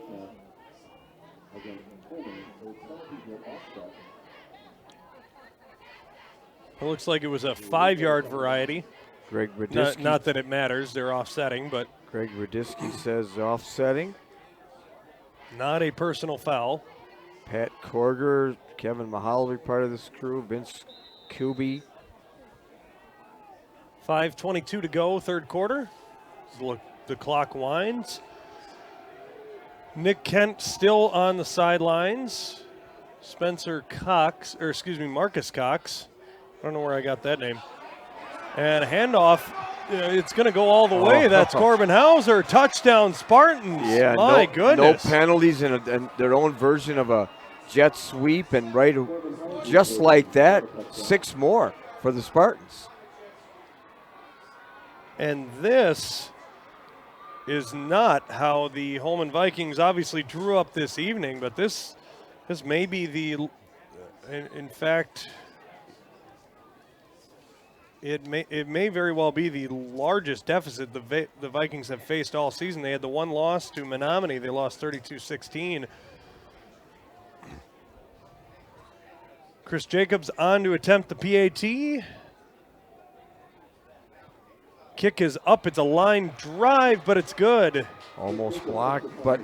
It looks like it was a 5-yard variety. Greg Radisky. Not that it matters. They're offsetting, but. Greg Radisky says offsetting. Not a personal foul. Pat Korger, Kevin Mahalovic, part of this crew. Vince Kuby. 5:22 to go, third quarter. Look, the clock winds. Nick Kent still on the sidelines. Marcus Cox. I don't know where I got that name. And handoff, it's going to go all the way. That's Corbin Hauser. Touchdown, Spartans. Yeah, my goodness. No penalties and their own version of a jet sweep, and just like that, 6 more for the Spartans. And this is not how the Holmen Vikings obviously drew up this evening, but this may be in fact, it may very well be the largest deficit the Vikings have faced all season. They had the one loss to Menominee. They lost 32-16. Chris Jacobs on to attempt the PAT. Kick is up. It's a line drive, but it's good. Almost blocked, but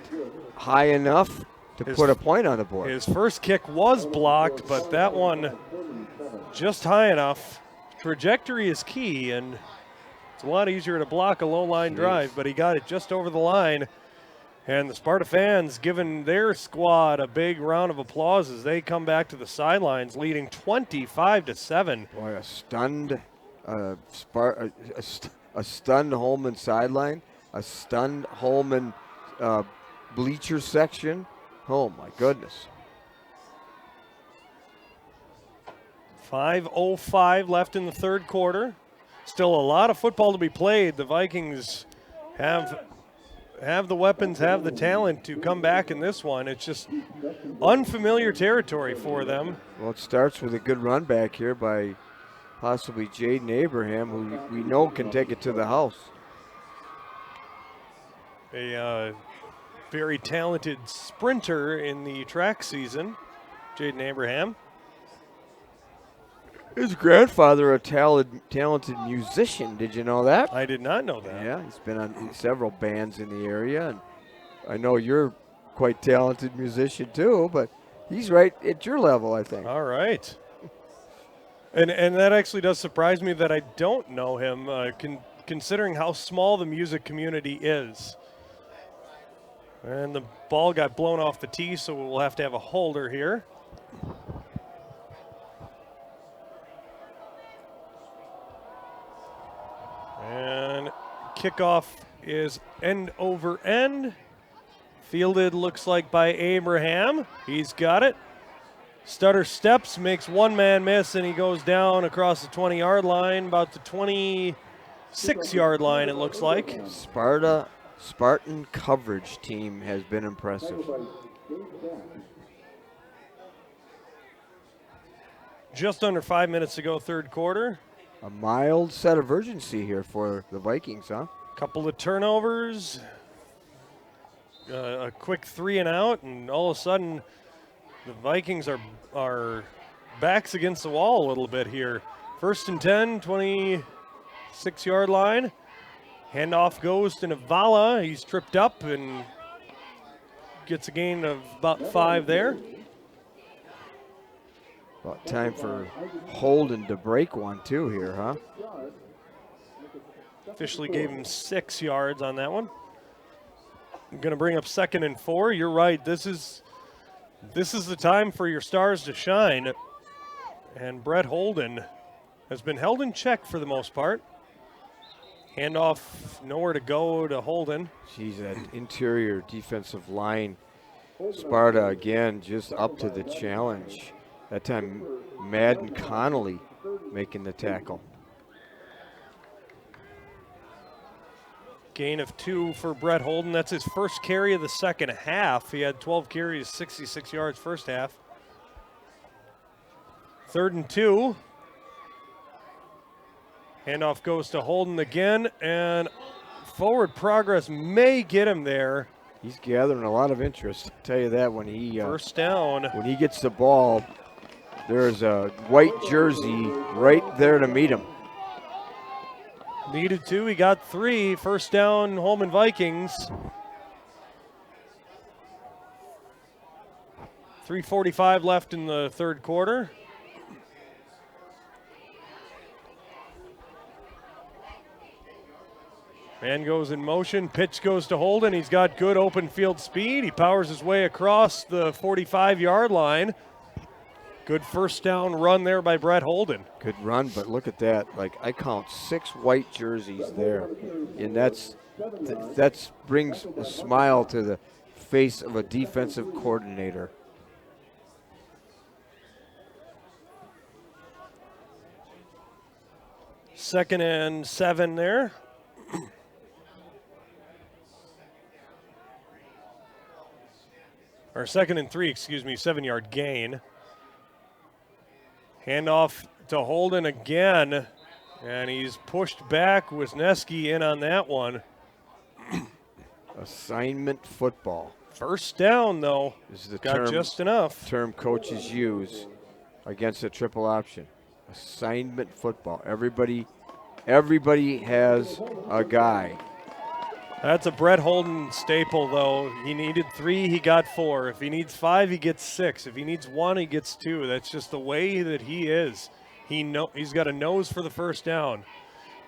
high enough to put a point on the board. His first kick was blocked, but that one just high enough. Trajectory is key, and it's a lot easier to block a low-line drive, but he got it just over the line. And the Sparta fans giving their squad a big round of applause as they come back to the sidelines, leading 25-7. Boy, a stunned a stunned Holmen sideline, a stunned Holmen bleacher section. Oh, my goodness. 5:05 left in the third quarter. Still a lot of football to be played. The Vikings have the weapons, have the talent to come back in this one. It's just unfamiliar territory for them. Well, it starts with a good run back here by possibly Jaden Abraham, who we know can take it to the house. A very talented sprinter in the track season, Jaden Abraham. His grandfather, a talented musician. Did you know that? I did not know that. Yeah, he's been on several bands in the area, and I know you're quite talented musician too, but he's right at your level, I think. All right. And that actually does surprise me that I don't know him, considering how small the music community is. And the ball got blown off the tee, so we'll have to have a holder here. And kickoff is end over end. Fielded, looks like, by Abraham. He's got it. Stutter steps, makes one man miss, and he goes down across the 20-yard line, about the 26-yard line, it looks like. Spartan coverage team has been impressive. Just under 5 minutes to go, third quarter. A mild set of urgency here for the Vikings, huh? Couple of turnovers, a quick 3 and out, and all of a sudden the Vikings are backs against the wall a little bit here. 1st and 10, 26-yard line. Handoff goes to Navala. He's tripped up and gets a gain of about 5 there. About time for Holden to break one too here, huh? Officially gave him 6 yards on that one. I'm going to bring up 2nd and 4. You're right. This is the time for your stars to shine. And Brett Holden has been held in check for the most part. Handoff, nowhere to go to Holden. Geez, that interior defensive line. Sparta again just up to the challenge. That time, Madden Connolly making the tackle. Gain of 2 for Brett Holden. That's his first carry of the second half. He had 12 carries, 66 yards first half. 3rd and 2. Handoff goes to Holden again, and forward progress may get him there. He's gathering a lot of interest. I'll tell you that when he first down. When he gets the ball, there's a white jersey right there to meet him. Needed 2, he got 3. First down, Holmen Vikings. 3:45 left in the third quarter. Man goes in motion, pitch goes to Holden. He's got good open field speed. He powers his way across the 45-yard line. Good first down run there by Brett Holden. Good run, but look at that. Like, I count 6 white jerseys there. And that brings a smile to the face of a defensive coordinator. Second and 7 there. Or 2nd and 3, excuse me, 7-yard gain. Handoff to Holden again, and he's pushed back. Wisniewski in on that one. Assignment football. First down, though. This is the got just enough. Term coaches use against a triple option. Assignment football. Everybody has a guy. That's a Brett Holden staple, though. He needed 3, he got 4. If he needs 5, he gets 6. If he needs 1, he gets 2. That's just the way that he is. He's got a nose for the first down.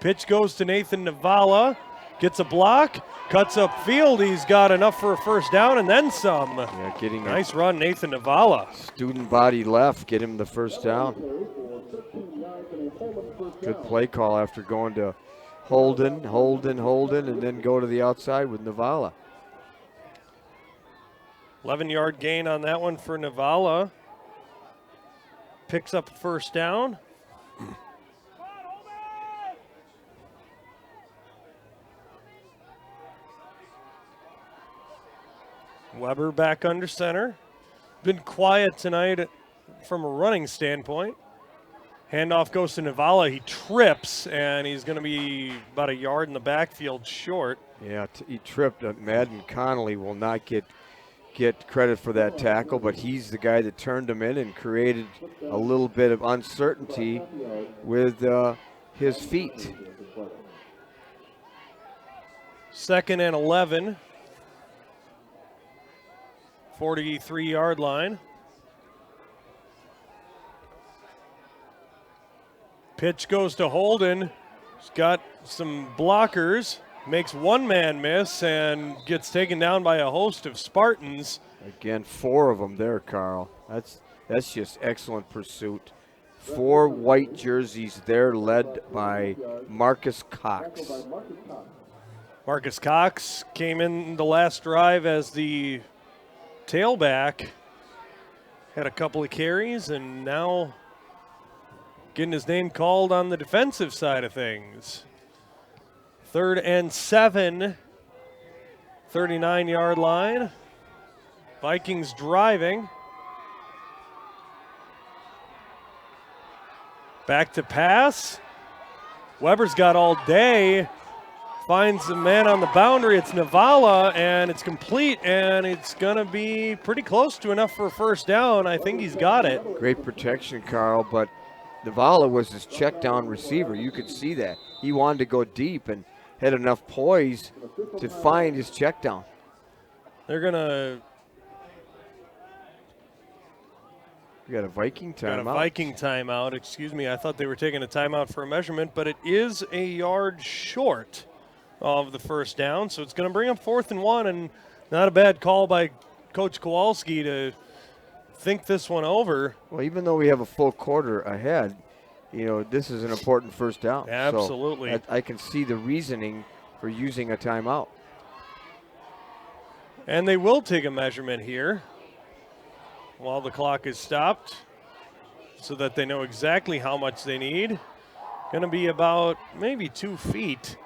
Pitch goes to Nathan Navala. Gets a block, cuts up field. He's got enough for a first down and then some. Yeah, getting nice run, Nathan Navala. Student body left, get him the first down. Good play call after going to Holden, and then go to the outside with Navala. 11-yard gain on that one for Navala. Picks up first down. Weber back under center. Been quiet tonight from a running standpoint. Handoff goes to Navala. He trips, and he's going to be about a yard in the backfield short. Yeah, he tripped. Madden Connolly will not get credit for that tackle, but he's the guy that turned him in and created a little bit of uncertainty with his feet. 2nd and 11. 43-yard line. Pitch goes to Holden. He's got some blockers. Makes one man miss and gets taken down by a host of Spartans. Again, 4 of them there, Carl. That's just excellent pursuit. 4 white jerseys there, led by Marcus Cox. Marcus Cox came in the last drive as the tailback. Had a couple of carries and now getting his name called on the defensive side of things. 3rd and 7, 39-yard line. Vikings driving. Back to pass. Weber's got all day. Finds the man on the boundary. It's Navala, and it's complete, and it's going to be pretty close to enough for a first down. I think he's got it. Great protection, Carl, but Navala was his check down receiver. You could see that. He wanted to go deep and had enough poise to find his check down. They're going to... We got a Viking timeout. Got a Viking timeout. Excuse me. I thought they were taking a timeout for a measurement, but it is a yard short of the first down. So it's going to bring up 4th and 1, and not a bad call by Coach Kowalski to think this one over. Well, even though we have a full quarter ahead, this is an important first down. Absolutely. So I can see the reasoning for using a timeout. And they will take a measurement here while the clock is stopped so that they know exactly how much they need. Going to be about maybe 2 feet.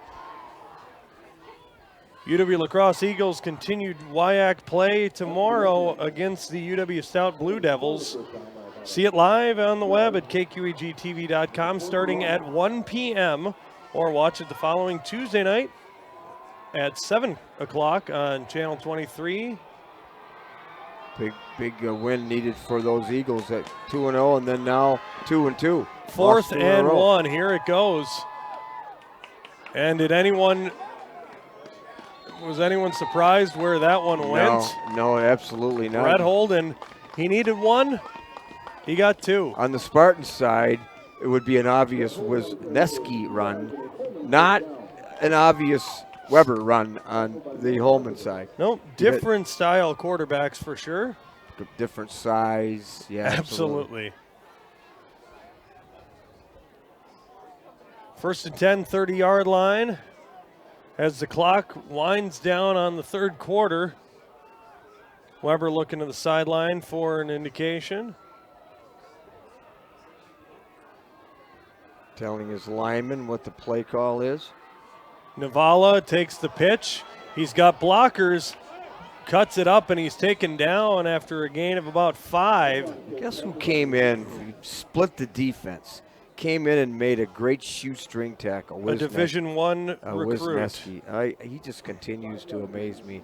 UW La Crosse Eagles continued WIAC play tomorrow against the UW Stout Blue Devils. See it live on the web at kqegtv.com starting at 1 p.m. or watch it the following Tuesday night at 7 o'clock on Channel 23. Big win needed for those Eagles at 2-0, and then now 2-2. 4th and 1. Here it goes. And was anyone surprised where that one went? No, absolutely not. Brett Holden, he needed 1. He got 2. On the Spartan side, it would be an obvious Wisniewski run, not an obvious Weber run on the Holmen side. Nope, different style quarterbacks for sure. Different size, yeah. Absolutely. 1st and 10, 30-yard line. As the clock winds down on the 3rd quarter, Weber looking to the sideline for an indication. Telling his lineman what the play call is. Navala takes the pitch. He's got blockers, cuts it up, and he's taken down after a gain of about 5. Guess who came in, split the defense, came in and made a great shoestring tackle. A Division I recruit. He just continues to amaze me.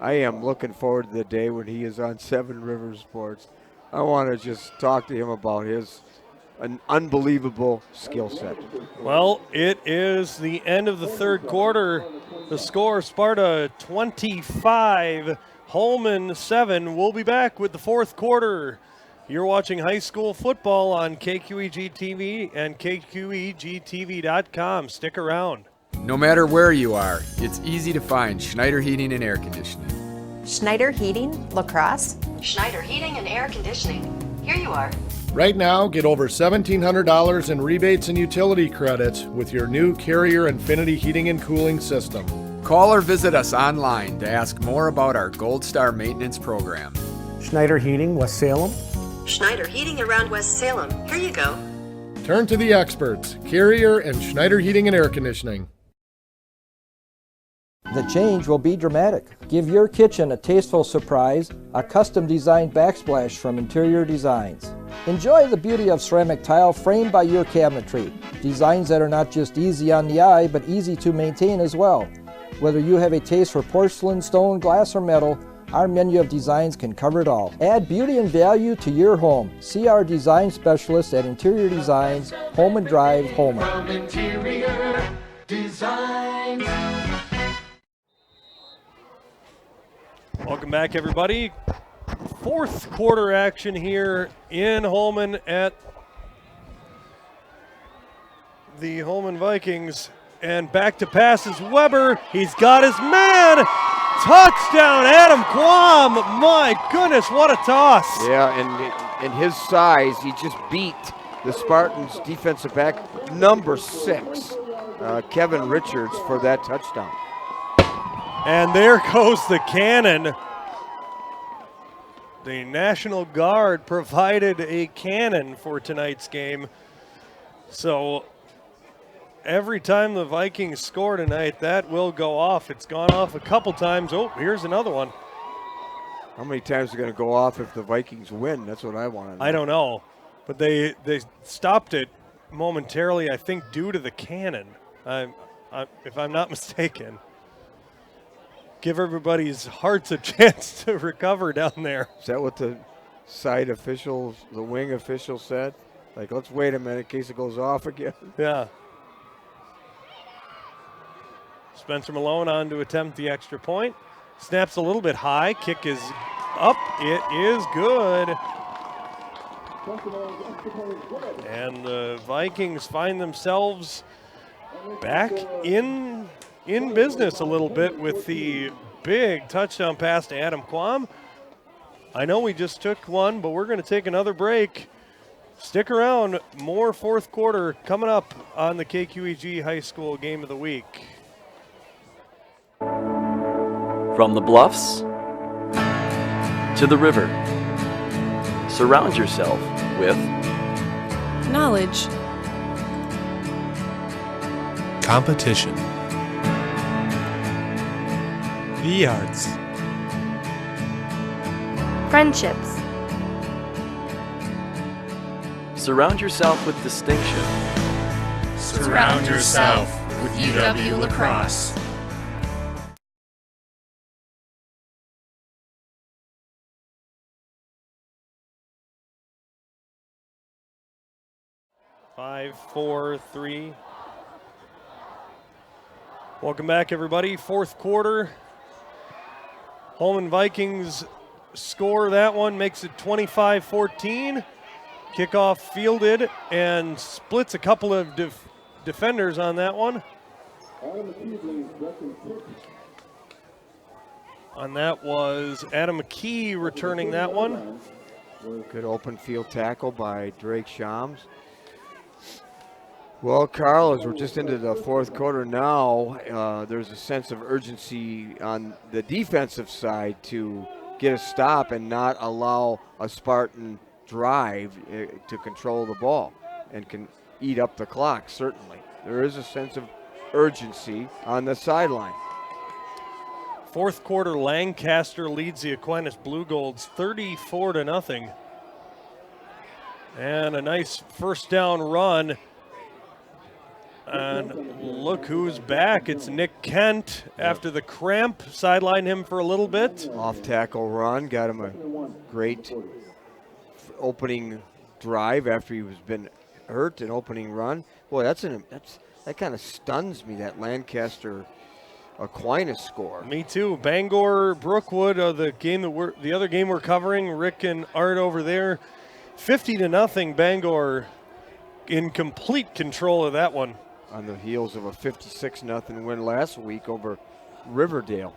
I am looking forward to the day when he is on 7 Rivers Sports. I want to just talk to him about an unbelievable skill set. Well, it is the end of the 3rd quarter. The score, Sparta 25, Holmen 7. We'll be back with the 4th quarter. You're watching high school football on KQEG TV and KQEGTV.com. Stick around. No matter where you are, it's easy to find Schneider Heating and Air Conditioning. Schneider Heating, La Crosse. Schneider Heating and Air Conditioning. Here you are. Right now, get over $1,700 in rebates and utility credits with your new Carrier Infinity heating and cooling system. Call or visit us online to ask more about our Gold Star maintenance program. Schneider Heating, West Salem. Schneider Heating around West Salem. Here you go. Turn to the experts, Carrier and Schneider Heating and Air Conditioning. The change will be dramatic. Give your kitchen a tasteful surprise, a custom designed backsplash from Interior Designs. Enjoy the beauty of ceramic tile framed by your cabinetry. Designs that are not just easy on the eye, but easy to maintain as well. Whether you have a taste for porcelain, stone, glass, or metal, our menu of designs can cover it all. Add beauty and value to your home. See our design specialists at Interior Designs, Holmen Drive, Holmen. From Interior Designs. Welcome back, everybody. Fourth quarter action here in Holmen at the Holmen Vikings. And back to passes, Weber. He's got his man. Touchdown, Adam Quam. My goodness, what a toss. Yeah, and in his size, he just beat the Spartans' defensive back, number 6, Kevin Richards, for that touchdown. And there goes the cannon. The National Guard provided a cannon for tonight's game. So every time the Vikings score tonight, that will go off. It's gone off a couple times. Oh, here's another one. How many times is it going to go off if the Vikings win? That's what I want to know. I don't know. But they stopped it momentarily, I think, due to the cannon, if I'm not mistaken. Give everybody's hearts a chance to recover down there. Is that what the side officials, the wing official said? Like, let's wait a minute in case it goes off again. Yeah. Spencer Malone on to attempt the extra point. Snaps a little bit high. Kick is up. It is good. And the Vikings find themselves back in business a little bit with the big touchdown pass to Adam Quam. I know we just took one, but we're going to take another break. Stick around. More fourth quarter coming up on the KQEG High School Game of the Week. From the bluffs to the river, surround yourself with knowledge, competition, the arts, friendships. Surround yourself with distinction. Surround yourself with UW Lacrosse. Five, 4, 3. Welcome back, everybody. Fourth quarter. Holmen Vikings score that one, makes it 25-14. Kickoff fielded and splits a couple of defenders on that one. On that was Adam McKee returning that one. Good open field tackle by Drake Shams. Well, Carl, as we're just into the fourth quarter now, there's a sense of urgency on the defensive side to get a stop and not allow a Spartan drive to control the ball and can eat up the clock, certainly. There is a sense of urgency on the sideline. Fourth quarter, Lancaster leads the Aquinas Blue Golds 34-0. And a nice first down run. And look who's back. It's Nick Kent after the cramp. Sidelined him for a little bit. Off tackle run. Got him a great opening drive after he was been hurt. An opening run. Boy, that kind of stuns me, that Lancaster Aquinas score. Me too. Bangor Brookwood, the other game we're covering. Rick and Art over there. 50-0 Bangor in complete control of that one. On the heels of a 56-0 win last week over Riverdale.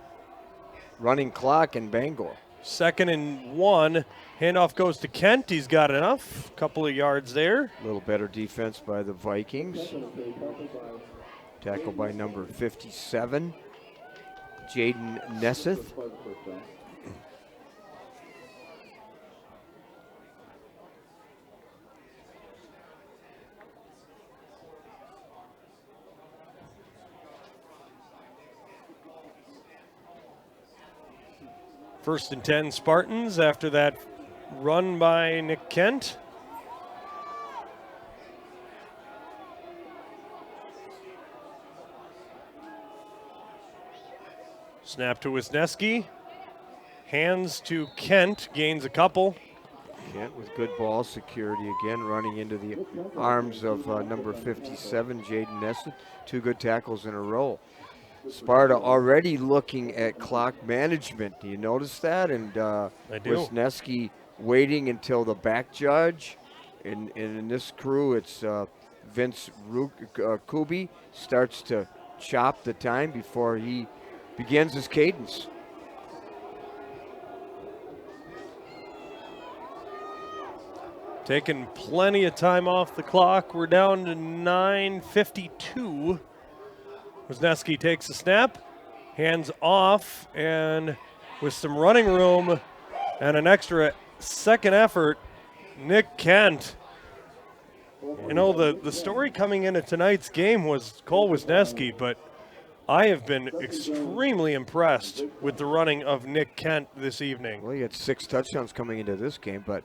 Running clock in Bangor. 2nd and 1. Handoff goes to Kent. He's got enough. Couple of yards there. A little better defense by the Vikings. Tackle by number 57, Jaden Nesseth. First and 10 Spartans after that run by Nick Kent. Snap to Wisniewski. Hands to Kent, gains a couple. Kent with good ball security again, running into the arms of number 57, Jaden Nesseth. 2 good tackles in a row. Sparta already looking at clock management. Do you notice that? And I do. Wisniewski waiting until the back judge. And in this crew, it's Vince Kubi starts to chop the time before he begins his cadence. Taking plenty of time off the clock. We're down to 9:52. Wisniewski takes the snap, hands off, and with some running room and an extra second effort, Nick Kent. You know, the story coming into tonight's game was Cole Wisniewski, but I have been extremely impressed with the running of Nick Kent this evening. Well, he had 6 touchdowns coming into this game, but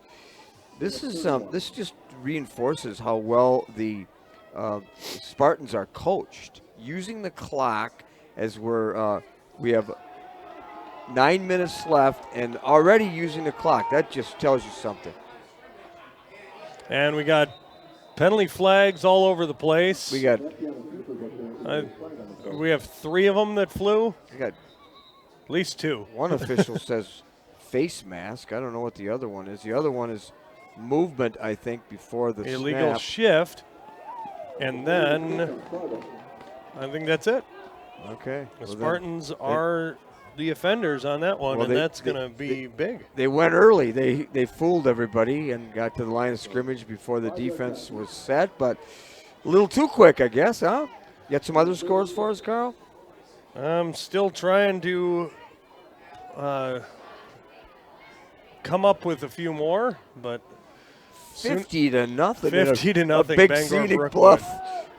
this just reinforces how well the Spartans are coached. Using the clock as we have 9 minutes left and already using the clock. That just tells you something. And we got penalty flags all over the place. We got we have 3 of them that flew. We got at least 2. One official says face mask. I don't know what the other one is. The other one is movement, I think, before the illegal snap. shift. And then I think that's it. Okay. The Spartans are the offenders on that one, and that's going to be big. They went early. They fooled everybody and got to the line of scrimmage before the defense was set, but a little too quick, I guess, huh? You got some other scores for us, Carl? I'm still trying to come up with a few more, but 50 to nothing. 50 to nothing. A big Bangor Scenic Brookwood. Bluff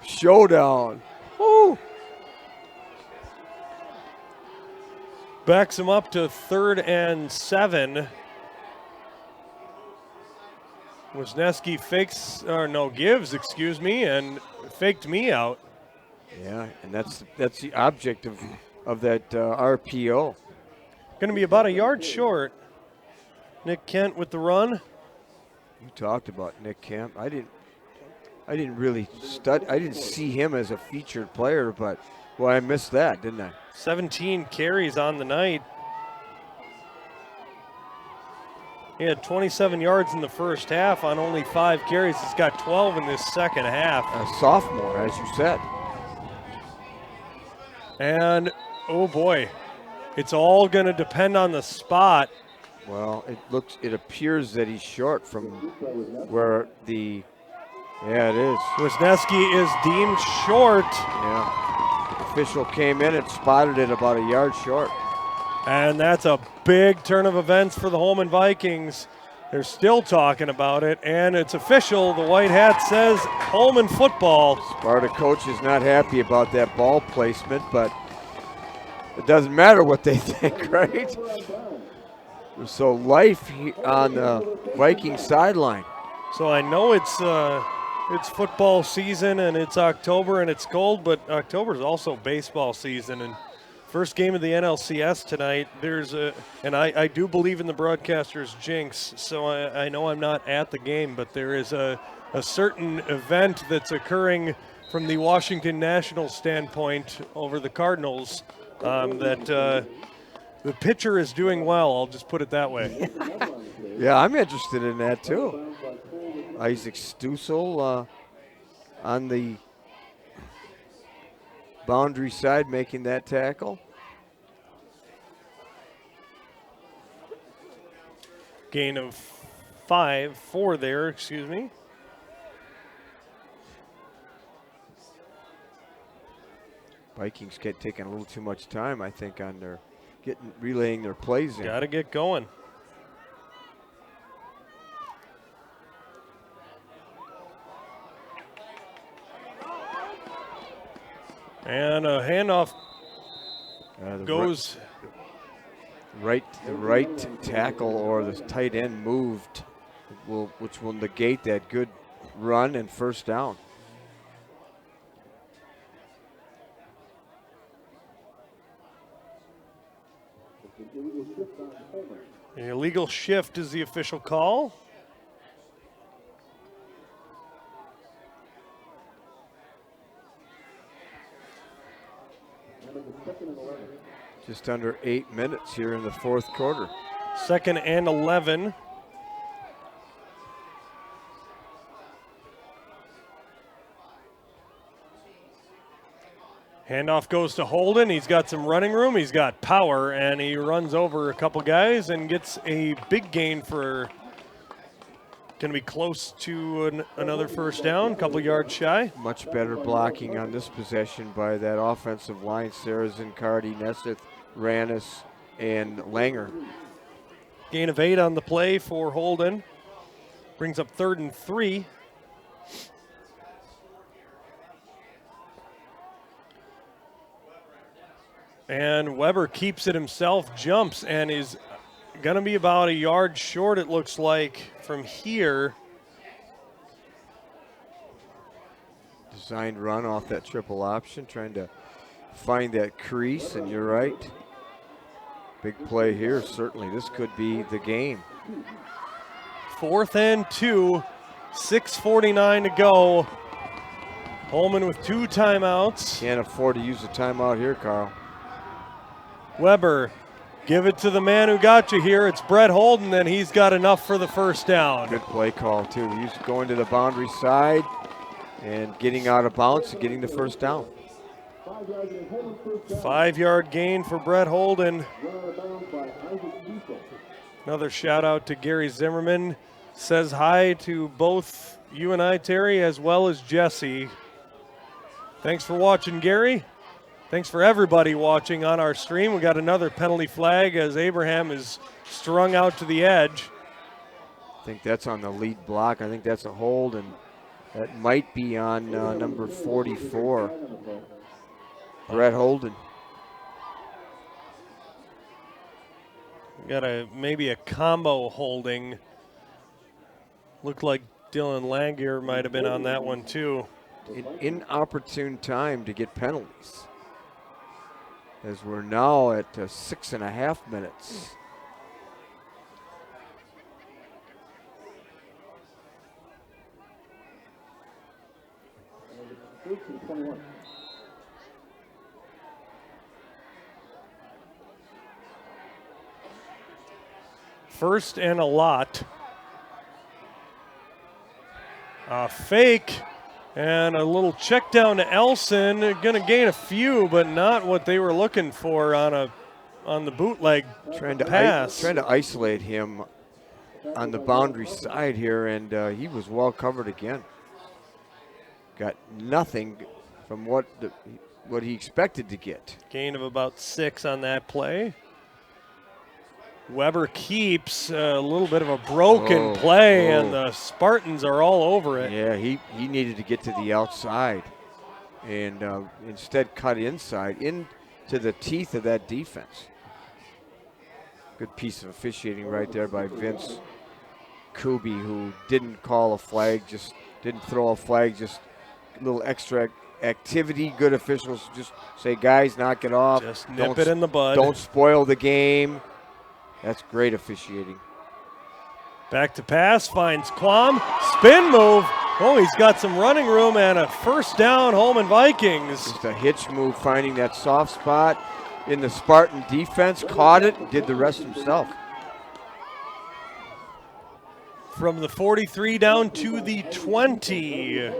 showdown. Woo! Backs him up to 3rd and 7. Wisniewski gives, and faked me out. Yeah, and that's the object of that RPO. Going to be about a yard short. Nick Kent with the run. You talked about Nick Kent. I didn't really study. I didn't see him as a featured player, but well, I missed that, didn't I? 17 carries on the night. He had 27 yards in the first half on only 5 carries. He's got 12 in this second half. A sophomore, as you said. And, oh boy, it's all going to depend on the spot. Well, it appears that he's short from where yeah, it is. Wisniewski is deemed short. Yeah. The official came in and spotted it about a yard short. And that's a big turn of events for the Holmen Vikings. They're still talking about it, and it's official. The white hat says Holmen football. Sparta coach is not happy about that ball placement, but it doesn't matter what they think, right? So life on the Viking sideline. So I know it's football season and it's October and it's cold, but October is also baseball season. And first game of the NLCS tonight, and I do believe in the broadcaster's jinx, so I know I'm not at the game, but there is a certain event that's occurring from the Washington Nationals standpoint over the Cardinals that the pitcher is doing well, I'll just put it that way. Yeah, I'm interested in that too. Isaac Stussel on the boundary side making that tackle. Gain of 4 there, excuse me. Vikings taking a little too much time, I think, on their relaying their plays in. Got to get going. And a handoff goes. The right tackle or the tight end moved, which will negate that good run and first down. The illegal shift is the official call. Just under 8 minutes here in the fourth quarter. 2nd and 11. Handoff goes to Holden. He's got some running room. He's got power, and he runs over a couple guys and gets a big gain for going to be close to another first down, a couple yards shy. Much better blocking on this possession by that offensive line. Sarazen, Cardi, Nesseth, Rannis, and Langer. Gain of 8 on the play for Holden. Brings up 3rd and 3. And Weber keeps it himself, jumps, and is going to be about a yard short, it looks like, from here. Designed run off that triple option, trying to find that crease, and you're right. Big play here, certainly. This could be the game. 4th and 2, 6:49 to go. Holmen with 2 timeouts. Can't afford to use a timeout here, Carl. Weber, give it to the man who got you here. It's Brett Holden, and he's got enough for the first down. Good play call, too. He's going to the boundary side and getting out of bounds and getting the first down. 5-yard gain for Brett Holden. Another shout out to Gary Zimmerman. Says hi to both you and I, Terry, as well as Jesse. Thanks for watching, Gary. Thanks for everybody watching on our stream. We got another penalty flag as Abraham is strung out to the edge. I think that's on the lead block. I think that's a hold, and that might be on number 44, Brett Holden. We got maybe a combo holding. Looked like Dylan Langier might have been on that one too. An inopportune time to get penalties, as we're now at 6.5 minutes. First and a lot. A fake and a little check down to Elson. Going to gain a few, but not what they were looking for on the bootleg pass. Trying to isolate him on the boundary side here, and he was well covered again. Got nothing from what he expected to get. Gain of about 6 on that play. Weber keeps a little bit of a broken play, and the Spartans are all over it. Yeah, he needed to get to the outside and instead cut inside into the teeth of that defense. Good piece of officiating right there by Vince Kuby, who didn't call a flag, just didn't throw a flag, just a little extra activity. Good officials just say, guys, knock it off. Just nip it in the bud. Don't spoil the game. That's great officiating. Back to pass, finds Quam. Spin move. Oh, he's got some running room and a first down, Holmen Vikings. Just a hitch move, finding that soft spot in the Spartan defense. Caught it, did the rest himself. From the 43 down to the 20.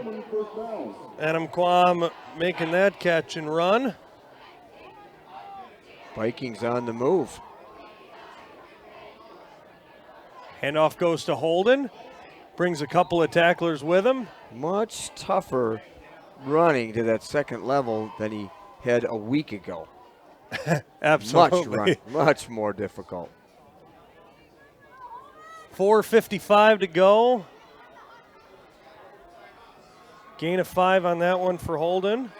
Adam Quam making that catch and run. Vikings on the move. Handoff goes to Holden. Brings a couple of tacklers with him. Much tougher running to that second level than he had a week ago. Absolutely. Much more difficult. 4:55 to go. Gain of 5 on that one for Holden.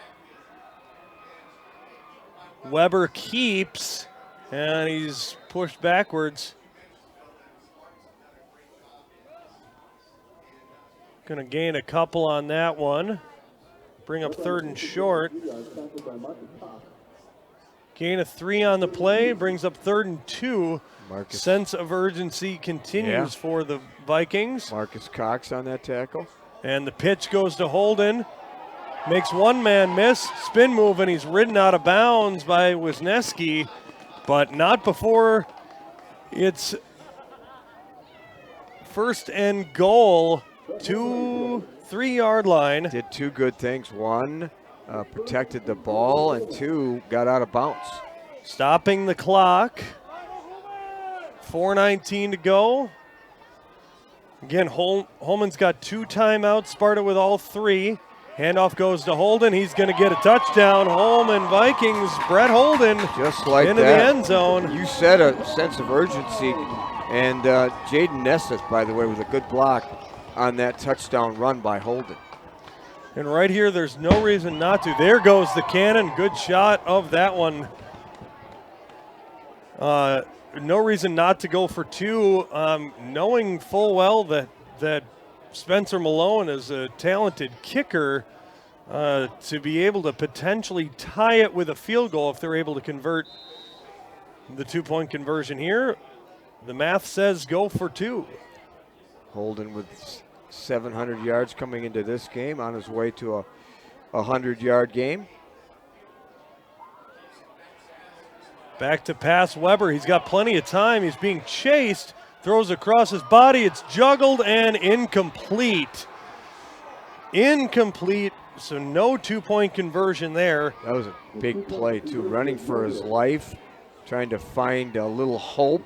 Weber keeps, and he's pushed backwards. Going to gain a couple on that one. Bring up 3rd and short. Gain of 3 on the play, brings up 3rd and 2. Marcus. Sense of urgency continues for the Vikings. Marcus Cox on that tackle. And the pitch goes to Holden. Makes one man miss. Spin move, and he's ridden out of bounds by Wisniewski, but not before it's 1st and goal. 2-3-yard line. Did 2 good things. 1, protected the ball, and 2, got out of bounds. Stopping the clock. 4:19 to go. Again, Holman's got 2 timeouts. Sparta with all 3. Handoff goes to Holden. He's going to get a touchdown. Holmen Vikings. Brett Holden just like into that. The end zone. You said a sense of urgency, and Jaden Nessus, by the way, with a good block on that touchdown run by Holden. And right here, there's no reason not to. There goes the cannon. Good shot of that one. No reason not to go for 2, knowing full well that Spencer Malone is a talented kicker, to be able to potentially tie it with a field goal if they're able to convert the 2-point conversion here. The math says go for 2. Holden with 700 yards coming into this game, on his way to a 100-yard game. Back to pass Weber. He's got plenty of time. He's being chased. Throws across his body. It's juggled and incomplete. Incomplete. So no 2-point conversion there. That was a big play, too. Running for his life, trying to find a little hope.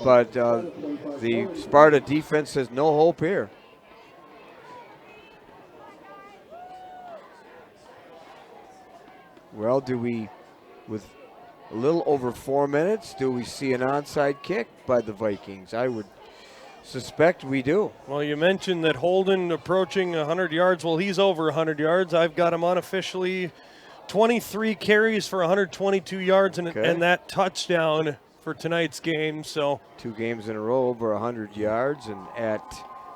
But the Sparta defense has no hope here. Well, do we, with a little over 4 minutes, do we see an onside kick by the Vikings? I would suspect we do. Well, you mentioned that Holden approaching 100 yards. Well, he's over 100 yards. I've got him unofficially 23 carries for 122 yards and that touchdown for tonight's game. So 2 games in a row over 100 yards, and at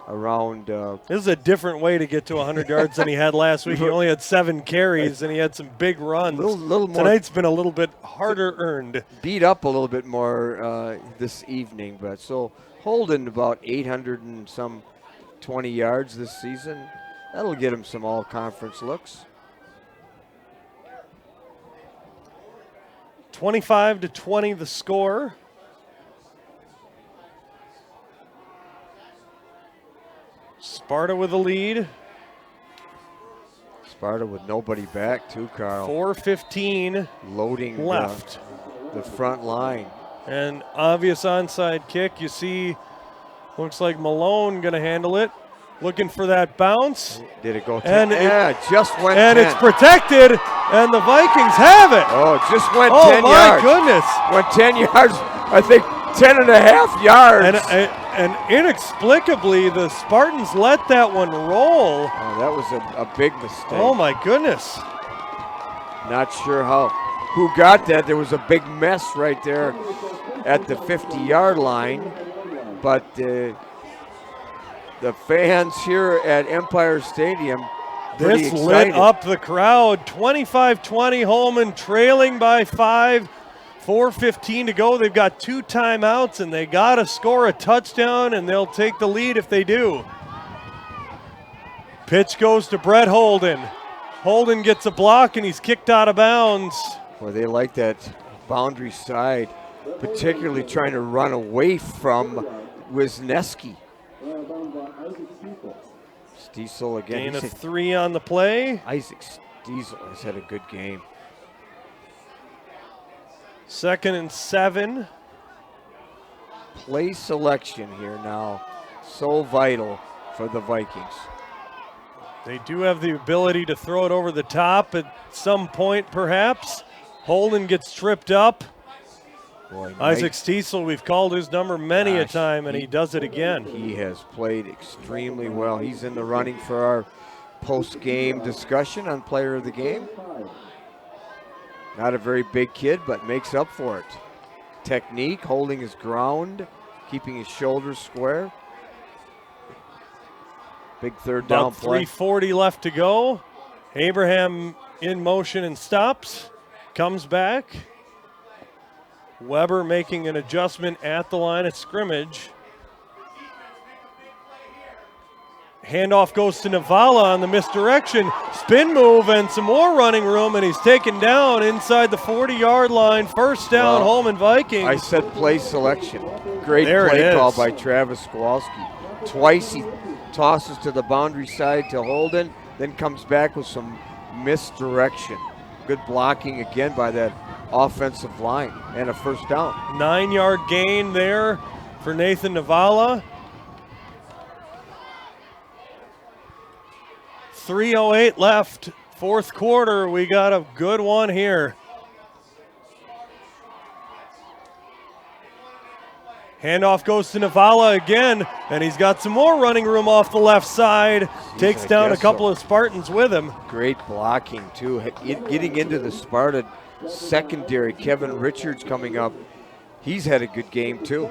around this is a different way to get to 100 yards than he had last week. He only had 7 carries and he had some big runs. Little more. Tonight's been a little bit harder earned. Beat up a little bit more this evening, but so Holden about 800 and some 20 yards this season. That'll get him some all-conference looks. 25-20 the score. Sparta with the lead. Sparta with nobody back too, Carl. 4:15 loading left. The front line. And obvious onside kick. You see, looks like Malone going to handle it. Looking for that bounce. Did it go? And just went. And 10. it's protected, and the Vikings have it. Oh, just went 10 yards. yards. Oh, my goodness. Went 10 yards. I think 10.5 yards. And inexplicably, the Spartans let that one roll. Oh, that was a big mistake. Oh, my goodness. Not sure who got that. There was a big mess right there at the 50-yard line. But the fans here at Empire Stadium, pretty this excited. Lit up the crowd. 25-20, Holmen trailing by 5. 4:15 to go. They've got 2 timeouts, and they got to score a touchdown, and they'll take the lead if they do. Pitch goes to Brett Holden. Holden gets a block, and he's kicked out of bounds. Well, they like that boundary side, particularly trying to run away from Wisniewski. Stiesel again. Gain of 3 on the play. Isaac Stiesel has had a good game. 2nd and 7. play selection here now, so vital for the Vikings. They do have the ability to throw it over the top at some point, perhaps. Holden gets tripped up. Boy, Isaac Stiesel, we've called his number many a time, and he does it again. He has played extremely well. He's in the running for our post-game discussion on player of the game. Not a very big kid, but makes up for it. Technique, holding his ground, keeping his shoulders square. Big third down About play. 3:40 left to go. Abraham in motion and stops. Comes back. Weber making an adjustment at the line of scrimmage. Handoff goes to Navala on the misdirection. Spin move and some more running room, and he's taken down inside the 40-yard line. First down, Holmen Vikings. I said play selection. Great There play it call is. by Travis Kowalski. Twice he tosses to the boundary side to Holden, then comes back with some misdirection. Good blocking again by that offensive line, and a first down. 9-yard gain there for Nathan Navala. 3:08 left, fourth quarter. We got a good one here. Handoff goes to Navala again, and he's got some more running room off the left side. Takes down a couple of Spartans with him. Great blocking, too. Getting into the Sparta secondary. Kevin Richards coming up. He's had a good game, too.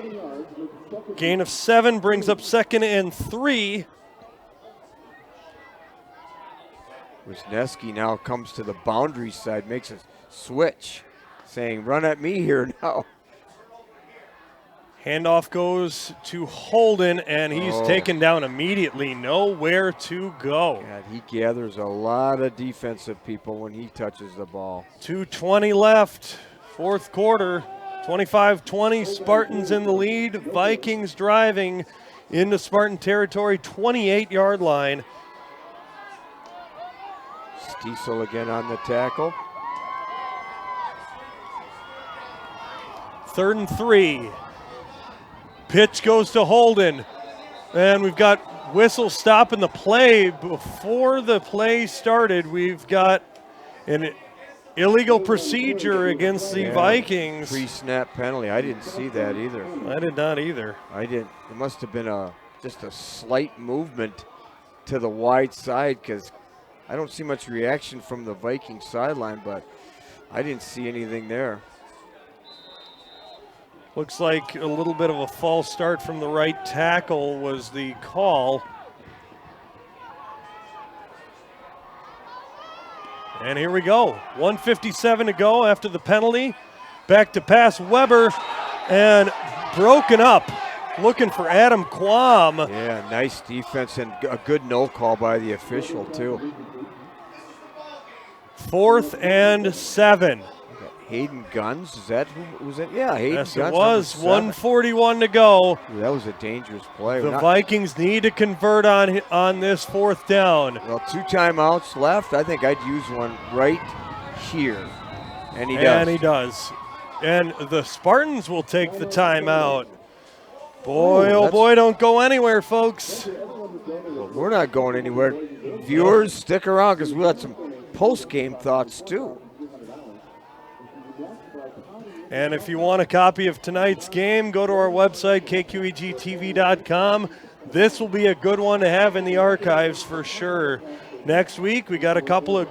Gain of 7 brings up 2nd and 3. Wisniewski now comes to the boundary side, makes a switch, saying, run at me here now. Handoff goes to Holden, and he's taken down immediately. Nowhere to go. God, he gathers a lot of defensive people when he touches the ball. 2:20 left, fourth quarter. 25-20, Spartans in the lead. Vikings driving into Spartan territory, 28-yard line. Stiesel again on the tackle. 3rd and 3. Pitch goes to Holden. And we've got whistle stopping the play. Before the play started, we've got an illegal procedure against the Vikings. Pre-snap penalty. I didn't see that either. I did not either. I didn't. It must have been just a slight movement to the wide side, because I don't see much reaction from the Viking sideline, but I didn't see anything there. Looks like a little bit of a false start from the right tackle was the call. And here we go. 1:57 to go after the penalty. Back to pass, Weber, and broken up. Looking for Adam Quam. Yeah, nice defense and a good no call by the official, too. 4th and 7. Hayden Guns, is that who was it? Yeah, Hayden Yes, Guns. it was. 1:41 to go. Ooh, that was a dangerous play. The Vikings need to convert on this 4th down. Well, 2 timeouts left. I think I'd use one right here. And he does. And he does. And the Spartans will take the timeout. Boy, oh boy, don't go anywhere, folks. Well, we're not going anywhere. Viewers, stick around, because we'll have some post-game thoughts, too. And if you want a copy of tonight's game, go to our website, kqegtv.com. This will be a good one to have in the archives for sure. Next week, we got a couple of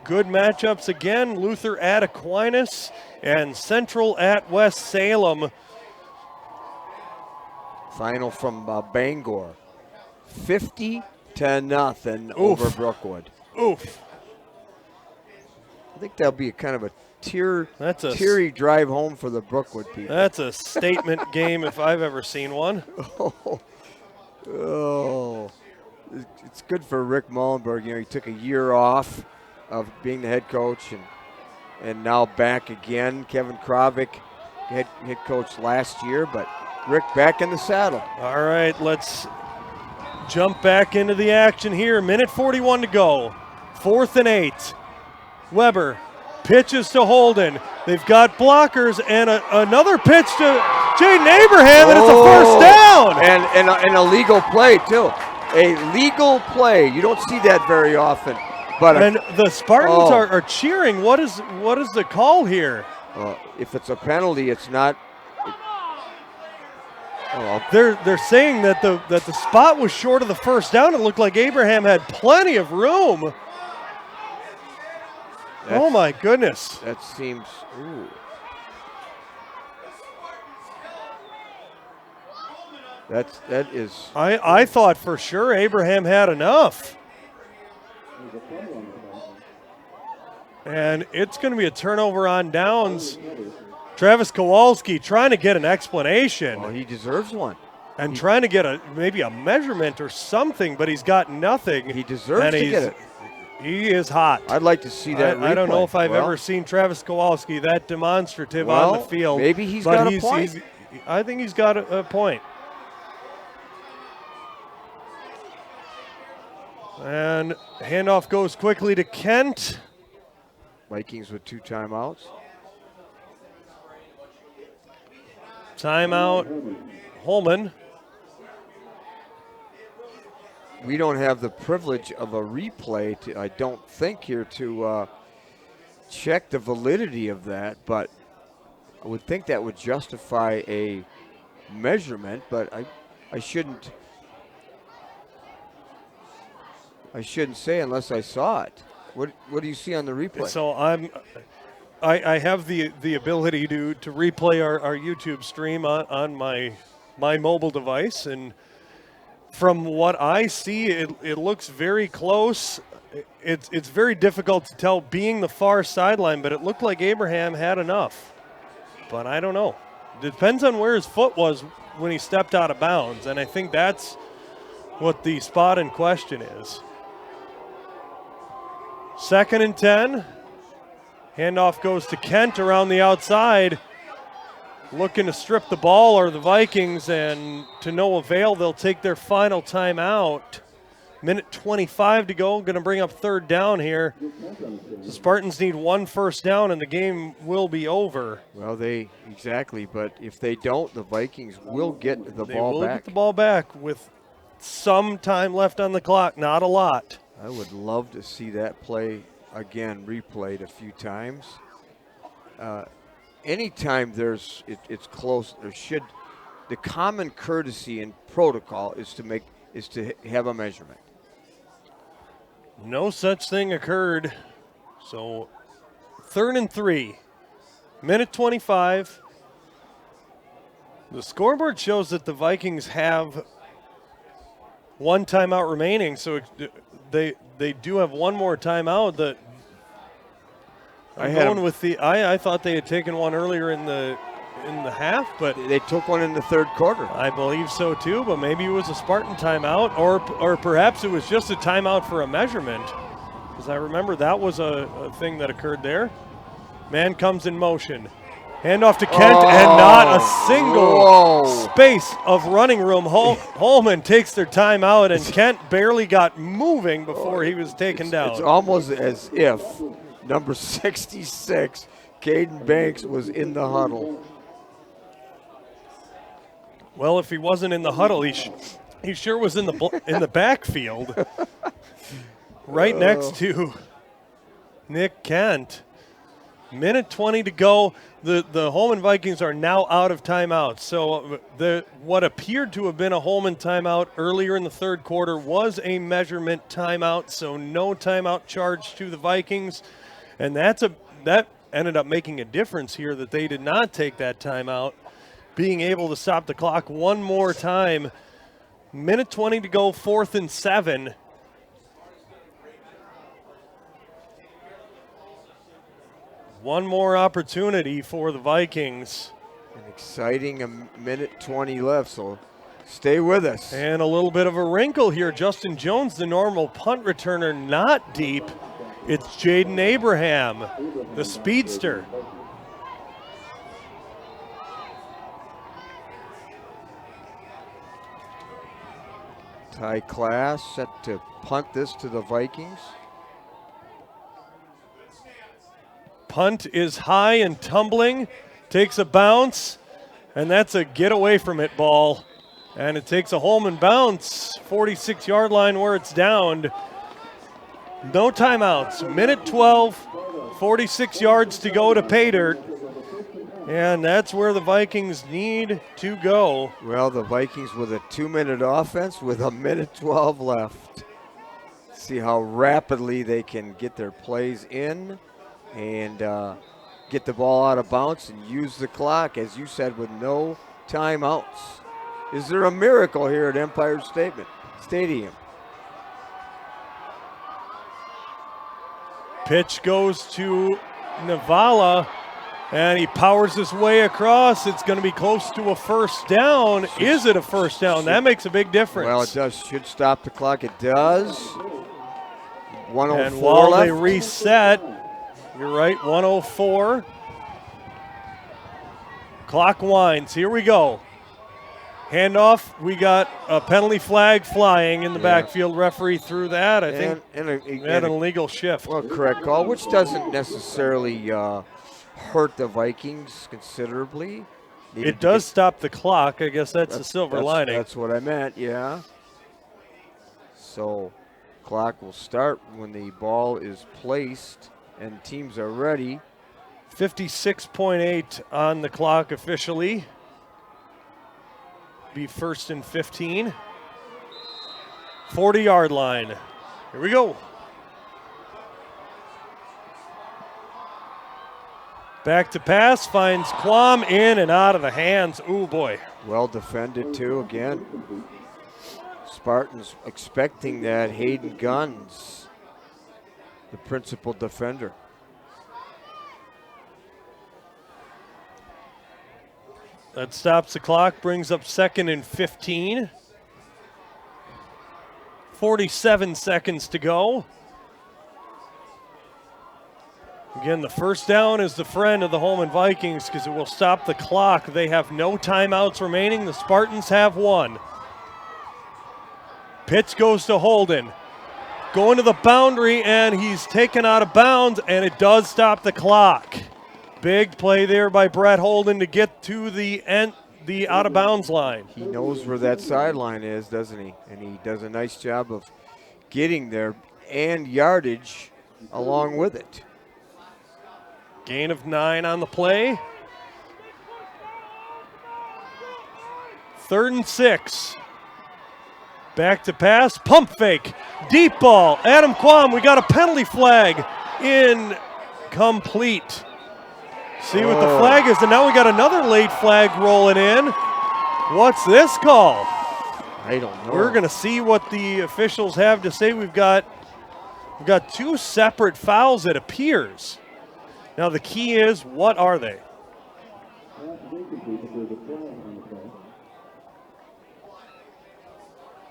good matchups again. Luther at Aquinas and Central at West Salem. Final from Bangor. 50-0 over Brookwood. Oof. I think that'll be a kind of a teary drive home for the Brookwood people. That's a statement game if I've ever seen one. It's good for Rick Mullenberg. You know, he took a year off of being the head coach and now back again. Kevin Kravick, head coach last year, but Rick back in the saddle. All right, let's jump back into the action here. Minute 41 to go. 4th and 8. Weber pitches to Holden. They've got blockers and another pitch to Jaden Abraham, and it's a first down. And a legal play, too. A legal play. You don't see that very often. And the Spartans are cheering. What is the call here? If it's a penalty, it's not. They're saying that the spot was short of the first down. It looked like Abraham had plenty of room. Oh my goodness. That seems. Ooh. That is. I thought for sure Abraham had enough. And it's going to be a turnover on downs. Travis Kowalski trying to get an explanation. Oh, he deserves one. And trying to get maybe a measurement or something, but he's got nothing. He deserves to get it. He is hot. I'd like to see that replay. I don't know if I've ever seen Travis Kowalski that demonstrative on the field. Maybe he's got a point. I think he's got a point. And handoff goes quickly to Kent. Vikings with 2 timeouts. Timeout, Holmen. We don't have the privilege of a replay, I don't think, here to check the validity of that, but I would think that would justify a measurement, but I shouldn't say unless I saw it. What do you see on the replay? So I have the ability to replay our YouTube stream on my mobile device, and from what I see, it looks very close. It's very difficult to tell being the far sideline, but it looked like Abraham had enough. But I don't know. It depends on where his foot was when he stepped out of bounds, and I think that's what the spot in question is. 2nd and 10. Handoff goes to Kent around the outside. Looking to strip the ball are the Vikings, and to no avail, they'll take their final timeout. Minute 25 to go. Going to bring up 3rd down here. The Spartans need 1 first down, and the game will be over. Well, exactly, but if they don't, the Vikings will get the ball back. They will get the ball back with some time left on the clock, not a lot. I would love to see that play again replayed a few times. Anytime it's close, the common courtesy and protocol is to have a measurement. No such thing occurred. So 3rd and 3, minute 25. The scoreboard shows that the Vikings have 1 timeout remaining, so they do have 1 more timeout. I thought they had taken one earlier in the half, but they took one in the 3rd quarter. I believe so too, but maybe it was a Spartan timeout, or perhaps it was just a timeout for a measurement, because I remember that was a thing that occurred there. Man comes in motion. Handoff to Kent, and not a single space of running room. Holmen takes their timeout, and Kent barely got moving before he was taken down. It's almost as if number 66, Caden Banks, was in the huddle. Well, if he wasn't in the huddle, he sure was in the backfield, right next to Nick Kent. Minute 20 to go. The Holmen Vikings are now out of timeouts. So what appeared to have been a Holmen timeout earlier in the 3rd quarter was a measurement timeout. So no timeout charged to the Vikings, and that ended up making a difference here that they did not take that timeout, being able to stop the clock 1 more time. Minute 20 to go, 4th and 7. One more opportunity for the Vikings. An exciting minute 20 left, so stay with us. And a little bit of a wrinkle here. Justin Jones, the normal punt returner, not deep. It's Jaden Abraham, the speedster. Ty Class set to punt this to the Vikings. Punt is high and tumbling, takes a bounce, and that's a get away from it ball. And it takes a Holmen bounce, 46-yard line where it's downed. No timeouts, minute 12, 46 yards to go to pay dirt. And that's where the Vikings need to go. Well, the Vikings with a 2-minute offense with a minute 12 left. See how rapidly they can get their plays in and get the ball out of bounds and use the clock, as you said, with no timeouts. Is there a miracle here at Empire Stadium? Pitch goes to Navala, and he powers his way across. It's going to be close to a first down. Is it a first down? That makes a big difference. Well, it does. Should stop the clock. It does. 104 and while left. they reset, you're right, 104. Clock winds. Here we go. Handoff. We got a penalty flag flying in the backfield. Referee threw that. I think had an illegal shift. Well, correct call, which doesn't necessarily hurt the Vikings considerably. It does stop the clock. I guess that's the silver lining. That's what I meant, yeah. So clock will start when the ball is placed and teams are ready. 56.8 on the clock officially. Be first and 15. 40-yard line. Here we go. Back to pass, finds Quam in and out of the hands. Ooh, boy. Well defended, too, again. Spartans expecting that. Hayden Guns, the principal defender. That stops the clock, brings up second and 15. 47 seconds to go. Again, the first down is the friend of the Holmen Vikings because it will stop the clock. They have no timeouts remaining. The Spartans have one. Pitch goes to Holden. Going to the boundary, and he's taken out of bounds, and it does stop the clock. Big play there by Brett Holden to get to the out-of-bounds line. He knows where that sideline is, doesn't he? And he does a nice job of getting there and yardage along with it. Gain of 9 on the play. 3rd and 6. Back to pass, pump fake, deep ball. Adam Quam, we got a penalty flag. Incomplete. See what the flag is, and now we got another late flag rolling in. What's this call? I don't know. We're going to see what the officials have to say. We've got 2 separate fouls, it appears. Now the key is, what are they?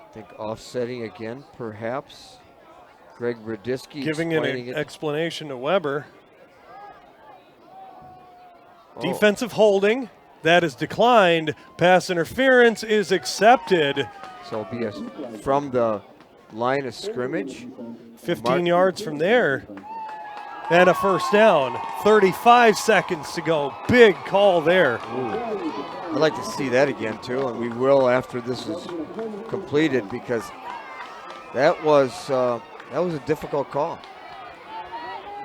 I think offsetting again, perhaps. Greg Radisky giving an explanation to Weber. Defensive holding, that is declined. Pass interference is accepted. So it'll be from the line of scrimmage. 15 yards from there. And a first down. 35 seconds to go. Big call there. I'd like to see that again, too, and we will after this is completed because that was a difficult call.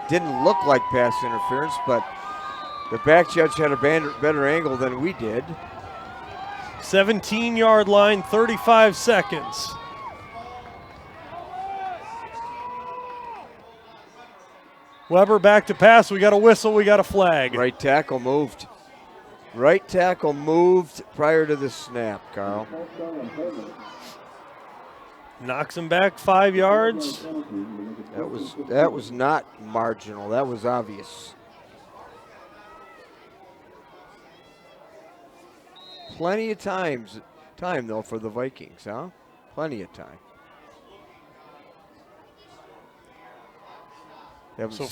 Didn't look like pass interference, but the back judge had a better angle than we did. 17-yard line, 35 seconds. Weber back to pass. We got a whistle. We got a flag. Right tackle moved. Right tackle moved prior to the snap, Carl. Knocks him back 5 yards. That was not marginal. That was obvious. Plenty of time though for the Vikings, huh? Plenty of time. So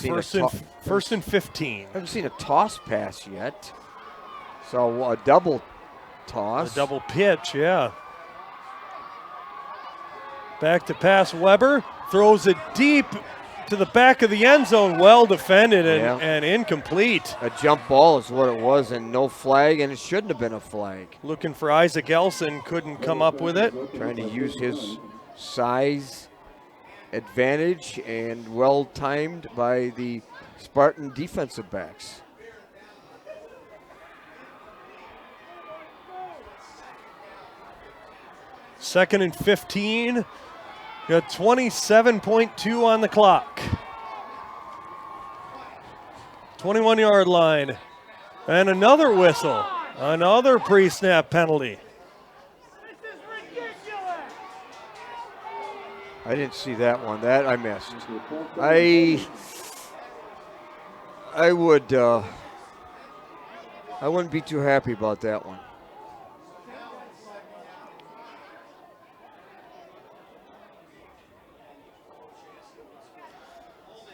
first and 15. Haven't seen a toss pass yet. So a double toss. A double pitch, yeah. Back to pass, Weber throws it deep, to the back of the end zone. Well defended and incomplete. A jump ball is what it was, and no flag, and it shouldn't have been a flag. Looking for Isaac Elson, couldn't come up with it. Trying to use his size advantage, and well timed by the Spartan defensive backs. Second and 15. Got 27.2 on the clock. 21-yard line. And another whistle. Another pre-snap penalty. I didn't see that one. That I missed. I wouldn't be too happy about that one.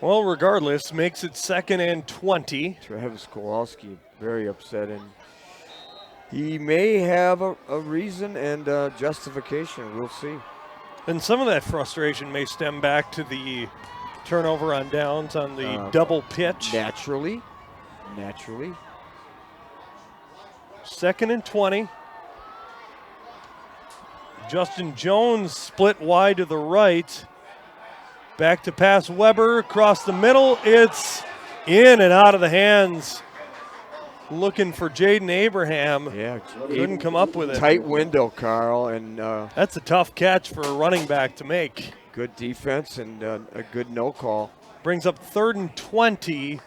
Well, regardless, makes it 2nd and 20. Travis Kowalski very upset, and he may have a reason and justification. We'll see. And some of that frustration may stem back to the turnover on downs on the double pitch. Naturally. 2nd and 20. Justin Jones split wide to the right. Back to pass Weber across the middle. It's in and out of the hands. Looking for Jaden Abraham. Yeah, couldn't come up with it. Tight window, Carl, and that's a tough catch for a running back to make. Good defense and a good no call. Brings up 3rd and 20.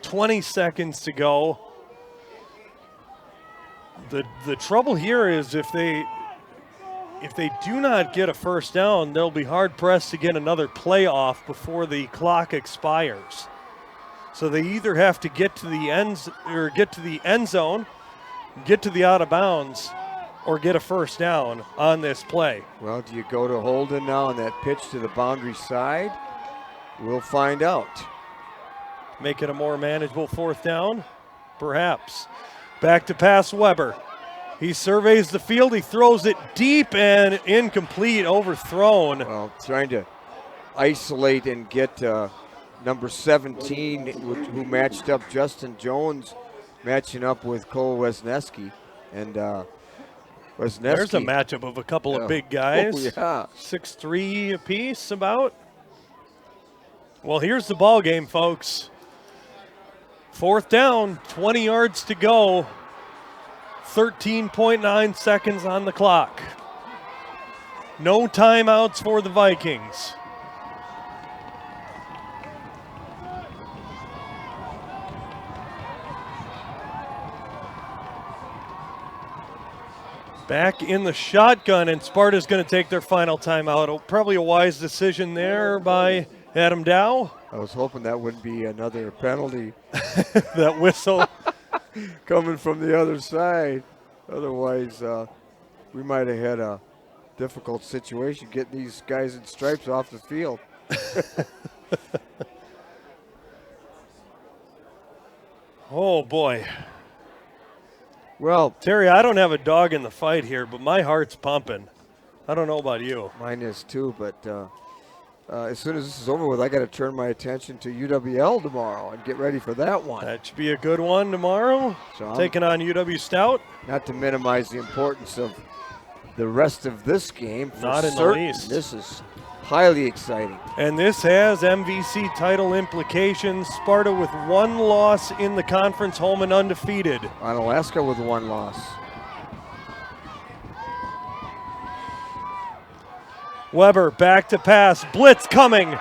20 seconds to go. The trouble here is if they do not get a first down, they'll be hard pressed to get another playoff before the clock expires. So they either have to get to the end zone, get to the out of bounds, or get a first down on this play. Well, do you go to Holden now on that pitch to the boundary side? We'll find out. Make it a more manageable 4th down? Perhaps. Back to pass Weber. He surveys the field. He throws it deep and incomplete, overthrown. Well, trying to isolate and get number 17, who matched up Justin Jones, matching up with Cole Wesneski. And Wesneski. There's a matchup of a couple of big guys. Oh, yeah. 6'3" apiece about. Well, here's the ball game, folks. 4th down, 20 yards to go. 13.9 seconds on the clock. No timeouts for the Vikings. Back in the shotgun, and Sparta's going to take their final timeout. Probably a wise decision there by Adam Dow. I was hoping that wouldn't be another penalty. That whistle. Coming from the other side. Otherwise, we might have had a difficult situation getting these guys in stripes off the field. Oh, boy. Well, Terry, I don't have a dog in the fight here, but my heart's pumping. I don't know about you. Mine is too, but as soon as this is over with, I got to turn my attention to UWL tomorrow and get ready for that one. That should be a good one tomorrow. So taking on UW Stout. Not to minimize the importance of the rest of this game. Not in the least. This is highly exciting. And this has MVC title implications. Sparta with 1 loss in the conference, Holmen undefeated. On Alaska with 1 loss. Weber back to pass. Blitz coming.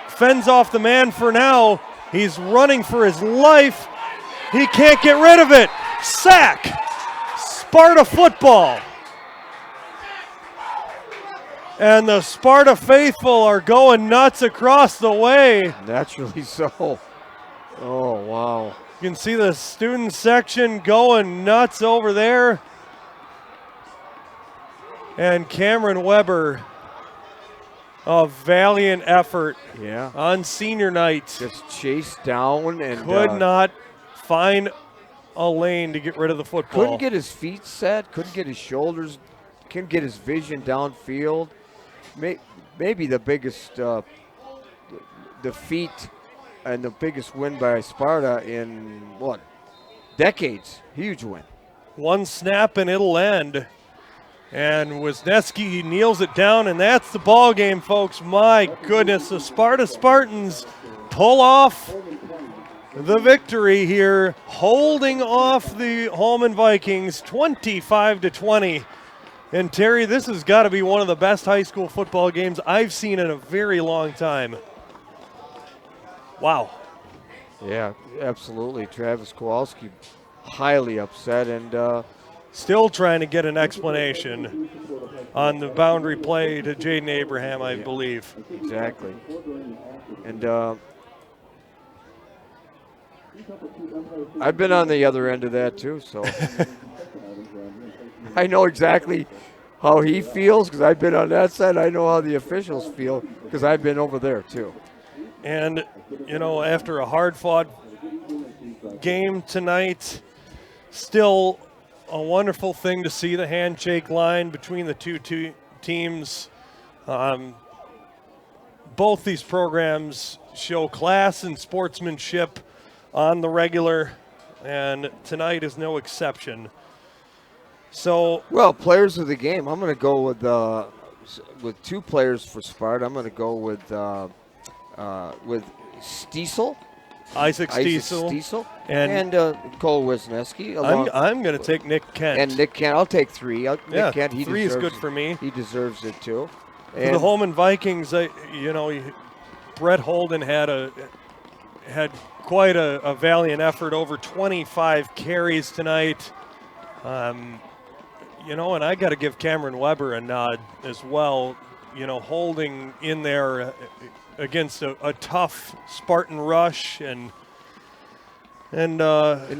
Fends off the man for now. He's running for his life. He can't get rid of it. Sack. Sparta football. And the Sparta faithful are going nuts across the way. Naturally so. Oh, wow. You can see the student section going nuts over there. And Cameron Weber, a valiant effort on senior night. Just chased down and could not find a lane to get rid of the football. Couldn't get his feet set, couldn't get his shoulders, couldn't get his vision downfield. Maybe the biggest defeat and the biggest win by Sparta in, decades. Huge win. One snap and it'll end. And Wisniewski kneels it down, and that's the ball game, folks. My goodness, the Sparta Spartans pull off the victory here, holding off the Holmen Vikings 25-20. And Terry, this has got to be one of the best high school football games I've seen in a very long time. Wow. Yeah, absolutely. Travis Kowalski highly upset and still trying to get an explanation on the boundary play to Jaden Abraham, I believe. Exactly. And I've been on the other end of that too, so I know exactly how he feels because I've been on that side. I know how the officials feel because I've been over there too. And, after a hard-fought game tonight, still a wonderful thing to see the handshake line between the two teams. Both these programs show class and sportsmanship on the regular, and tonight is no exception. So, players of the game. I'm going to go with two players for Sparta. I'm going to go with Stiesel. Isaac Stiesel. And Cole Wisniewski. I'm going to take Nick Kent. And Nick Kent. I'll take three. Nick Kent, he 3 is good for me. He deserves it too. For the Holmen Vikings, Brett Holden had quite a valiant effort, over 25 carries tonight. And I got to give Cameron Weber a nod as well, holding in there against a tough Spartan rush and I'm gonna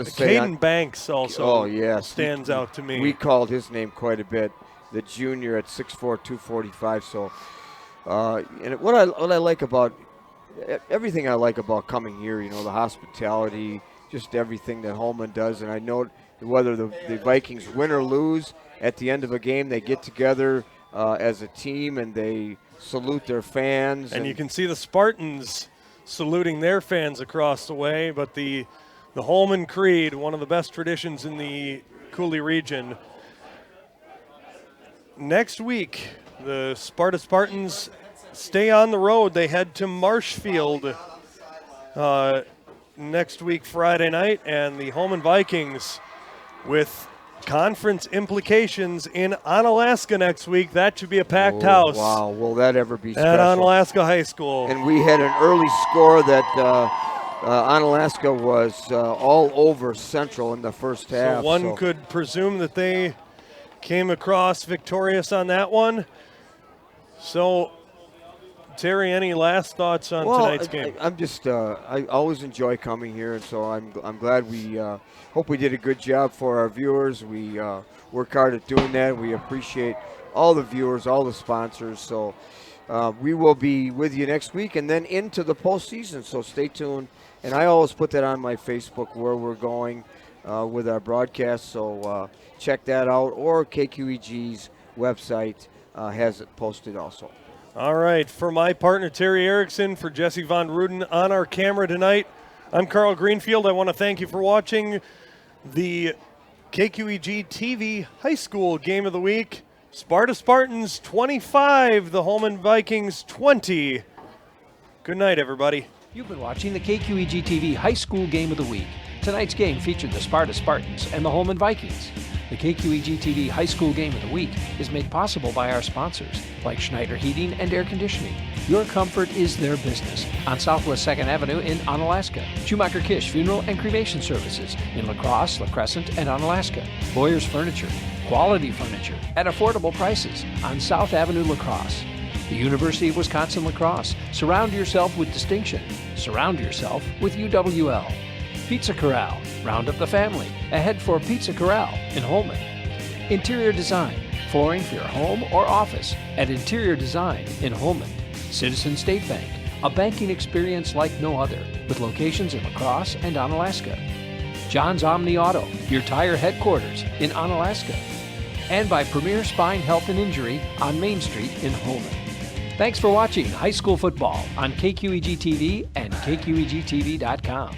say Caden Banks also yes, stands out to me. We called his name quite a bit, the junior at 6'4", 245. So and what I like about everything I like about coming here, the hospitality, just everything that Holmen does, and I know whether the Vikings win or lose, at the end of a game they get together as a team and they salute their fans. And you can see the Spartans saluting their fans across the way, but the Holmen Creed, one of the best traditions in the Cooley region. Next week, the Sparta Spartans stay on the road. They head to Marshfield next week, Friday night, and the Holmen Vikings with conference implications in Onalaska next week. That should be a packed house. Wow, will that ever be special? At Onalaska High School. And we had an early score that Onalaska was all over Central in the first half. So one could presume that they came across victorious on that one. So, Terry, any last thoughts on tonight's game? I'm just I always enjoy coming here, and so I'm glad we hope we did a good job for our viewers. We work hard at doing that. We appreciate all the viewers, all the sponsors. So we will be with you next week and then into the postseason. So stay tuned. And I always put that on my Facebook where we're going with our broadcast. So check that out, or KQEG's website has it posted also. All right, for my partner Terry Erickson, for Jesse Von Ruden on our camera tonight, I'm Carl Greenfield. I want to thank you for watching the KQEG TV High School Game of the Week. Sparta Spartans 25, the Holmen Vikings 20. Good night, everybody. You've been watching the KQEG TV High School Game of the Week. Tonight's game featured the Sparta Spartans and the Holmen Vikings. The KQEG TV High School Game of the Week is made possible by our sponsors, like Schneider Heating and Air Conditioning. Your comfort is their business on Southwest 2nd Avenue in Onalaska. Schumacher Kish Funeral and Cremation Services in La Crosse, La Crescent, and Onalaska. Boyer's Furniture, quality furniture at affordable prices on South Avenue, La Crosse. The University of Wisconsin-La Crosse. Surround yourself with distinction. Surround yourself with UWL. Pizza Corral. Round up the family. Ahead for Pizza Corral in Holmen. Interior Design. Flooring for your home or office at Interior Design in Holmen. Citizen State Bank. A banking experience like no other with locations in La Crosse and Onalaska. John's Omni Auto. Your tire headquarters in Onalaska. And by Premier Spine Health and Injury on Main Street in Holmen. Thanks for watching high school football on KQEG TV and KQEGTV.com.